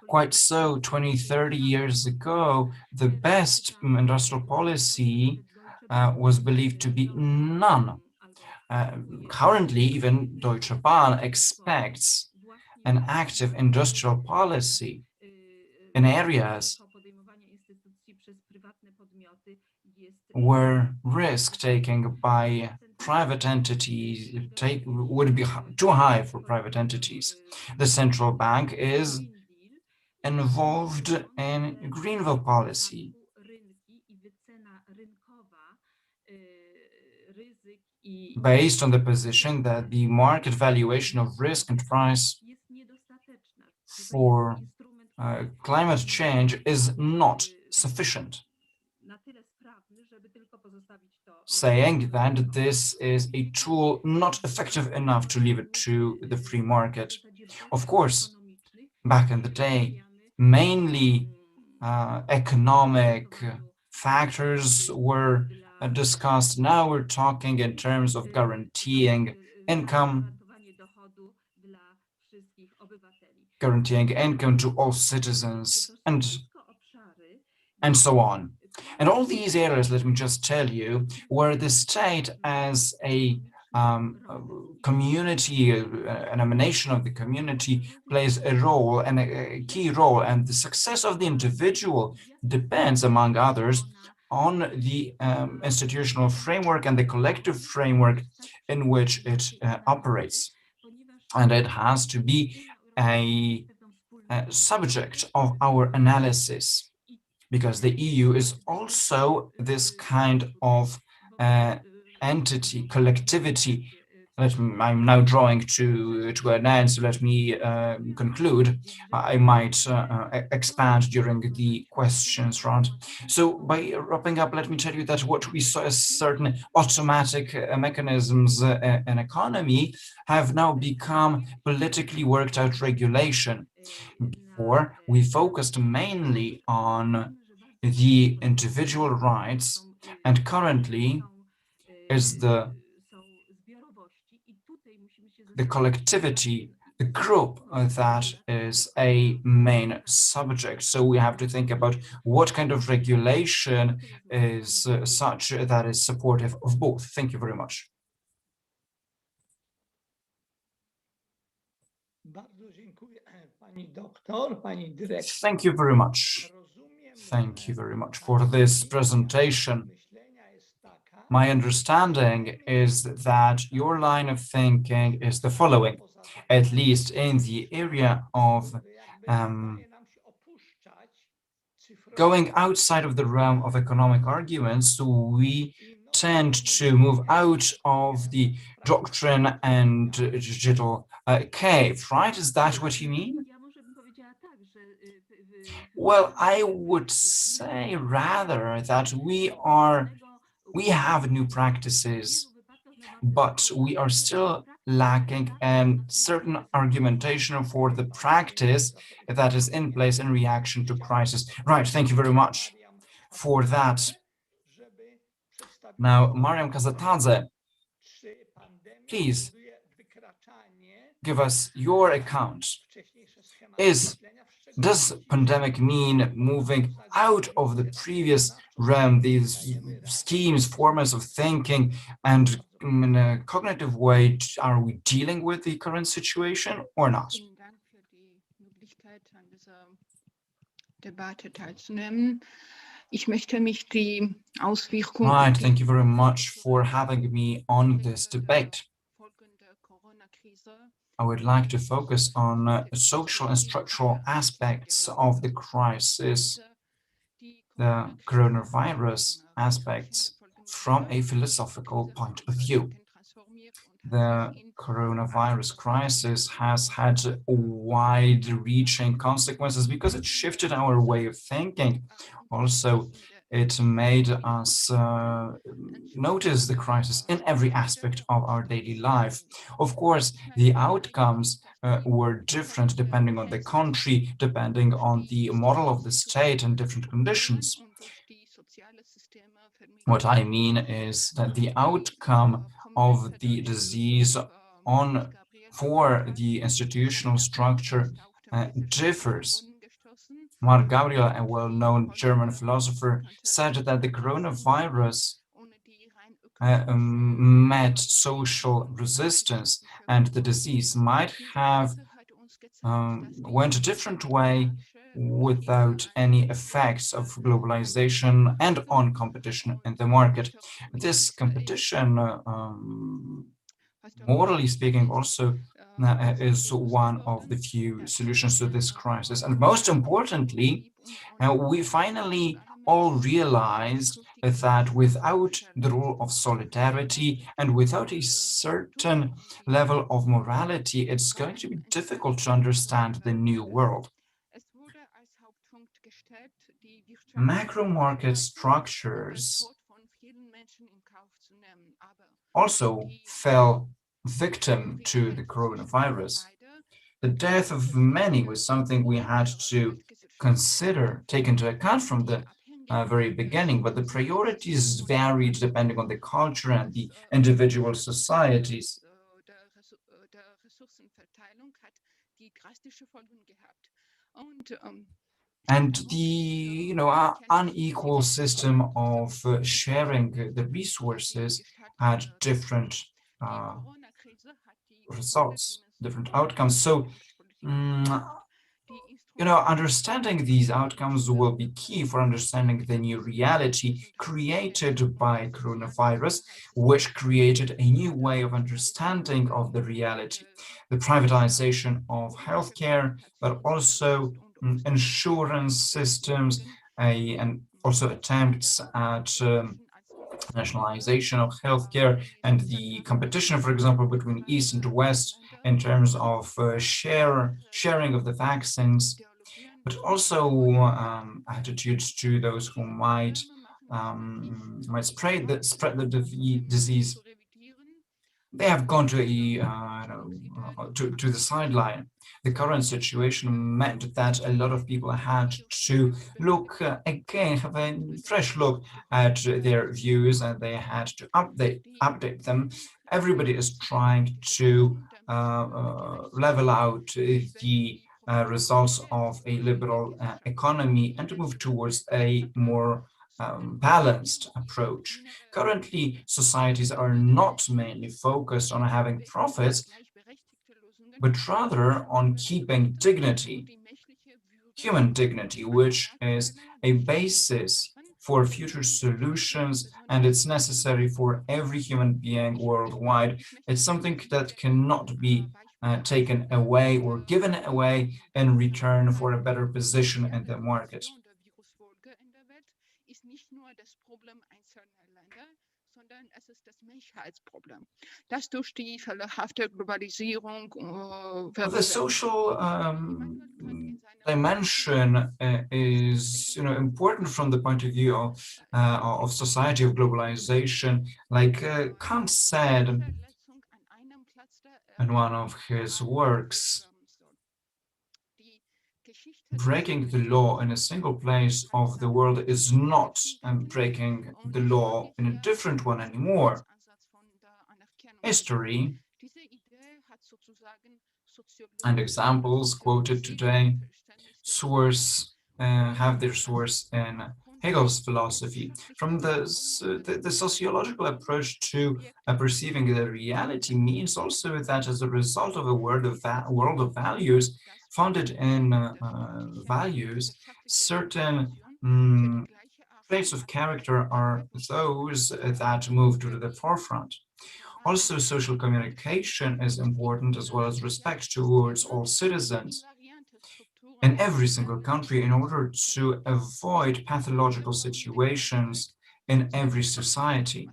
Quite so, 20, 30 years ago, the best industrial policy was believed to be none. Currently, even Deutsche Bahn expects an active industrial policy in areas where risk-taking by private entities would be too high for private entities. The central bank is involved in Greenville policy. Based on the position that the market valuation of risk and price for climate change is not sufficient, saying that this is a tool not effective enough to leave it to the free market. Of course, back in the day, mainly economic factors were discussed. Now we're talking in terms of guaranteeing income to all citizens, and so on. And all these areas, let me just tell you, where the state as a community, an emanation of the community, plays a role and a key role, and the success of the individual depends, among others, on the institutional framework and the collective framework in which it operates. and it has to be a subject of our analysis, because the EU is also this kind of entity, collectivity. I'm now drawing to an end, so let me conclude. I might expand during the questions round. So by wrapping up, let me tell you that what we saw as certain automatic mechanisms in economy have now become politically worked out regulation. Before, we focused mainly on the individual rights, and currently is the collectivity, the group that is a main subject. So we have to think about what kind of regulation is such that is supportive of both. Thank you very much. Thank you very much. Thank you very much for this presentation. My understanding is that your line of thinking is the following, at least in the area of going outside of the realm of economic arguments. So we tend to move out of the doctrine and digital cave, right? Is that what you mean? Well, I would say rather that we have new practices, but we are still lacking certain argumentation for the practice that is in place in reaction to crisis. Right, thank you very much for that. Now, Mariam Kazatadze, please give us your account. Does pandemic mean moving out of the previous realm, these schemes, forms of thinking, and in a cognitive way, are we dealing with the current situation or not? Right, thank you very much for having me on this debate. I would like to focus on social and structural aspects of the crisis, the coronavirus aspects, from a philosophical point of view. The coronavirus crisis has had wide-reaching consequences because it shifted our way of thinking. Also, it made us notice the crisis in every aspect of our daily life. Of course, the outcomes were different depending on the country, depending on the model of the state and different conditions. What I mean is that the outcome of the disease for the institutional structure differs. Marc Gabriel, a well-known German philosopher, said that the coronavirus met social resistance, and the disease might have went a different way without any effects of globalization and on competition in the market. This competition, morally speaking, also is one of the few solutions to this crisis. And most importantly, we finally all realized that without the rule of solidarity and without a certain level of morality, it's going to be difficult to understand the new world. Macro market structures also fell victim to the coronavirus. The death of many was something we had to consider, take into account from the very beginning, but the priorities varied depending on the culture and the individual societies. And the unequal system of sharing the resources had different results, different outcomes. So understanding these outcomes will be key for understanding the new reality created by coronavirus, which created a new way of understanding of the reality. The privatization of healthcare, but also insurance systems, and also attempts at nationalization of healthcare and the competition, for example, between East and West in terms of sharing of the vaccines, but also attitudes to those who might spread the disease. They have gone to the sideline. The current situation meant that a lot of people had to look again, have a fresh look at their views, and they had to update them. Everybody is trying to level out the results of a liberal economy and to move towards a more balanced approach. Currently, societies are not mainly focused on having profits, but rather on keeping dignity, human dignity, which is a basis for future solutions, and it's necessary for every human being worldwide. It's something that cannot be taken away or given away in return for a better position in the market. The social dimension is important from the point of view of society, of globalization. Like Kant said in one of his works, breaking the law in a single place of the world is not breaking the law in a different one anymore. History and examples quoted today have their source in Hegel's philosophy. From the sociological approach to perceiving the reality means also that as a result of a world of values, founded in values, certain traits of character are those that move to the forefront. Also, social communication is important, as well as respect towards all citizens in every single country, in order to avoid pathological situations in every society.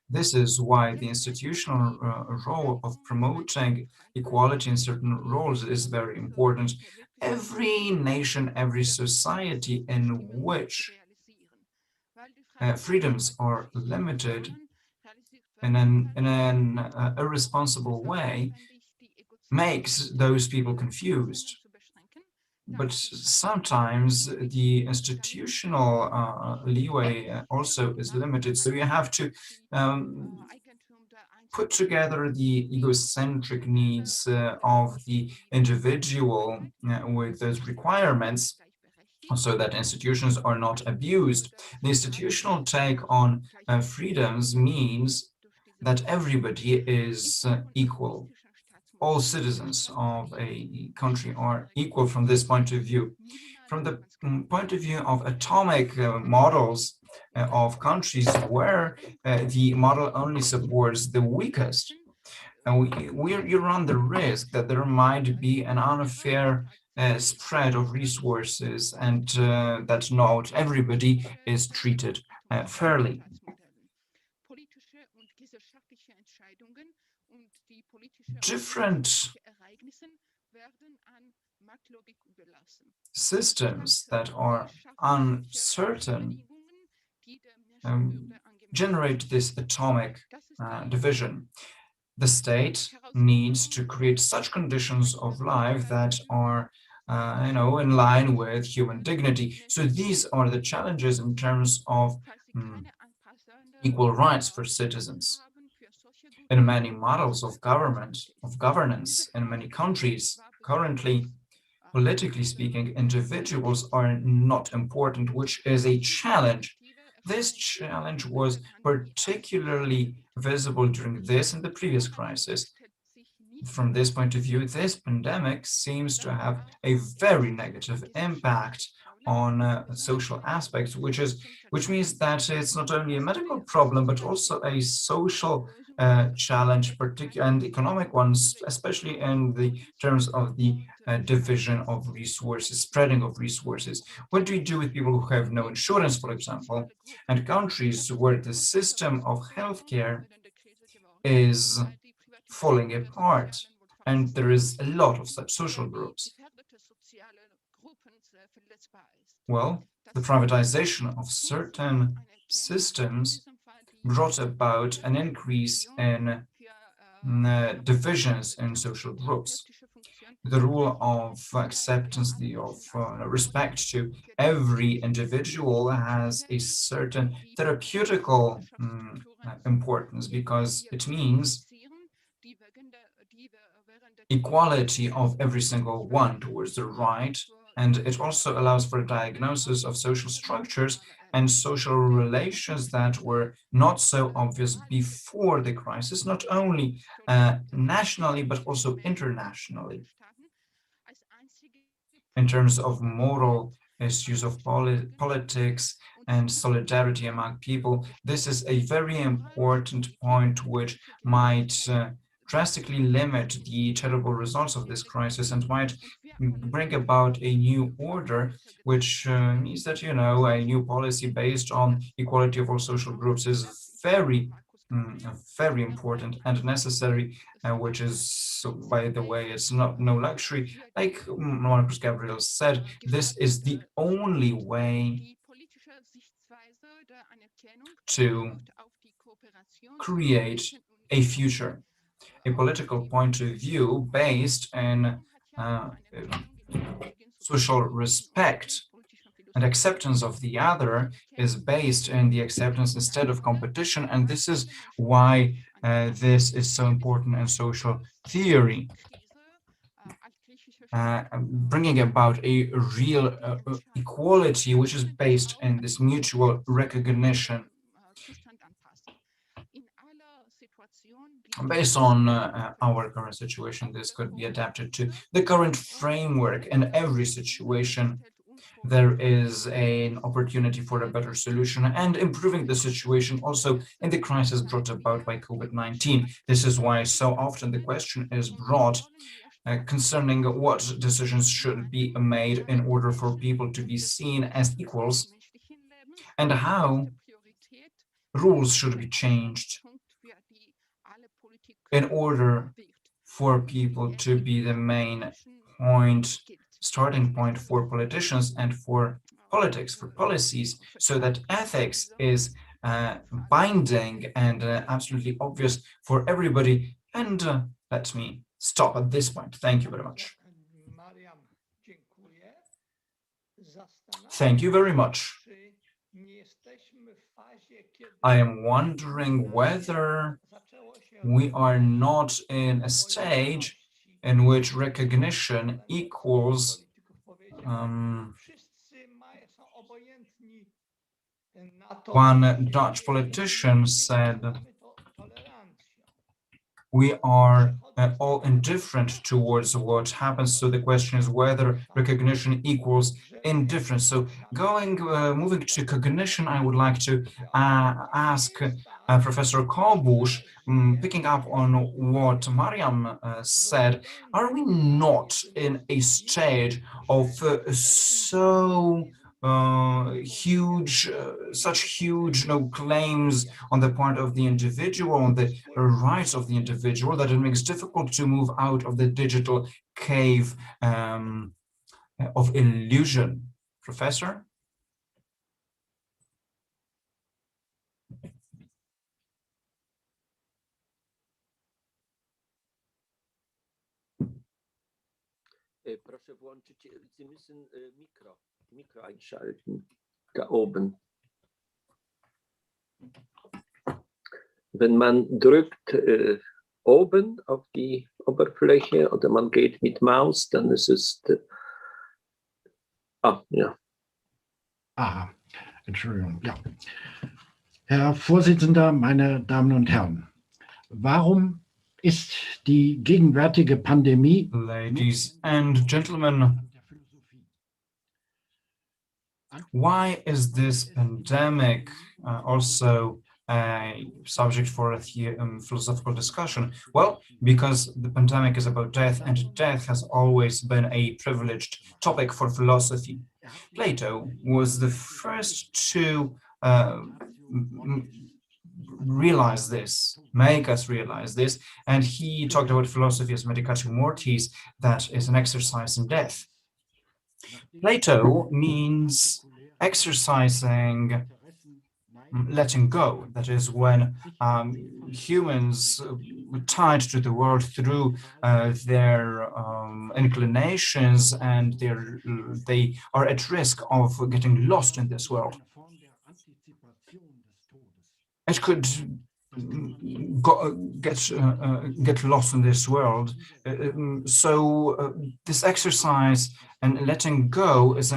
This is why the institutional role of promoting equality in certain roles is very important. Every nation, every society in which freedoms are limited in an irresponsible way makes those people confused. But sometimes the institutional leeway also is limited, so you have to put together the egocentric needs of the individual with those requirements, so that institutions are not abused. The institutional take on freedoms means that everybody is equal. All citizens of a country are equal from this point of view. From the point of view of atomic models of countries where the model only supports the weakest, and you run the risk that there might be an unfair spread of resources, and that not everybody is treated fairly. Different systems that are uncertain generate this atomic division. The state needs to create such conditions of life that are in line with human dignity. So these are the challenges in terms of equal rights for citizens. In many models of governance in many countries, currently, politically speaking, individuals are not important, which is a challenge. This challenge was particularly visible during this and the previous crisis. from this point of view, this pandemic seems to have a very negative impact on social aspects, which means that it's not only a medical problem, but also a social challenge, particularly and economic ones, especially in the terms of the division of resources, spreading of resources. What do you do with people who have no insurance, for example, and countries where the system of healthcare is falling apart, and there is a lot of such social groups? Well, the privatization of certain systems brought about an increase in divisions in social groups. The rule of acceptance, of respect to every individual has a certain therapeutical importance, because it means equality of every single one towards the right, and it also allows for a diagnosis of social structures and social relations that were not so obvious before the crisis, not only nationally, but also internationally. In terms of moral issues of politics and solidarity among people, this is a very important point which might drastically limit the terrible results of this crisis and might bring about a new order, which means that, a new policy based on equality of all social groups is very important and necessary, which is, by the way, it's no luxury. Like Marcus Gabriel said, this is the only way to create a future. A political point of view based in social respect and acceptance of the other is based in the acceptance instead of competition, and this is why this is so important in social theory, bringing about a real equality which is based in this mutual recognition. Based on our current situation, this could be adapted to the current framework. In every situation, there is an opportunity for a better solution, and improving the situation also in the crisis brought about by COVID-19. This is why so often the question is brought concerning what decisions should be made in order for people to be seen as equals, and how rules should be changed in order for people to be the main point, starting point for politicians and for politics, for policies, so that ethics is binding and absolutely obvious for everybody. And let me stop at this point. Thank you very much. Thank you very much. I am wondering whether we are not in a stage in which recognition equals one Dutch politician said, we are all indifferent towards what happens. So the question is whether recognition equals indifference. So moving to cognition, I would like to ask Professor Kolbusz, picking up on what Mariam said, are we not in a stage of such huge claims on the part of the individual, on the rights of the individual, that it makes difficult to move out of the digital cave of illusion? Professor? Proszę włączyć, Sie müssen Mikro einschalten, da oben. Wenn man drückt oben auf die Oberfläche oder man geht mit Maus, dann ist es... ja. Aha, Entschuldigung, ja. Herr Vorsitzender, meine Damen und Herren, warum ist die gegenwärtige Pandemie. Ladies and gentlemen, why is this pandemic also a subject for a philosophical discussion? Well, because the pandemic is about death, and death has always been a privileged topic for philosophy. Plato was the first to realize this, make us realize this, and he talked about philosophy as medicatio mortis, that is an exercise in death. Plato means exercising letting go. That is when humans tied to the world through their inclinations, and they are at risk of getting lost in this world. It could get lost in this world. So this exercise and letting go is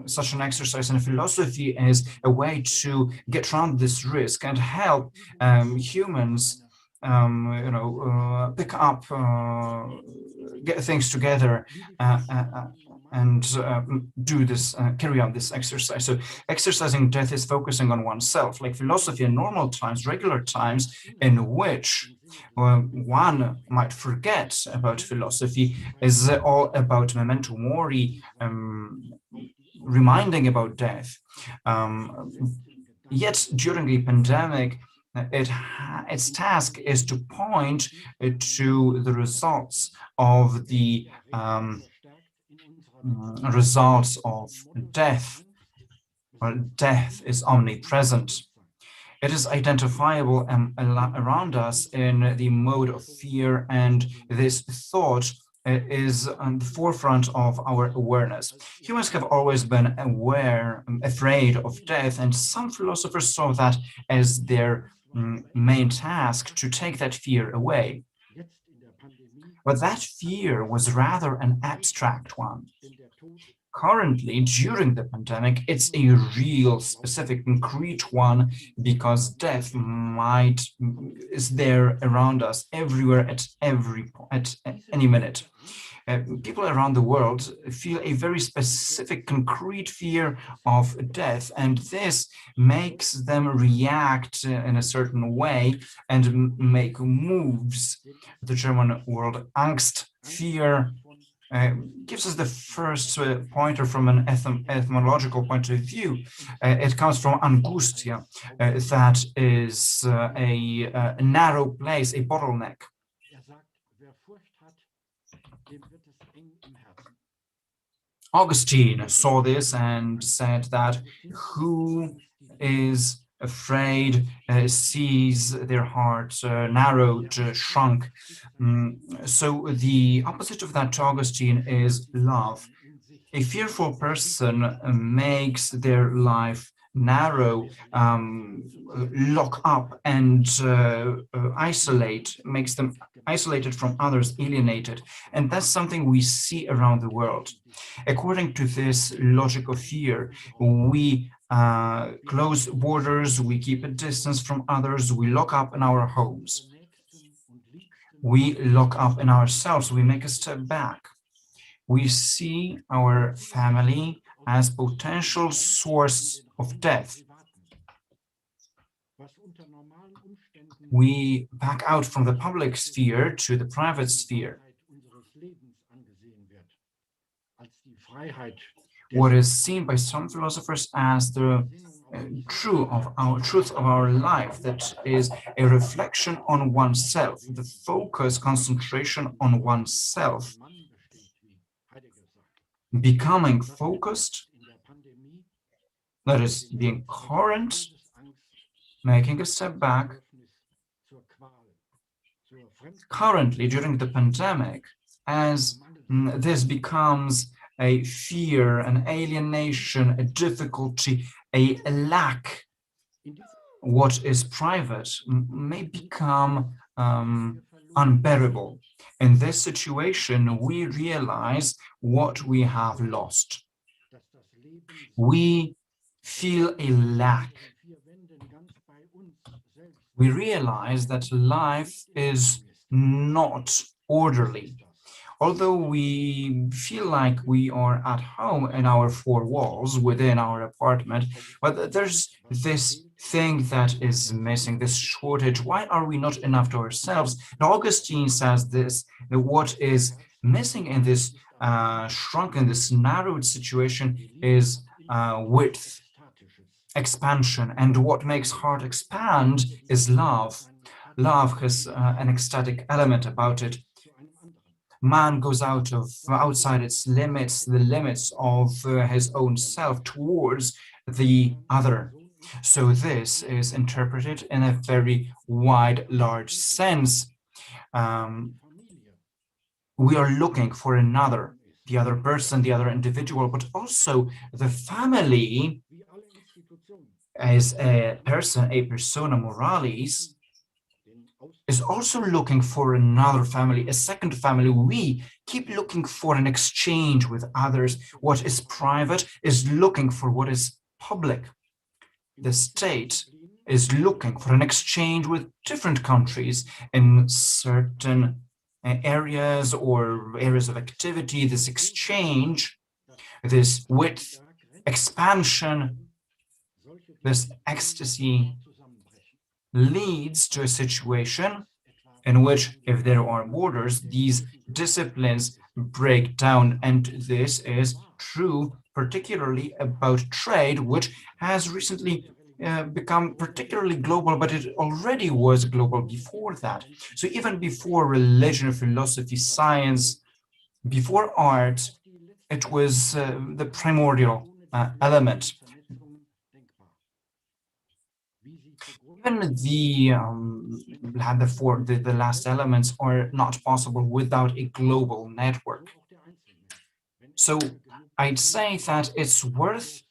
such an exercise in philosophy is a way to get around this risk and help humans, pick up, get things together, and do this, carry out this exercise. So exercising death is focusing on oneself, like philosophy in normal times, regular times, in which one might forget about philosophy, is all about memento mori, reminding about death. Yet during the pandemic, its task is to point to the results of the results of death. Well, death is omnipresent. It is identifiable around us in the mode of fear, and this thought is on the forefront of our awareness. Humans have always been afraid of death, and some philosophers saw that as their main task, to take that fear away. But that fear was rather an abstract one. Currently, during the pandemic, it's a real, specific, concrete one, because death is there around us, everywhere, at any minute. People around the world feel a very specific, concrete fear of death, and this makes them react in a certain way and make moves. The German word Angst, fear, gives us the first pointer from an etymological point of view. It comes from angustia, that is a narrow place, a bottleneck. Augustine saw this and said that who is afraid sees their heart narrowed, shrunk. So the opposite of that to Augustine is love. A fearful person makes their life narrow, lock up, and isolate, makes them isolated from others, alienated. And that's something we see around the world. According to this logic of fear, we close borders, we keep a distance from others, we lock up in our homes. We lock up in ourselves, we make a step back. We see our family as potential source of death. We back out from the public sphere to the private sphere. What is seen by some philosophers as the truth of our life, that is a reflection on oneself, the focus, concentration on oneself, becoming focused, that is being coherent, making a step back. Currently, during the pandemic, as this becomes a fear, an alienation, a difficulty, a lack, what is private may become unbearable. In this situation, we realize what we have lost. We feel a lack. We realize that life is not orderly. Although we feel like we are at home in our four walls within our apartment, but there's this thing that is missing, this shortage. Why are we not enough to ourselves? And Augustine says this, that what is missing in this shrunken, this narrowed situation is width, expansion. And what makes heart expand is love. Love has an ecstatic element about it. Man goes outside its limits, the limits of his own self towards the other. So this is interpreted in a very wide, large sense. We are looking for another, the other person, the other individual, but also the family as a person, a persona moralis, is also looking for another family, a second family. We keep looking for an exchange with others. What is private is looking for what is public. The state is looking for an exchange with different countries in certain areas or areas of activity. This exchange, this width, expansion, this ecstasy leads to a situation in which, if there are borders, these disciplines break down. And this is true particularly about trade, which has recently become particularly global, but it already was global before that. So even before religion, philosophy, science, before art, it was the primordial element. Even the last elements are not possible without a global network. So I'd say that it's worth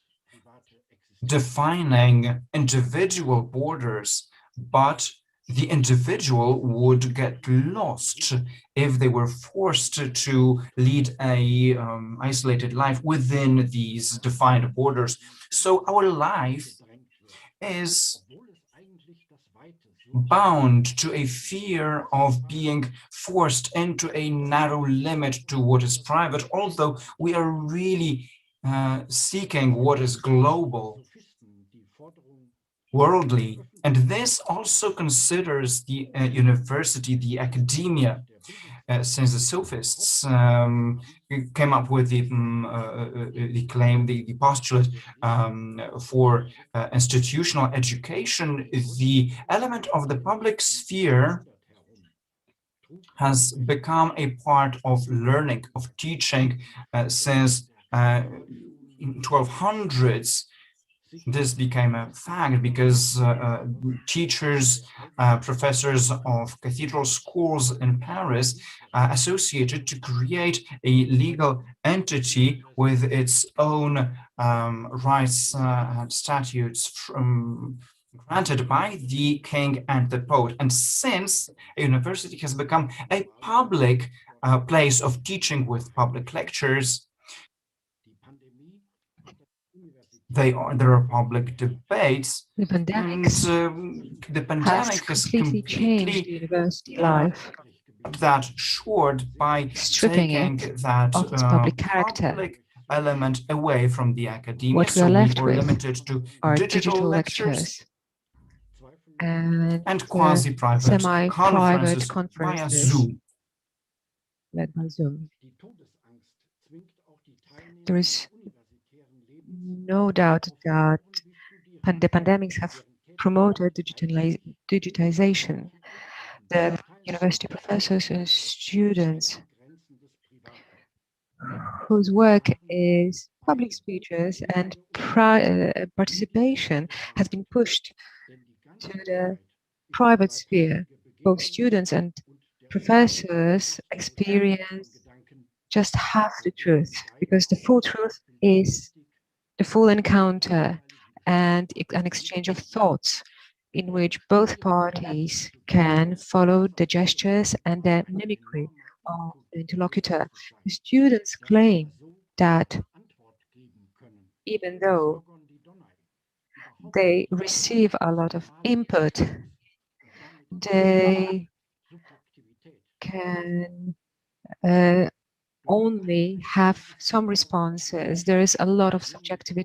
defining individual borders, but the individual would get lost if they were forced to lead a isolated life within these defined borders. So our life is bound to a fear of being forced into a narrow limit to what is private, although we are really seeking what is global, worldly. And this also considers the university, the academia, since the sophists came up with the claim, the postulate for institutional education, the element of the public sphere has become a part of learning, of teaching, since in 1200s. This became a fact because teachers, professors of cathedral schools in Paris associated to create a legal entity with its own rights and statutes granted by the king and the poet. And since a university has become a public place of teaching with public lectures, there are public debates. The pandemic has completely changed the university life, that short by stripping it of its public character. Public element away from the academia. What we are left with limited to are digital lectures and quasi-private semi-private via conferences Zoom. led by Zoom. There is no doubt that the pandemics have promoted digitization. The university professors and students whose work is public speeches and participation has been pushed to the private sphere. Both students and professors experience just half the truth, because the full truth is the full encounter and an exchange of thoughts in which both parties can follow the gestures and the mimicry of the interlocutor. The students claim that even though they receive a lot of input, they can only have some responses. There is a lot of subjective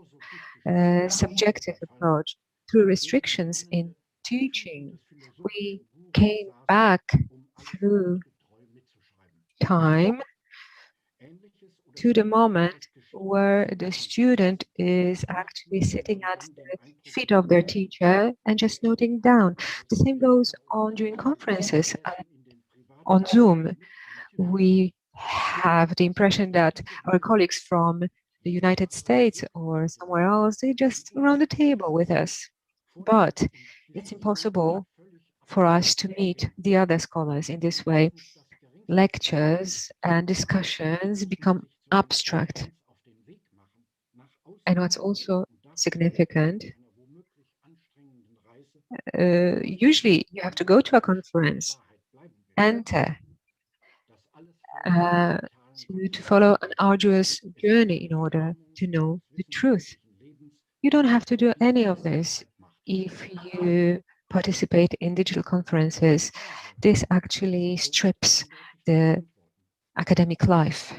approach. Through restrictions in teaching, we came back through time to the moment where the student is actually sitting at the feet of their teacher and just noting down. The same goes on during conferences on Zoom. We have the impression that our colleagues from the United States or somewhere else, they're just around the table with us. But it's impossible for us to meet the other scholars in this way. Lectures and discussions become abstract. And what's also significant, usually you have to go to a conference, enter, to follow an arduous journey in order to know the truth. You don't have to do any of this if you participate in digital conferences. This actually strips the academic life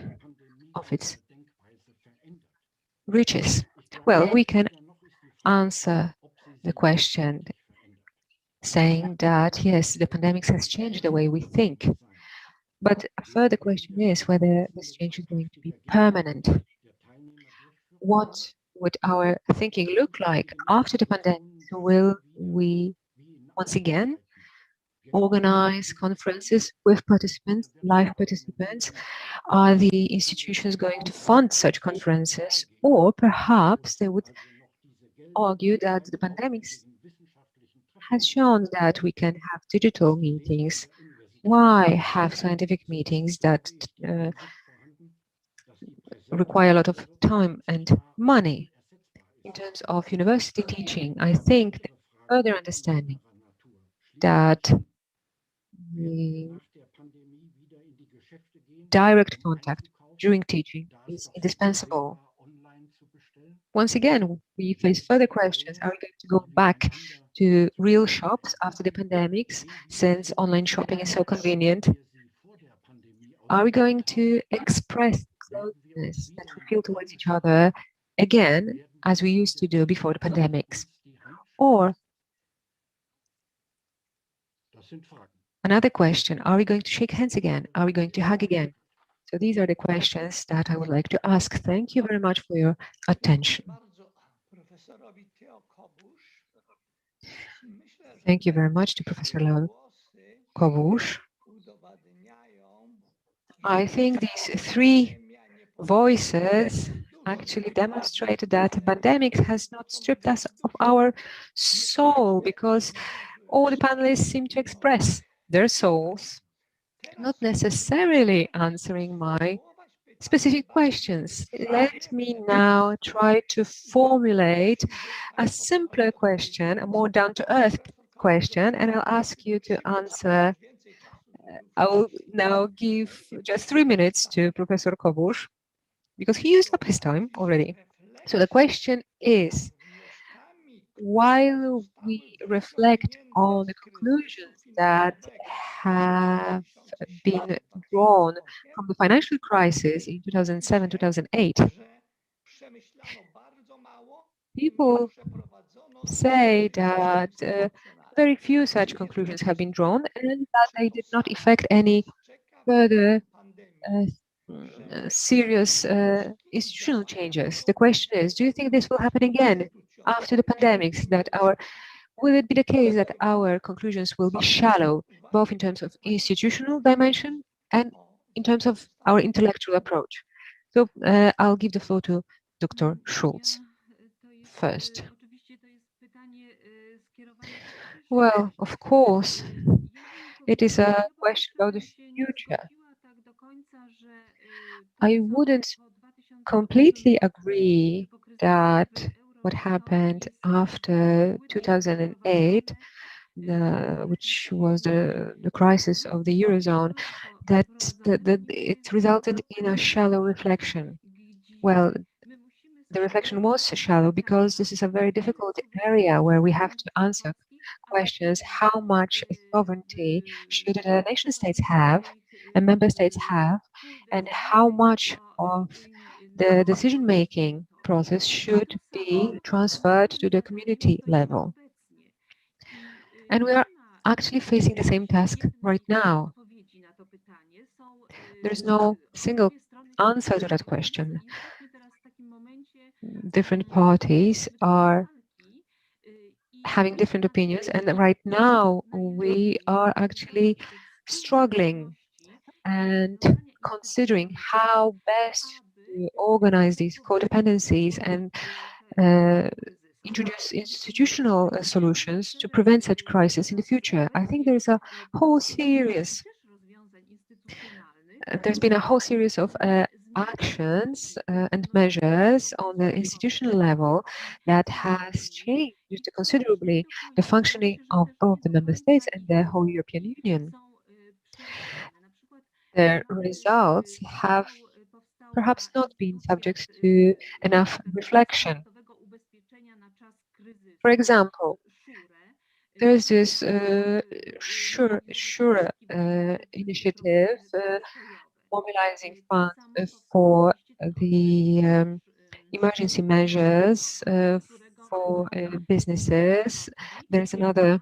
of its riches. Well, we can answer the question saying that, yes, the pandemic has changed the way we think. But a further question is whether this change is going to be permanent. What would our thinking look like after the pandemic? Will we once again organize conferences with participants, live participants? Are the institutions going to fund such conferences? Or perhaps they would argue that the pandemic has shown that we can have digital meetings. Why have scientific meetings that require a lot of time and money? In terms of university teaching, I think the further understanding that the direct contact during teaching is indispensable. Once again, we face further questions. Are we going to go back to real shops after the pandemics, since online shopping is so convenient? Are we going to express closeness that we feel towards each other again, as we used to do before the pandemics? Or another question, are we going to shake hands again? Are we going to hug again? So these are the questions that I would like to ask. Thank you very much for your attention. Thank you very much to Professor Leon Kobusz. I think these three voices actually demonstrated that the pandemic has not stripped us of our soul, because all the panelists seem to express their souls, not necessarily answering my specific questions. Let me now try to formulate a simpler question, a more down-to-earth question, and I'll ask you to answer. I will now give just 3 minutes to Professor Kobusz, because he used up his time already. So the question is, while we reflect on the conclusions that have been drawn from the financial crisis in 2007-2008, people say that very few such conclusions have been drawn and that they did not effect any further serious institutional changes. The question is, do you think this will happen again after the pandemics? Will it be the case that our conclusions will be shallow, both in terms of institutional dimension and in terms of our intellectual approach? So I'll give the floor to Dr. Schulz first. Well, of course, it is a question about the future. I wouldn't completely agree that what happened after 2008, which was the crisis of the Eurozone, that it resulted in a shallow reflection. Well, the reflection was shallow because this is a very difficult area where we have to answer questions. How much sovereignty should the nation states have? member states have, and how much of the decision-making process should be transferred to the community level. And we are actually facing the same task right now. There's no single answer to that question. Different parties are having different opinions, and right now we are actually struggling and considering how best to organize these codependencies and introduce institutional solutions to prevent such crises in the future. I think there's a whole series. There's been a whole series of actions and measures on the institutional level that has changed considerably the functioning of both the member states and the whole European Union. The results have perhaps not been subject to enough reflection. For example, there's this SURE initiative mobilizing funds for the emergency measures for businesses. There's another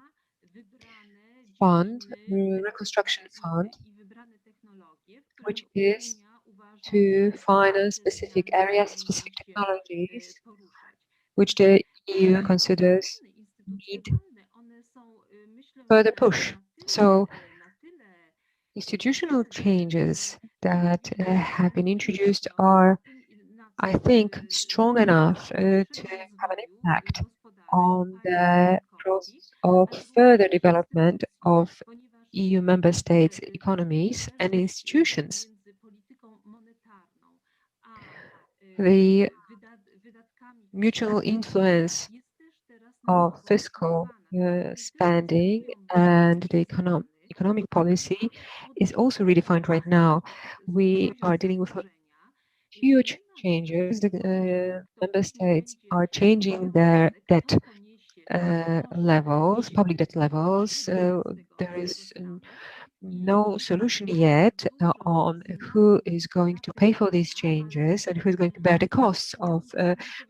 fund, the reconstruction fund, which is to finance specific areas, specific technologies, which the EU considers need further push. So institutional changes that have been introduced are, I think, strong enough to have an impact on the process of further development of EU member states' economies and institutions. The mutual influence of fiscal spending and the economic policy is also redefined right now. We are dealing with huge changes. The member states are changing their debt levels, public debt levels. There is no solution yet on who is going to pay for these changes and who is going to bear the costs of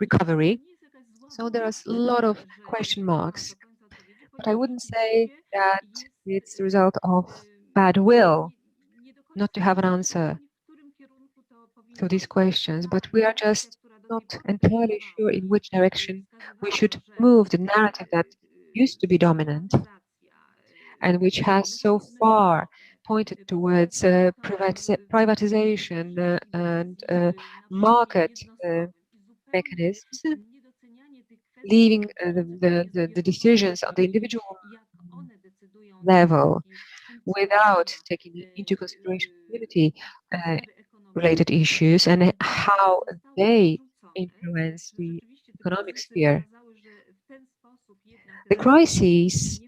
recovery. So there's a lot of question marks. But I wouldn't say that it's the result of bad will not to have an answer to these questions, but we are just not entirely sure in which direction we should move the narrative that used to be dominant and which has so far pointed towards privatization and market mechanisms, leaving the decisions on the individual level without taking into consideration community related issues and how they influence the economic sphere. The crises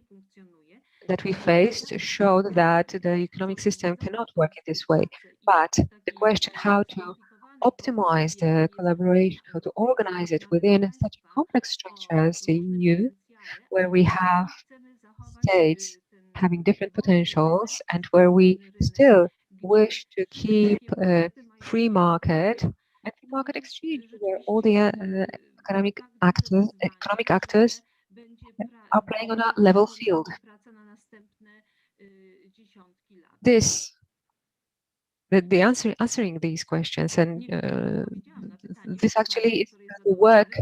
that we faced showed that the economic system cannot work in this way. But the question how to optimize the collaboration, how to organize it within such a complex structure as the EU, where we have states having different potentials and where we still wish to keep a free market and free market exchange, where all the economic actors are playing on a level field. Answering these questions, and this actually is work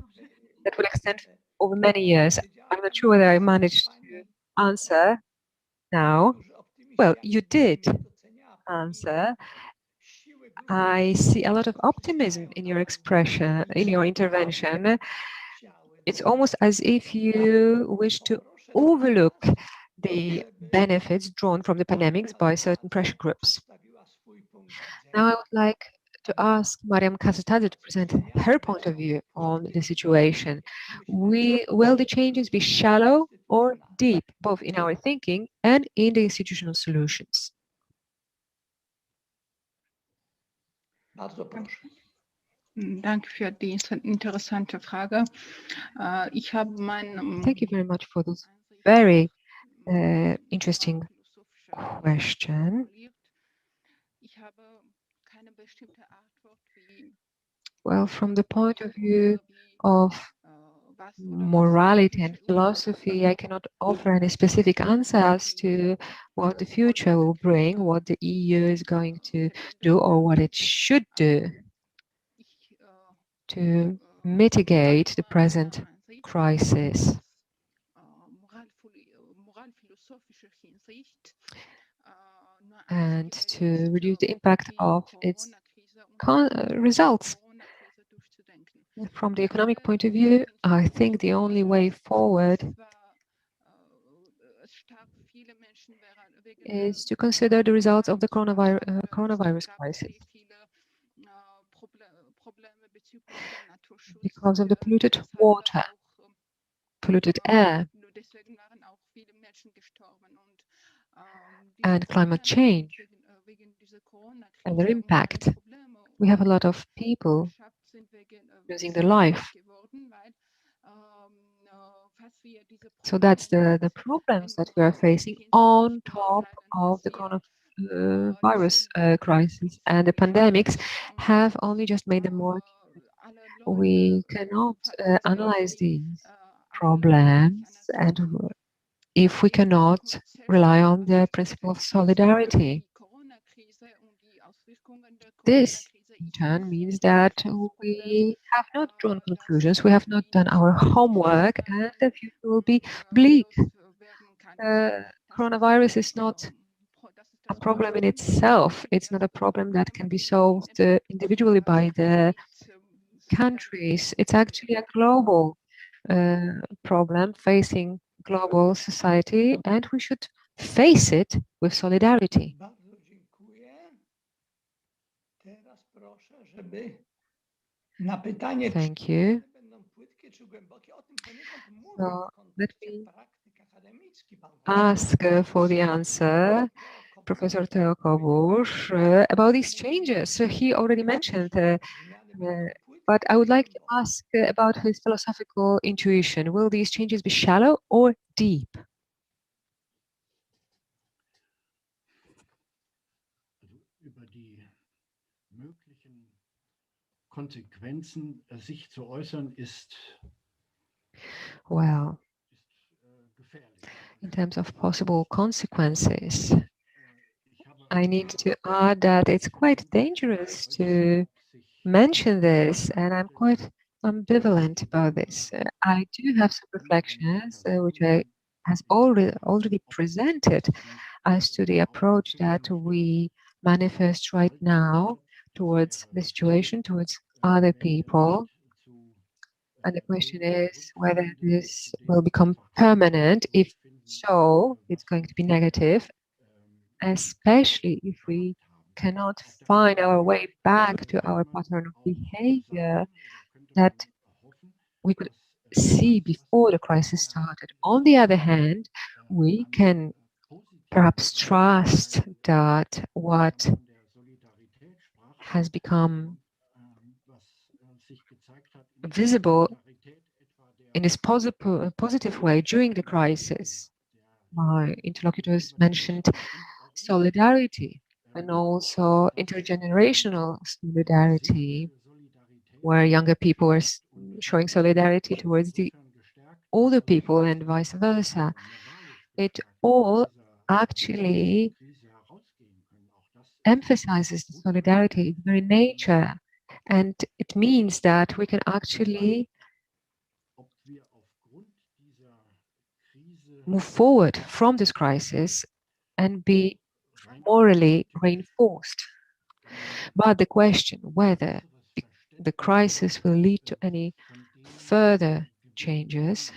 that will extend over many years. I'm not sure whether I managed to answer now. Well, you did answer. I see a lot of optimism in your expression, in your intervention. It's almost as if you wish to overlook the benefits drawn from the pandemics by certain pressure groups. Now I would like to ask Mariam Kazatadze to present her point of view on the situation. Will the changes be shallow or deep, both in our thinking and in the institutional solutions? Danke für diese interessante Frage. Thank you very much for this very interesting question. Well, from the point of view of morality and philosophy, I cannot offer any specific answers to what the future will bring, what the EU is going to do, or what it should do to mitigate the present crisis. And to reduce the impact of its results. From the economic point of view, I think the only way forward is to consider the results of the coronavirus crisis. Because of the polluted water, polluted air, and climate change, and their impact, we have a lot of people losing their life. So that's the problems that we are facing on top of the coronavirus crisis, and the pandemics have only just made them more acute. We cannot analyze these problems and if we cannot rely on the principle of solidarity. This, in turn, means that we have not drawn conclusions, we have not done our homework, and the future will be bleak. Coronavirus is not a problem in itself. It's not a problem that can be solved individually by the countries. It's actually a global problem facing global society, and we should face it with solidarity. Thank you. So let me ask for the answer, Professor Theo Kobus, about these changes. He already mentioned, but I would like to ask about his philosophical intuition. Will these changes be shallow or deep? Über die möglichen Konsequenzen sich zu äußern ist Well, in terms of possible consequences, I need to add that it's quite dangerous to mention this, and I'm quite ambivalent about this. I do have some reflections which I has already presented as to the approach that we manifest right now towards the situation, towards other people. And the question is whether this will become permanent. If so, it's going to be negative, especially if we cannot find our way back to our pattern of behavior that we could see before the crisis started. On the other hand, we can perhaps trust that what has become visible in this positive way during the crisis. My interlocutors mentioned solidarity and also intergenerational solidarity, where younger people are showing solidarity towards the older people and vice versa. It all actually emphasizes the solidarity, its very nature, and it means that we can actually move forward from this crisis and be morally reinforced. But the question whether the crisis will lead to any further changes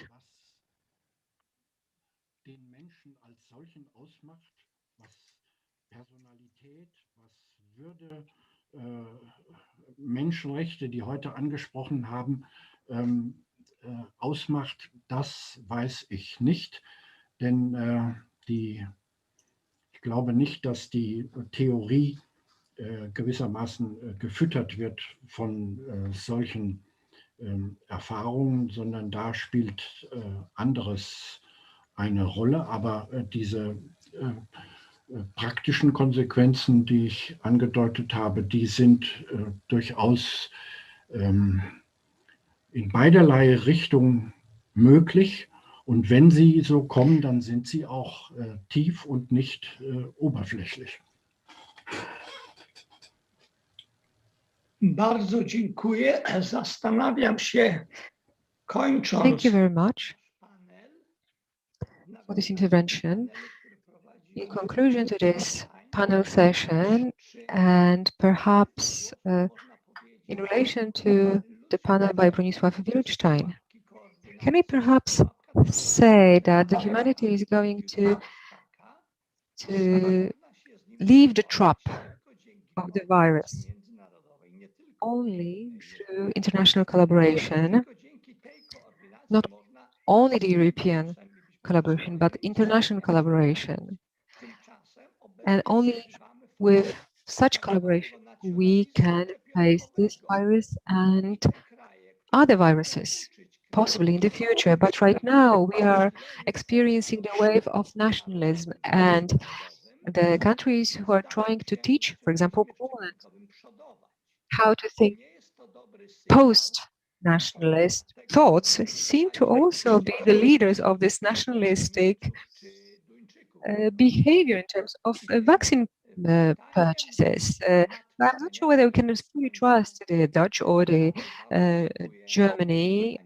Menschenrechte, die heute angesprochen haben, ausmacht, das weiß ich nicht. Denn ich glaube nicht, dass die Theorie gewissermaßen gefüttert wird von solchen Erfahrungen, sondern da spielt anderes eine Rolle. Aber diese praktischen Konsequenzen, die ich angedeutet habe, die sind durchaus in beiderlei Richtungen möglich. Und wenn sie so kommen, dann sind sie auch tief und nicht oberflächlich. Bardzo dziękuję. Zastanawiam się, kończąc. Thank you very much for this intervention. In conclusion to this panel session, and perhaps in relation to the panel by Bronisław Wilczstein, can we perhaps say that the humanity is going to leave the trap of the virus only through international collaboration, not only the European collaboration, but international collaboration. And only with such collaboration we can face this virus and other viruses, possibly in the future. But right now we are experiencing the wave of nationalism, and the countries who are trying to teach, for example, Poland, how to think post-nationalist thoughts seem to also be the leaders of this nationalistic behavior in terms of vaccine purchases. I'm not sure whether we can fully trust the Dutch or the Germany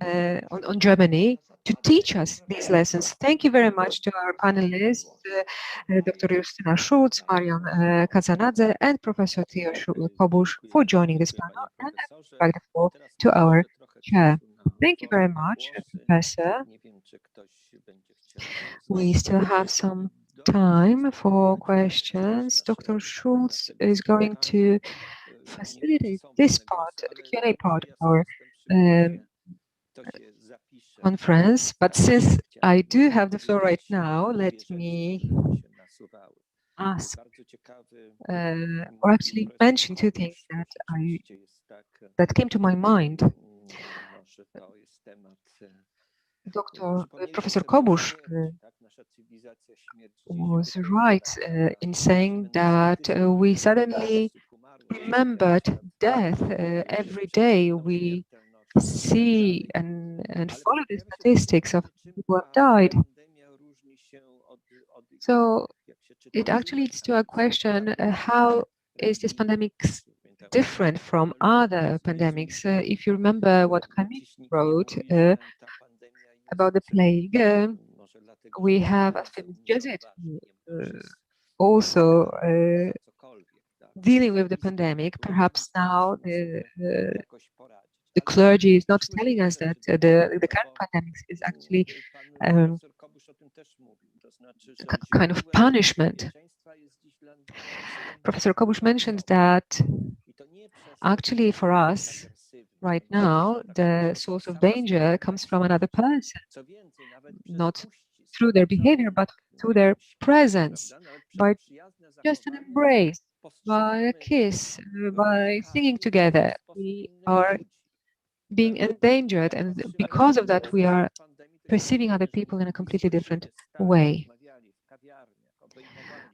on Germany to teach us these lessons. Thank you very much to our panelists, Dr. Justyna Schulz, Marian Kazanadze, and Professor Theo Kobusz for joining this panel, and I will back the floor to our chair. Thank you very much, Professor. We still have some time for questions. Dr. Schulz is going to facilitate this part, the Q&A part of our conference. But since I do have the floor right now, let me ask, or actually mention two things that came to my mind. Professor Kobusz was right in saying that we suddenly remembered death every day. We see and follow the statistics of people who have died. So it actually leads to a question, how is this pandemic different from other pandemics? If you remember what Camille wrote about the plague, we have a famous Jesuit also dealing with the pandemic. Perhaps now the clergy is not telling us that the current pandemic is actually kind of punishment. Professor Kobusz mentioned that actually for us right now the source of danger comes from another person, not through their behavior but through their presence, by just an embrace, by a kiss, by singing together. We are being endangered, and because of that we are perceiving other people in a completely different way.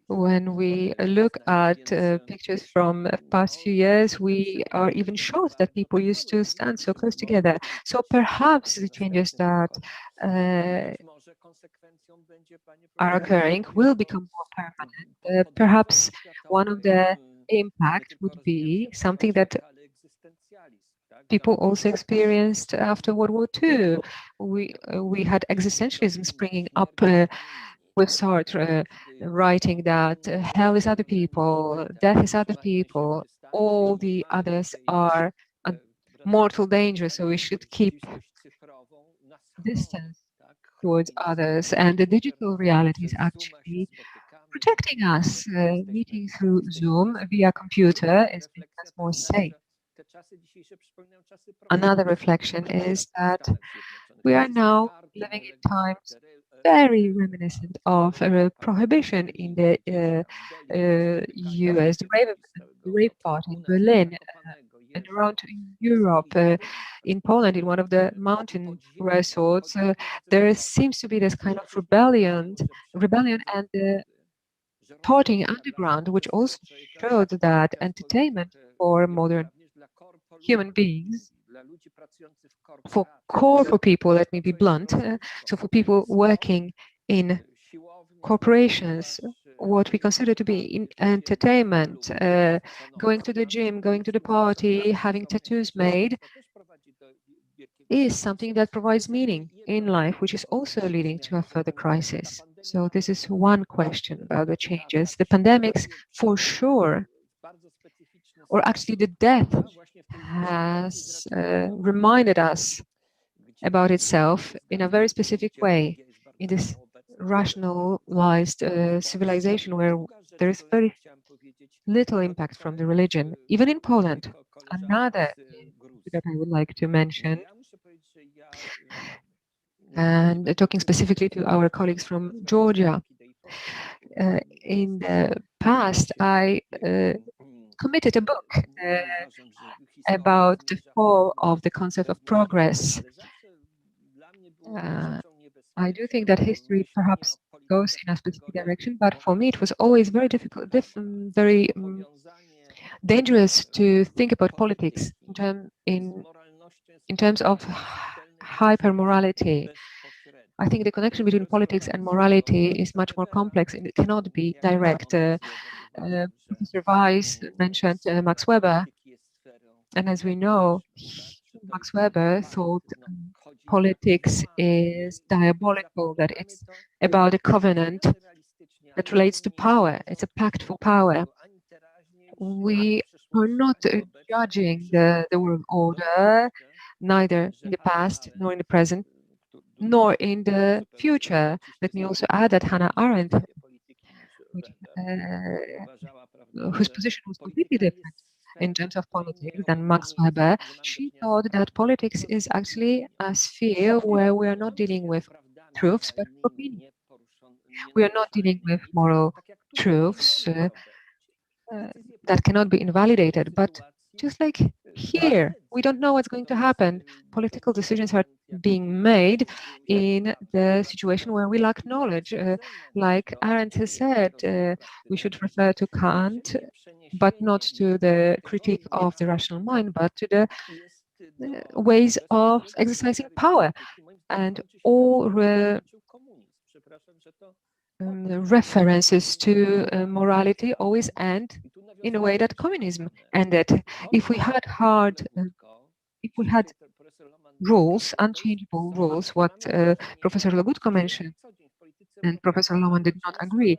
When we look at pictures from the past few years, we are even shocked that people used to stand so close together. So perhaps the changes that are occurring will become more permanent. Perhaps one of the impact would be something that people also experienced after World War II. We had existentialism springing up with Sartre writing that hell is other people, death is other people, all the others are a mortal danger, so we should keep distance towards others. And the digital reality is actually protecting us. Meeting through Zoom via computer is making us more safe. Another reflection is that we are now living in times very reminiscent of prohibition in the US, the rave party in Berlin, and around Europe, in Poland, in one of the mountain resorts, there seems to be this kind of rebellion, and the partying underground, which also showed that entertainment for modern human beings, for corporate people, let me be blunt, so for people working in corporations, what we consider to be in entertainment, going to the gym, going to the party, having tattoos made, is something that provides meaning in life, which is also leading to a further crisis. So this is one question about the changes. The pandemics, for sure, or actually the death has reminded us about itself in a very specific way, in this rationalized civilization where there is very little impact from the religion, even in Poland. Another that I would like to mention, and talking specifically to our colleagues from Georgia, in the past I committed a book about the fall of the concept of progress. I do think that history perhaps goes in a specific direction, but for me it was always very difficult, very dangerous to think about politics in terms of hyper-morality. I think the connection between politics and morality is much more complex and it cannot be direct. Professor Weiss mentioned Max Weber, and as we know, Max Weber thought politics is diabolical, that it's about a covenant that relates to power. It's a pact for power. We are not judging the world order, neither in the past nor in the present, nor in the future. Let me also add that Hannah Arendt, whose position was completely different in terms of politics than Max Weber, she thought that politics is actually a sphere where we are not dealing with truths, but opinion. We are not dealing with moral truths that cannot be invalidated, but just like here, we don't know what's going to happen. Political decisions are being made in the situation where we lack knowledge. Like Arendt has said, we should refer to Kant, but not to the critique of the rational mind, but to the ways of exercising power. And all references to morality always end in a way that communism ended. If we had rules, unchangeable rules, what Professor Legutko mentioned, and Professor Lohmann did not agree,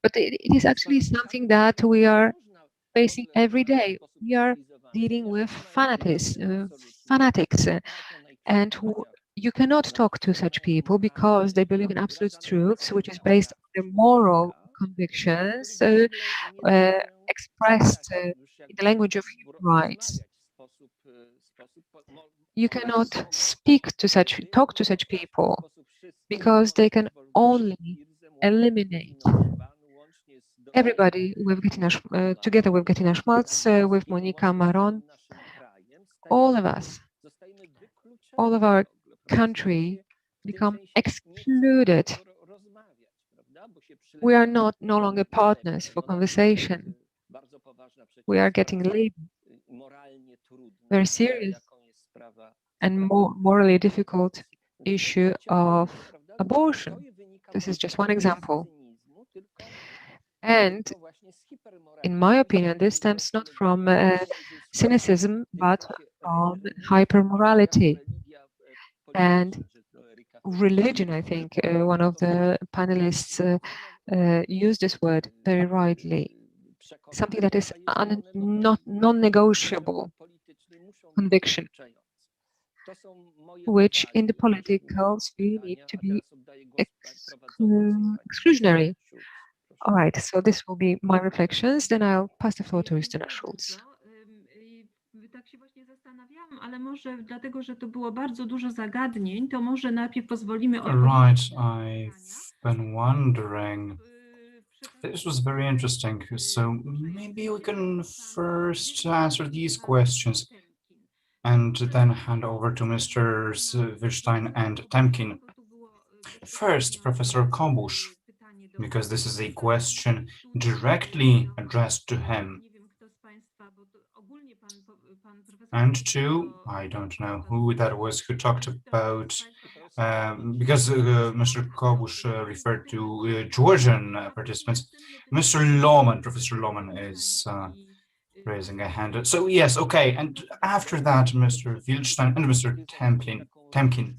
but it is actually something that we are facing every day. We are dealing with fanatics, and you cannot talk to such people because they believe in absolute truths, which is based on their moral convictions expressed in the language of human rights. You cannot talk to such people because they can only eliminate everybody with together with Gettina Schmaltz, with Monika Maron, all of us, all of our country become excluded. We are no longer partners for conversation. We are getting labeled. Very serious and morally difficult issue of abortion. This is just one example. And in my opinion, this stems not from cynicism, but from hypermorality. And religion, I think, one of the panelists used this word very rightly. Something that is non-negotiable conviction, which in the political sphere need to be exclusionary. All right, so this will be my reflections. Then I'll pass the floor to Justyna Schulz. Tak się właśnie zastanawiałam, ale może dlatego, że to było bardzo dużo zagadnień, to może najpierw pozwolimy... Right, I've been wondering. This was very interesting, so maybe we can first answer these questions and then hand over to Mr. Wirstein and Temkin. First, Professor Kobusz, because this is a question directly addressed to him. And to, I don't know who that was who talked about, because Mr. Kobush referred to Georgian participants. Mr. Lohman, Professor Lohman is raising a hand. So yes, okay. And after that, Mr. Wildstein and Mr. Temkin.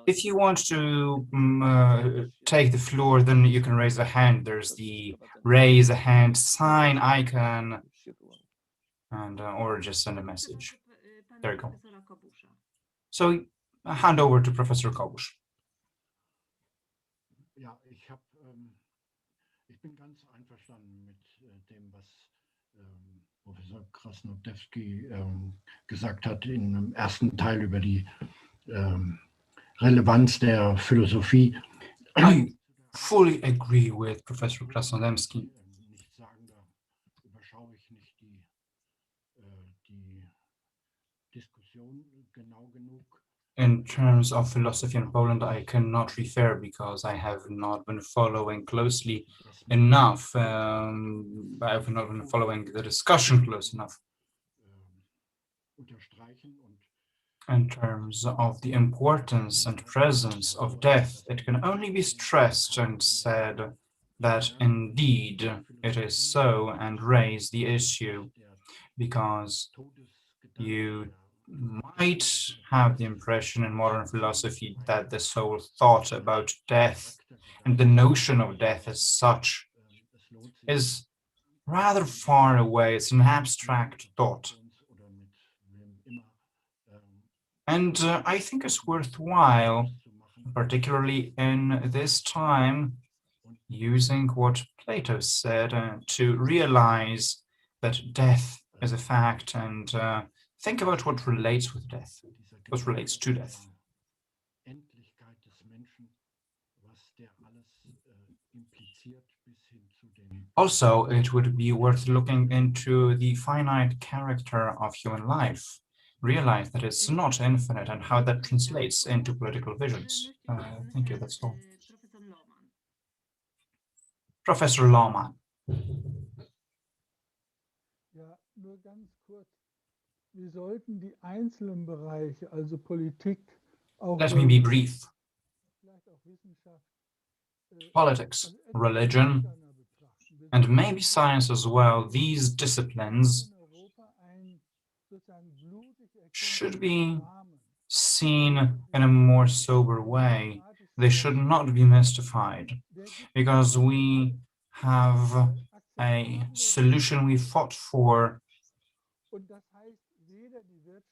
If you want to take the floor, then you can raise a hand. There's the raise a hand sign icon, and or just send a message. There you go. So hand over to Professor Kobush. Ja, ich bin ganz einverstanden mit dem, was Professor Krasnodębski gesagt hat im ersten Teil über die Relevanz der Philosophie. I fully agree with Professor Krasnodębski. In terms of philosophy in Poland, I cannot refer because I have not been following closely enough. I have not been following the discussion close enough. In terms of the importance and presence of death, it can only be stressed and said that indeed it is so, and raise the issue, because you might have the impression in modern philosophy that the whole thought about death and the notion of death as such is rather far away. It's an abstract thought. And I think it's worthwhile, particularly in this time, using what Plato said to realize that death is a fact, and think about what relates with death, what relates to death. Also, it would be worth looking into the finite character of human life. Realize that it's not infinite and how that translates into political visions. Thank you, that's all. Professor Lohman. Let me be brief. Politics, religion, and maybe science as well, these disciplines should be seen in a more sober way. They should not be mystified, because we have a solution we fought for,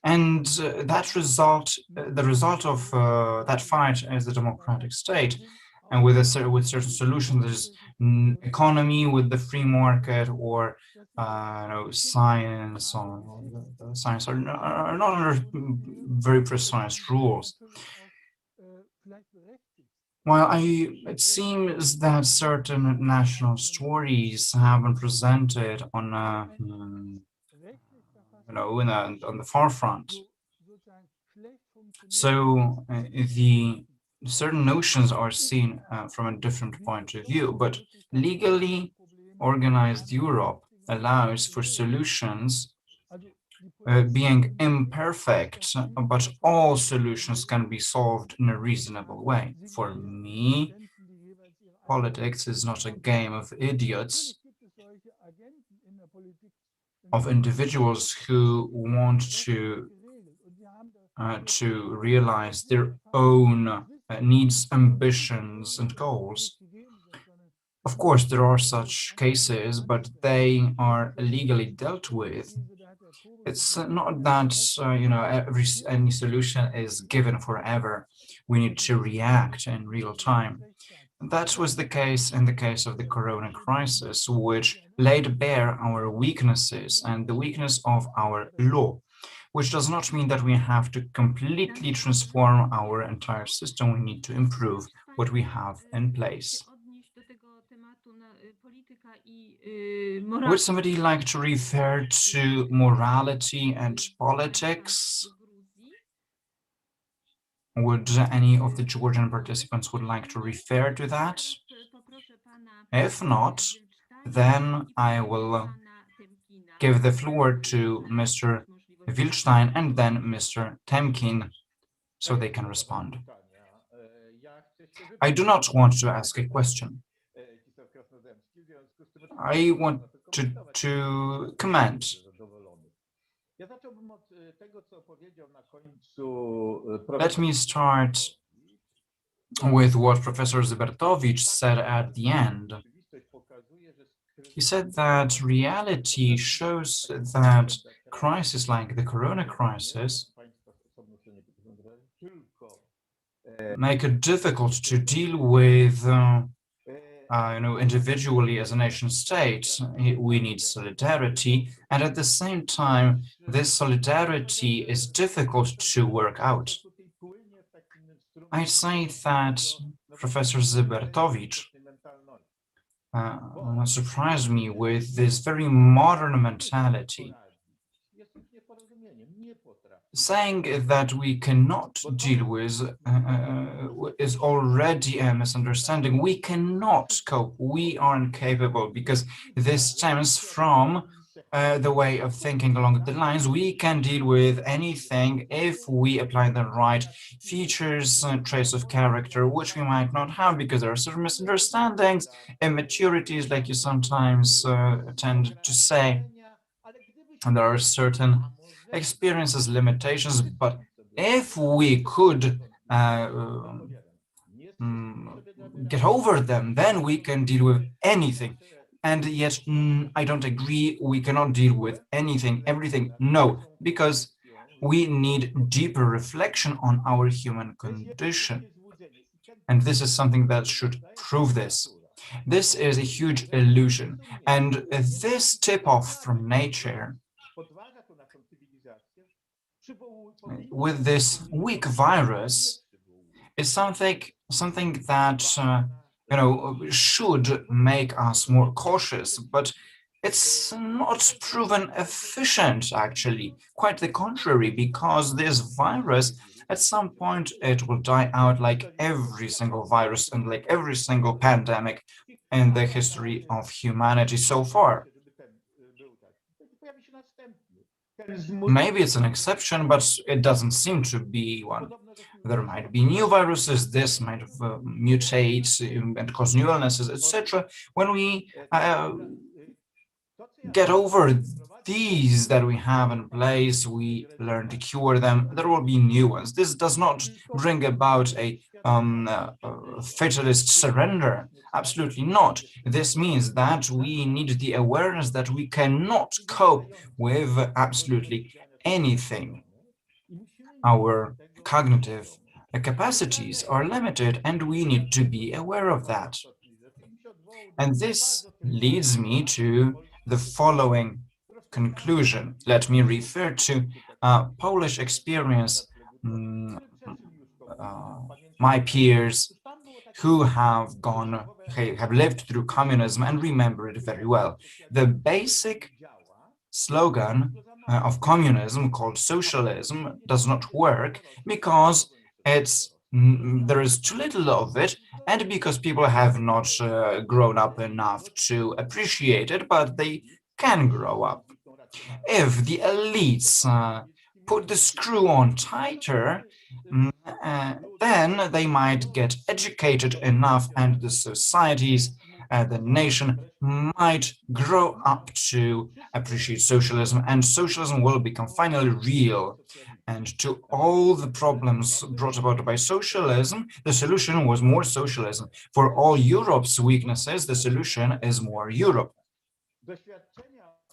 and that result, the result of that fight is the democratic state. And with certain solutions, there's economy with the free market, or science, or science are not under very precise rules. While it seems that certain national stories have been presented on on the forefront, so the certain notions are seen from a different point of view, but legally organized Europe allows for solutions being imperfect, but all solutions can be solved in a reasonable way. For me, politics is not a game of idiots, of individuals who want to realize their own needs, ambitions, and goals. Of course, there are such cases, but they are legally dealt with. It's not that any solution is given forever. We need to react in real time. That was the case in the case of the Corona crisis, which laid bare our weaknesses and the weakness of our law, which does not mean that we have to completely transform our entire system. We need to improve what we have in place. Would somebody like to refer to morality and politics? Would any of the Georgian participants would like to refer to that? If not, then I will give the floor to Mr. Wilstein and then Mr. Temkin so they can respond. I do not want to ask a question. I want to comment. Let me start with what Professor Zybertowicz said at the end. He said that reality shows that crises like the corona crisis make it difficult to deal with individually as a nation state. We need solidarity, and at the same time, this solidarity is difficult to work out. I say that Professor Zybertowicz surprised me with this very modern mentality, saying that we cannot deal with is already a misunderstanding. We cannot cope. We are incapable, because this stems from the way of thinking along the lines. We can deal with anything if we apply the right features and traits of character, which we might not have because there are certain misunderstandings, immaturities, like you sometimes tend to say, and there are certain experiences, limitations. But if we could get over them, then we can deal with anything. And yet, I don't agree, we cannot deal with anything, everything. No, because we need deeper reflection on our human condition. And this is something that should prove this. This is a huge illusion. And this tip-off from nature, with this weak virus, is something that should make us more cautious, but it's not proven efficient, actually. Quite the contrary, because this virus, at some point, it will die out like every single virus and like every single pandemic in the history of humanity so far. Maybe it's an exception, but it doesn't seem to be one. There might be new viruses, this might mutate and cause new illnesses, etc. When we get over these that we have in place, we learn to cure them, there will be new ones. This does not bring about a fatalist surrender. Absolutely not. This means that we need the awareness that we cannot cope with absolutely anything. Our cognitive capacities are limited, and we need to be aware of that. And this leads me to the following conclusion. Let me refer to Polish experience, my peers who have lived through communism and remember it very well. The basic slogan of communism, called socialism, does not work because there is too little of it, and because people have not grown up enough to appreciate it, but they can grow up. If the elites put the screw on tighter, then they might get educated enough, and the societies, the nation might grow up to appreciate socialism, and socialism will become finally real. And to all the problems brought about by socialism, the solution was more socialism. For all Europe's weaknesses, the solution is more Europe.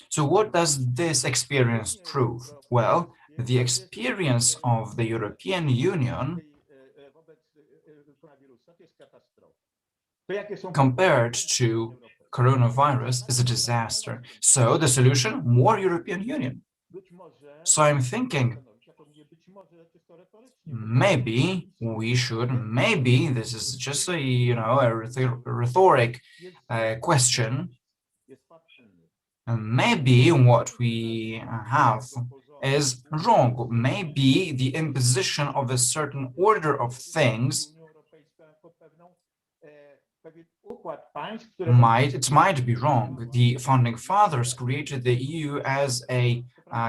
So what does this experience prove? Well, the experience of the European Union compared to coronavirus is a disaster. So the solution, more European Union. So I'm thinking, maybe we should, maybe this is just a rhetoric question. Maybe what we have is wrong. Maybe the imposition of a certain order of things might be wrong. The founding fathers created the EU as a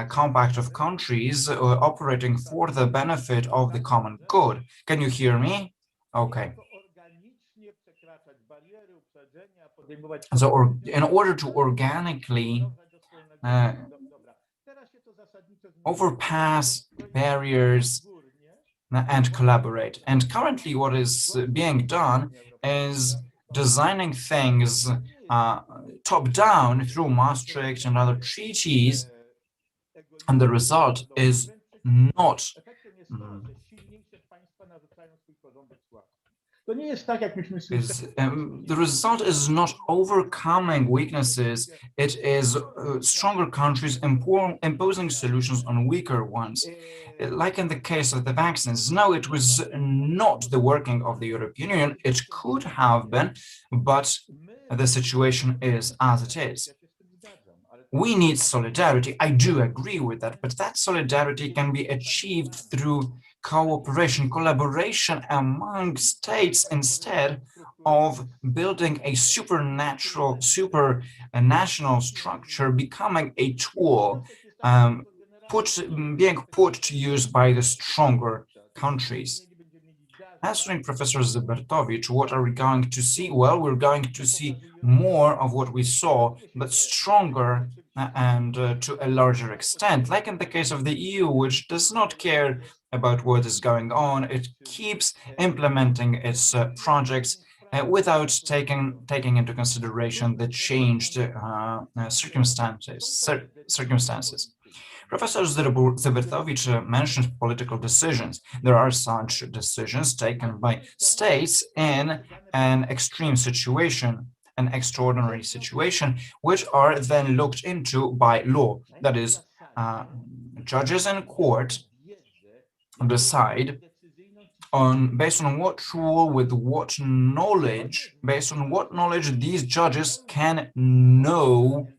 compact of countries operating for the benefit of the common good. Can you hear me? Okay. So in order to organically overpass barriers and collaborate. And currently what is being done is designing things top-down through Maastricht and other treaties, and the result is not the result is not overcoming weaknesses. It is stronger countries imposing solutions on weaker ones. Like in the case of the vaccines, no, it was not the working of the European Union. It could have been, but the situation is as it is. We need solidarity. I do agree with that, but that solidarity can be achieved through cooperation, collaboration among states instead of building a supranational structure, becoming a tool being put to use by the stronger countries. Answering Professor Zybertowicz, what are we going to see? Well, we're going to see more of what we saw, but stronger and to a larger extent. Like in the case of the EU, which does not care about what is going on, it keeps implementing its projects without taking into consideration the changed circumstances. Professor Zybertowicz mentioned political decisions. There are such decisions taken by states in an extreme situation, an extraordinary situation, which are then looked into by law. That is, judges in court decide based on what rule, with what knowledge, based on what knowledge these judges can know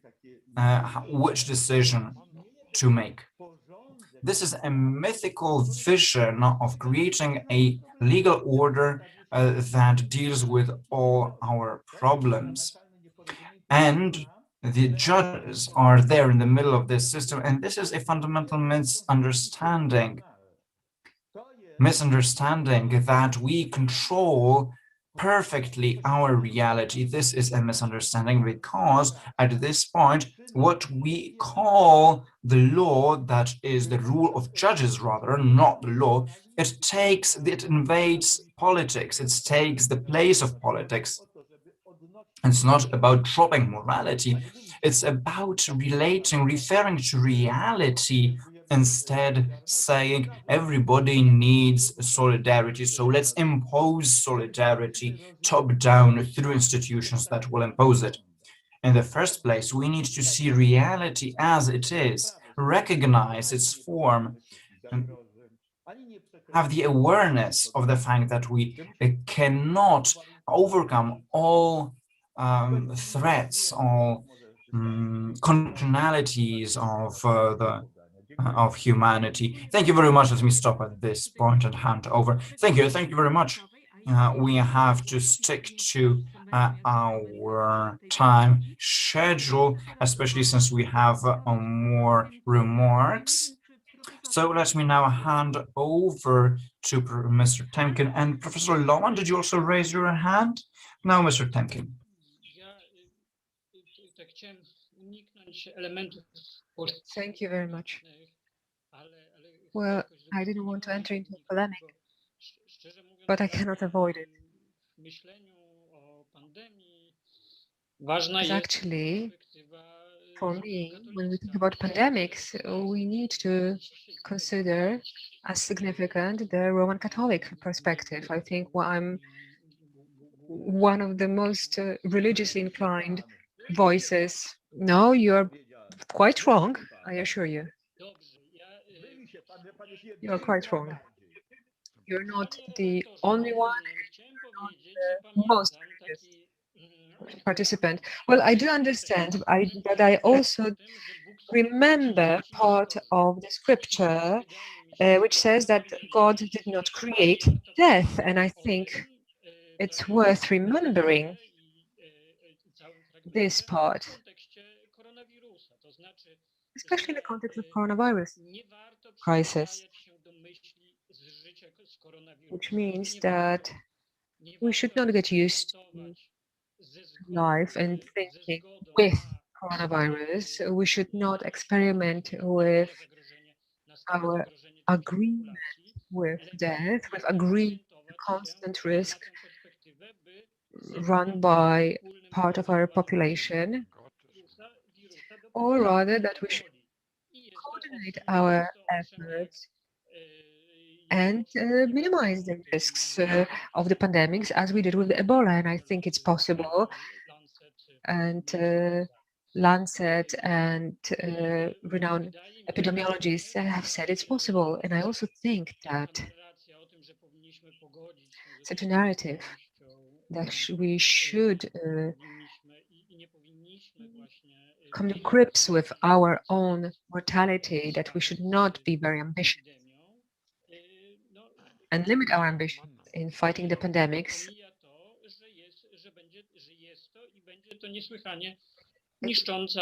which decision to make. This is a mythical vision of creating a legal order that deals with all our problems. And the judges are there in the middle of this system, and this is a fundamental misunderstanding that we control perfectly our reality. This is a misunderstanding because at this point, what we call the law, that is the rule of judges rather, not the law, it invades politics, it takes the place of politics. It's not about dropping morality, it's about referring to reality, instead saying everybody needs solidarity, so let's impose solidarity top-down through institutions that will impose it. In the first place, we need to see reality as it is, recognize its form, and have the awareness of the fact that we cannot overcome all threats, all conditionalities of humanity. Thank you very much. Let me stop at this point and hand over. Thank you very much. We have to stick to our time schedule, especially since we have more remarks. So let me now hand over to Mr. Temkin. And Professor Lohmann, did you also raise your hand? Now, Mr. Temkin. Thank you very much. Well, I didn't want to enter into a polemic, but I cannot avoid it. Because actually, for me, when we think about pandemics, we need to consider as significant the Roman Catholic perspective. I think I'm one of the most religiously inclined voices. No, you're quite wrong, I assure you. You're quite wrong. You're not the only one, you're not the most religious participant. Well, I do understand, but I also remember part of the scripture which says that God did not create death, and I think it's worth remembering this part, especially in the context of coronavirus crisis, which means that we should not get used to life and thinking with coronavirus. We should not experiment with our agreement with death, with agreeing the constant risk run by part of our population, or rather that we should coordinate our efforts and minimize the risks of the pandemics as we did with Ebola. And I think it's possible. And Lancet and renowned epidemiologists have said it's possible. And I also think that such a narrative that we should come to grips with our own mortality, that we should not be very ambitious and limit our ambition in fighting the pandemics,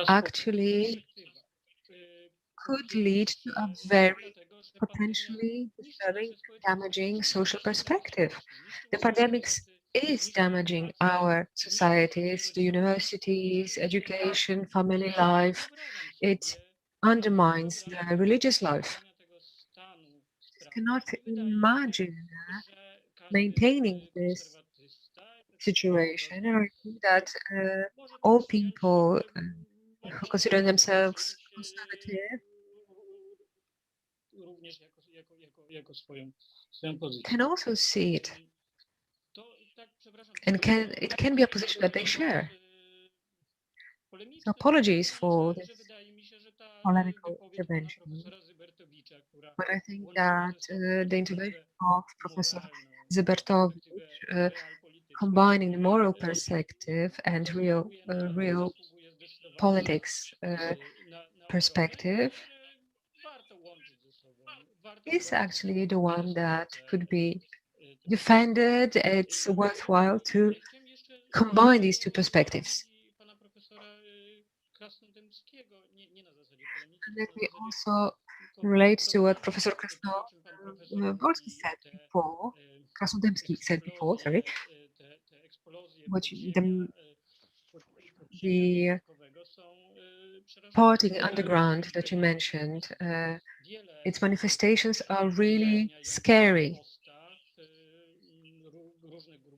actually could lead to a very potentially disturbing, damaging social perspective. The pandemics is damaging our societies, the universities, education, family life. It undermines the religious life. I cannot imagine maintaining this situation. And I think that all people who consider themselves conservative can also see it, and it can be a position that they share. So apologies for this polemical intervention, but I think that the intervention of Professor Zybertowicz, combining the moral perspective and real politics perspective, is actually the one that could be defended. It's worthwhile to combine these two perspectives. And let me also relate to what Professor Krasnodębski said before, sorry, which the partying underground that you mentioned, its manifestations are really scary.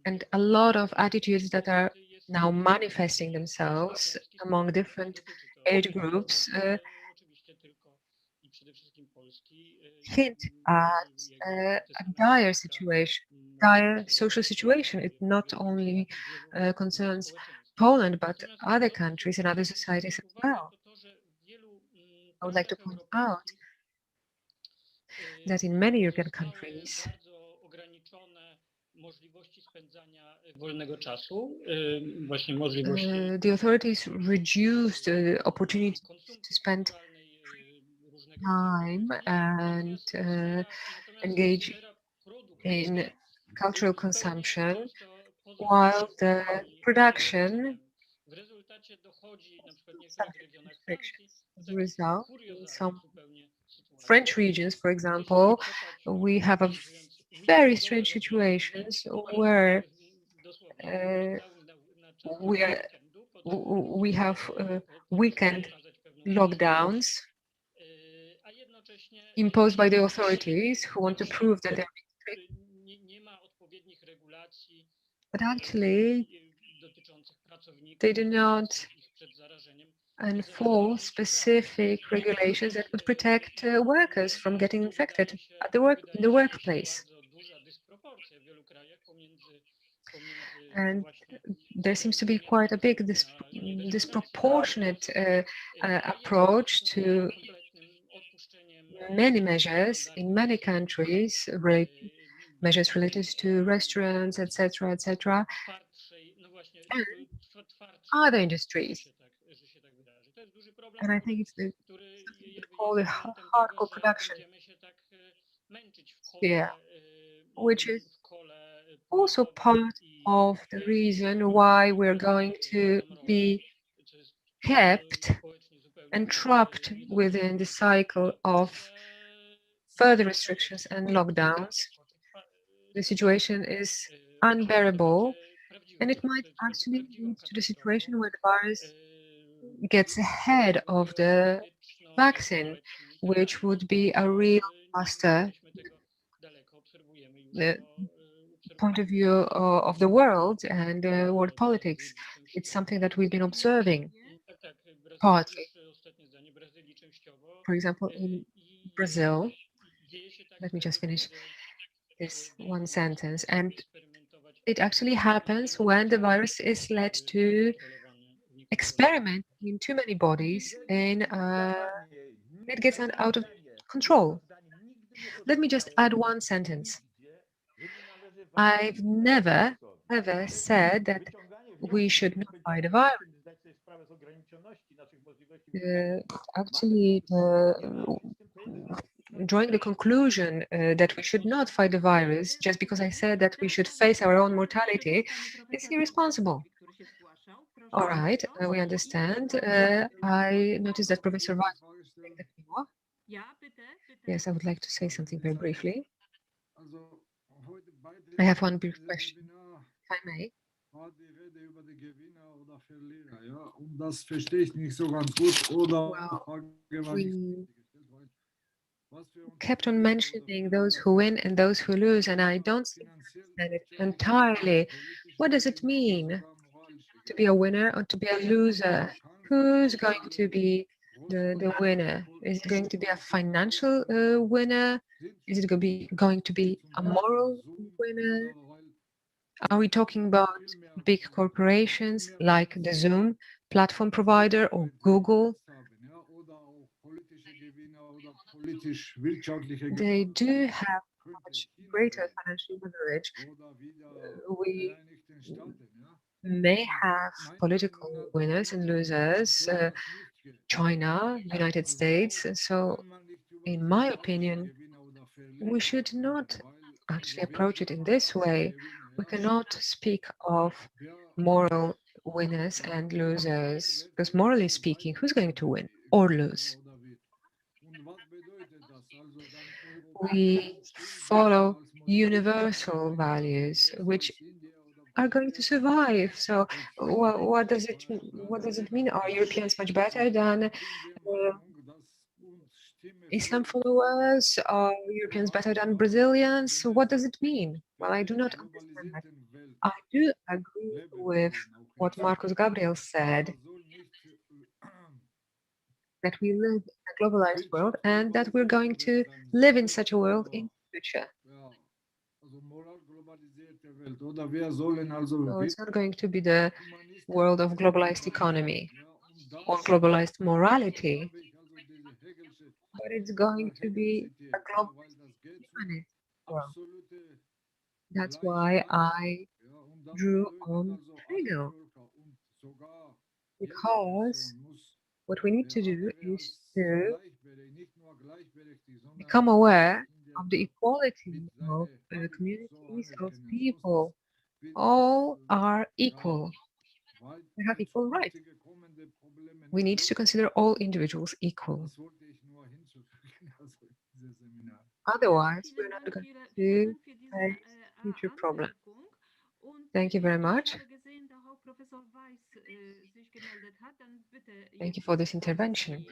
And a lot of attitudes that are now manifesting themselves among different age groups hint at a dire situation, dire social situation. It not only concerns Poland, but other countries and other societies as well. I would like to point out that in many European countries, the authorities reduced the opportunity to spend time and engage in cultural consumption, while the production restrictions. As a result, in some French regions, for example, we have a very strange situations where we have weekend lockdowns imposed by the authorities who want to prove that they're strict. But actually, they do not enforce specific regulations that would protect workers from getting infected at in the workplace. And there seems to be quite a big disproportionate approach to many measures in many countries, measures related to restaurants, etc., etc., and other industries. And I think it's something we could call the hardcore production sphere, which is also part of the reason why we're going to be kept and trapped within the cycle of further restrictions and lockdowns. The situation is unbearable, and it might actually lead to the situation where the virus gets ahead of the vaccine, which would be a real disaster. The point of view of the world and world politics. It's something that we've been observing partly. For example, in Brazil, let me just finish this one sentence. And it actually happens when the virus is led to experiment in too many bodies and it gets out of control. Let me just add one sentence. I've never, ever said that we should not fight the virus. Actually, drawing the conclusion that we should not fight the virus just because I said that we should face our own mortality is irresponsible. All right, we understand. I noticed that Professor Weiss. Yes, I would like to say something very briefly. I have one brief question, if I may. We kept on mentioning those who win and those who lose, and I don't understand it entirely. What does it mean to be a winner or to be a loser? Who's going to be the winner? Is it going to be a financial winner? Is it going to be a moral winner? Are we talking about big corporations like the Zoom platform provider or Google? They do have much greater financial leverage. We may have political winners and losers, China, United States. So, in my opinion, we should not actually approach it in this way. We cannot speak of moral winners and losers, because morally speaking, who's going to win or lose? We follow universal values which are going to survive. So what does it mean? Are Europeans much better than Islam followers? Are Europeans better than Brazilians? What does it mean? Well, I do not understand that. I do agree with what Marcus Gabriel said, that we live in a globalized world and that we're going to live in such a world in the future. So it's not going to be the world of globalized economy or globalized morality, but it's going to be a globalized humanist world. That's why I drew on Hegel, because what we need to do is to become aware of the equality of communities, of people. All are equal. They have equal rights. We need to consider all individuals equal. Otherwise, we're not going to face future problems. Thank you very much. Thank you for this intervention.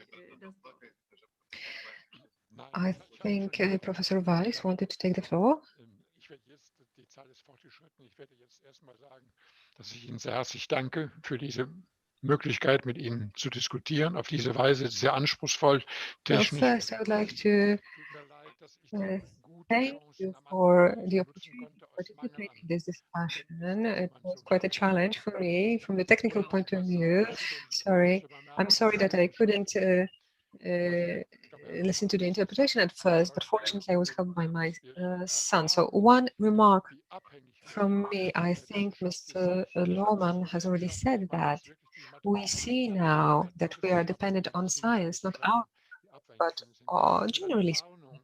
I think Professor Weiss wanted to take the floor. Dass ich Ihnen sehr herzlich danke für diese Möglichkeit, mit Ihnen zu diskutieren. Auf diese Weise sehr anspruchsvoll, technisch. First, I would like to thank you for the opportunity to participate in this discussion. It was quite a challenge for me from the technical point of view. I'm sorry that I couldn't listen to the interpretation at first, but fortunately I was helped by my son. So one remark from me, I think Mr. Lohmann has already said that we see now that we are dependent on science, not our, but generally speaking,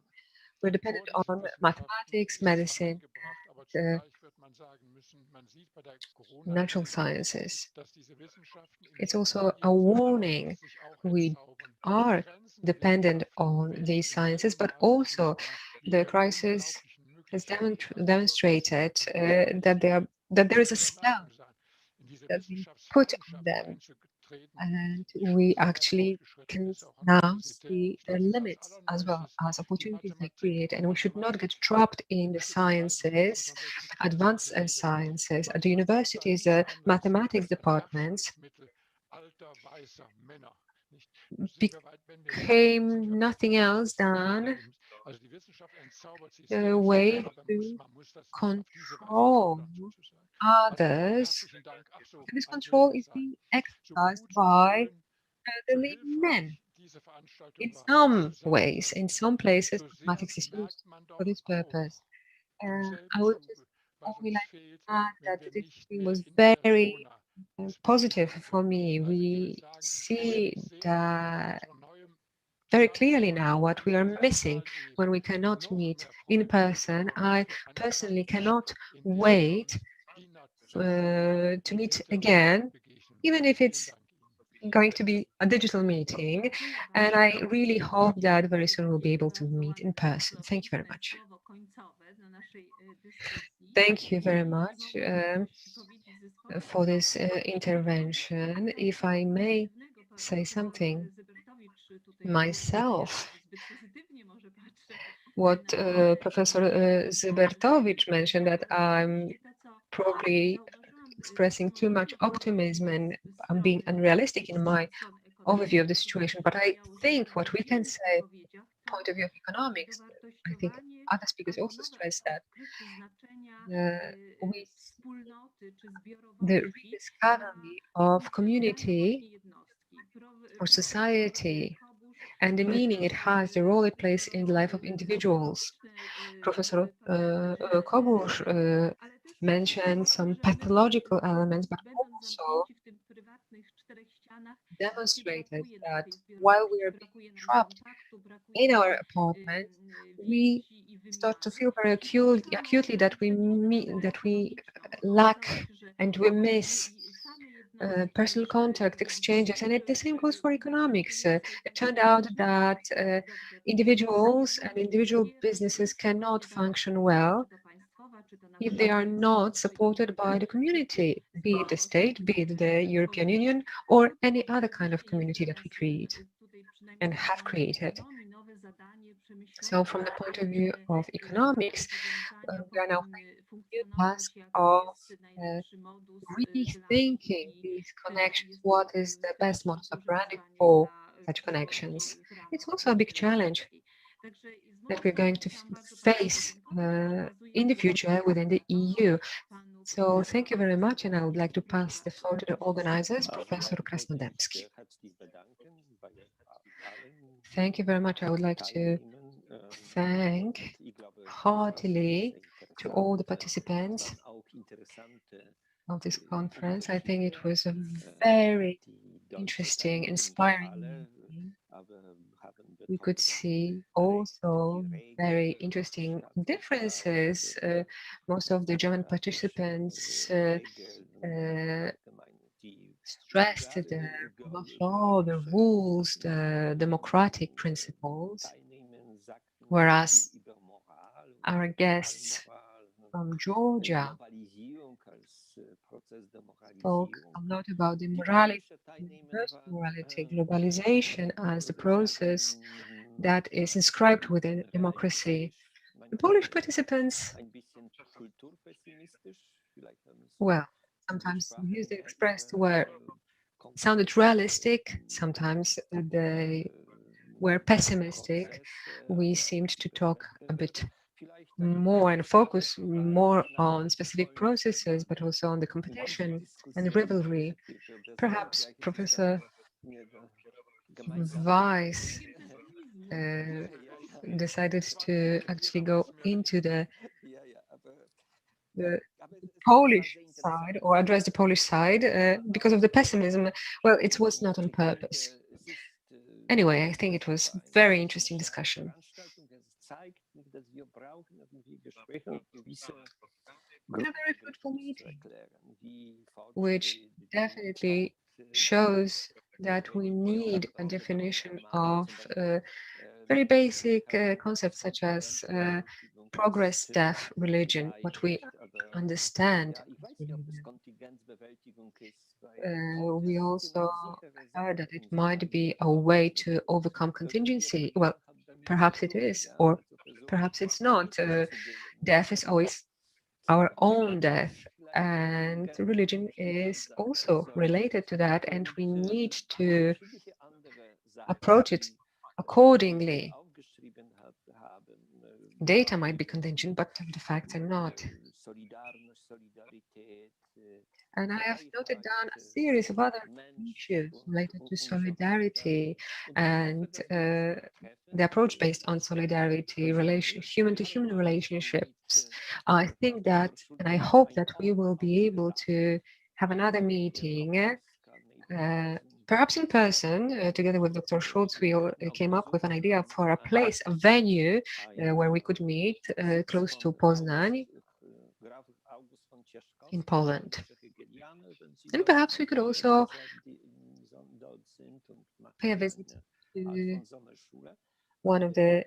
we're dependent on mathematics, medicine, and natural sciences. It's also a warning. We are dependent on these sciences, but also the crisis has demonstrated that there is a spell that we put on them, and we actually can now see their limits as well as opportunities they create. And we should not get trapped in the sciences, advanced sciences. At the universities, the mathematics departments became nothing else than a way to control others. And this control is being exercised by the leading men. In some ways, in some places, mathematics is used for this purpose. I would just only like to add that this was very positive for me. We see that very clearly now what we are missing when we cannot meet in person. I personally cannot wait to meet again, even if it's going to be a digital meeting, and I really hope that very soon we'll be able to meet in person. Thank you very much. Thank you very much for this intervention. If I may say something myself, what Professor Zybertowicz mentioned, that I'm probably expressing too much optimism and I'm being unrealistic in my overview of the situation. But I think what we can say, point of view of economics, I think other speakers also stressed that the rediscovery of community or society and the meaning it has, the role it plays in the life of individuals. Professor Kobusz mentioned some pathological elements, but also demonstrated that while we are being trapped in our apartment, we start to feel very acutely that we lack and we miss personal contact, exchanges, and the same goes for economics. It turned out that individuals and individual businesses cannot function well if they are not supported by the community, be it the state, be it the European Union, or any other kind of community that we create and have created. So from the point of view of economics, we are now facing the task of rethinking these connections. What is the best modus operandi for such connections? It's also a big challenge that we're going to face in the future within the EU. So thank you very much, and I would like to pass the floor to the organizers, Professor Krasnodębski. Thank you very much. I would like to thank heartily to all the participants of this conference. I think it was a very interesting, inspiring meeting. We could see also very interesting differences. Most of the German participants stressed the rule of law, the rules, the democratic principles, whereas our guests from Georgia spoke a lot about the morality, globalization as the process that is inscribed within democracy. The Polish participants, well, sometimes the views they expressed sounded realistic, sometimes they were pessimistic. We seemed to talk a bit more and focus more on specific processes, but also on the competition and rivalry. Perhaps Professor Weiss decided to actually go into the Polish side or address the Polish side because of the pessimism. Well, it was not on purpose. Anyway, I think it was a very interesting discussion. a very fruitful meeting, which definitely shows that we need a definition of very basic concepts such as progress, deaf, religion, what we understand. We also heard that it might be a way to overcome contingency. Well, perhaps it is, or perhaps it's not. Death is always our own death, and religion is also related to that, and we need to approach it accordingly. Data might be contingent, but the facts are not. And I have noted down a series of other issues related to solidarity and the approach based on solidarity, human-to-human relationships. I think that, and I hope that we will be able to have another meeting, perhaps in person, together with Dr. Schultz. We all came up with an idea for a place, a venue where we could meet close to Poznań in Poland. And perhaps we could also pay a visit to one of the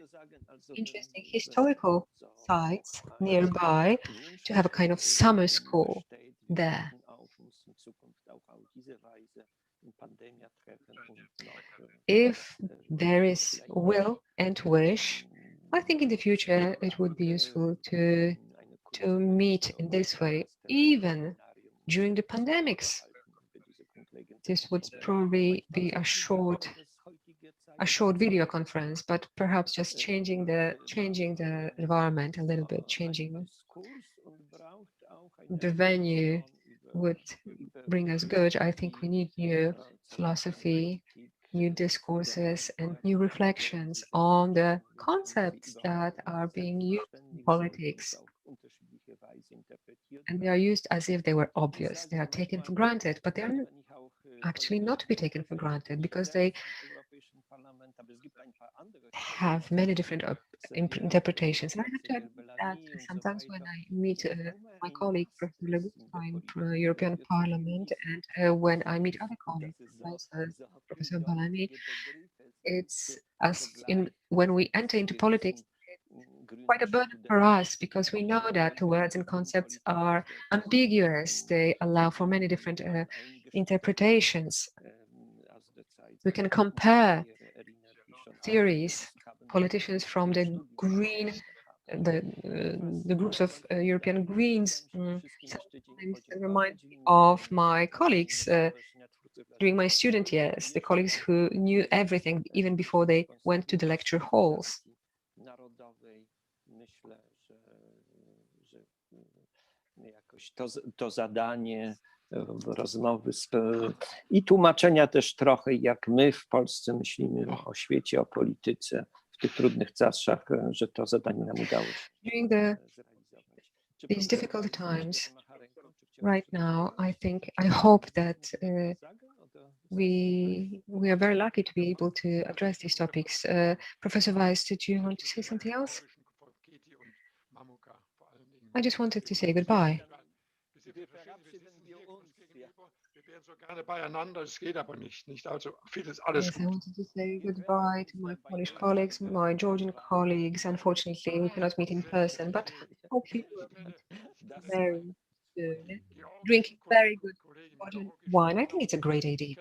interesting historical sites nearby to have a kind of summer school there. If there is will and wish, I think in the future it would be useful to meet in this way, even during the pandemics. This would probably be a short video conference, but perhaps just changing the environment a little bit, changing the venue would bring us good. I think we need new philosophy, new discourses, and new reflections on the concepts that are being used in politics. And they are used as if they were obvious. They are taken for granted, but they are actually not to be taken for granted, because they have many different interpretations. And I have to admit that sometimes when I meet my colleague, Professor Legutstein from European Parliament, and when I meet other colleagues, Professor Balami, it's as in when we enter into politics, quite a burden for us, because we know that the words and concepts are ambiguous. They allow for many different interpretations. We can compare theories. Politicians from the green, the groups of European Greens sometimes remind me of my colleagues during my student years, the colleagues who knew everything even before they went to the lecture halls. To zadanie rozmowy i tłumaczenia też trochę, jak my w Polsce myślimy o świecie, o polityce w tych trudnych czasach, że to zadanie nam udało się. During these difficult times, right now, I hope that we are very lucky to be able to address these topics. Professor Weiss, did you want to say something else? I just wanted to say goodbye. Yes, I wanted to say goodbye to my Polish colleagues, my Georgian colleagues. Unfortunately, we cannot meet in person, but hopefully we'll meet very soon. Drinking very good Georgian wine. I think it's a great idea.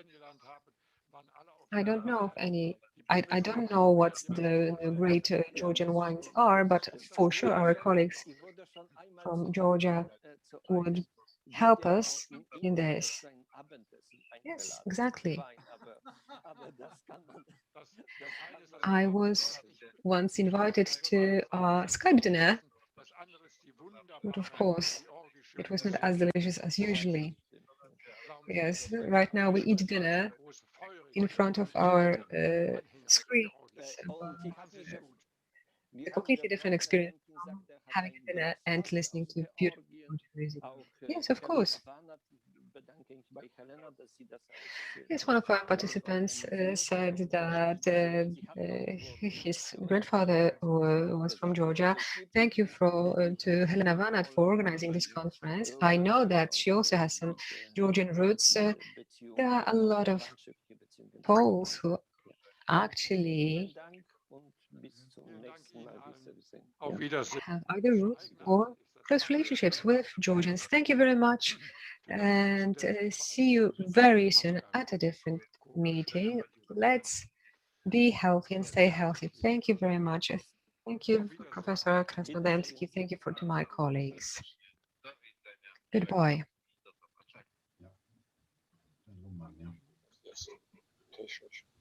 I don't know of any. I don't know what the great Georgian wines are, but for sure our colleagues from Georgia would help us in this. Yes, exactly. I was once invited to a Skype dinner, but of course, it was not as delicious as usually. Yes, right now we eat dinner in front of our screens. A completely different experience having a dinner and listening to beautiful music. Yes, of course. Yes, one of our participants said that his grandfather was from Georgia. Thank you to Helena Vanat for organizing this conference. I know that she also has some Georgian roots. There are a lot of Poles who actually have either roots or close relationships with Georgians. Thank you very much, and see you very soon at a different meeting. Let's be healthy and stay healthy. Thank you very much. Thank you, Professor Krasnodębski. Thank you to my colleagues. Goodbye. Ja.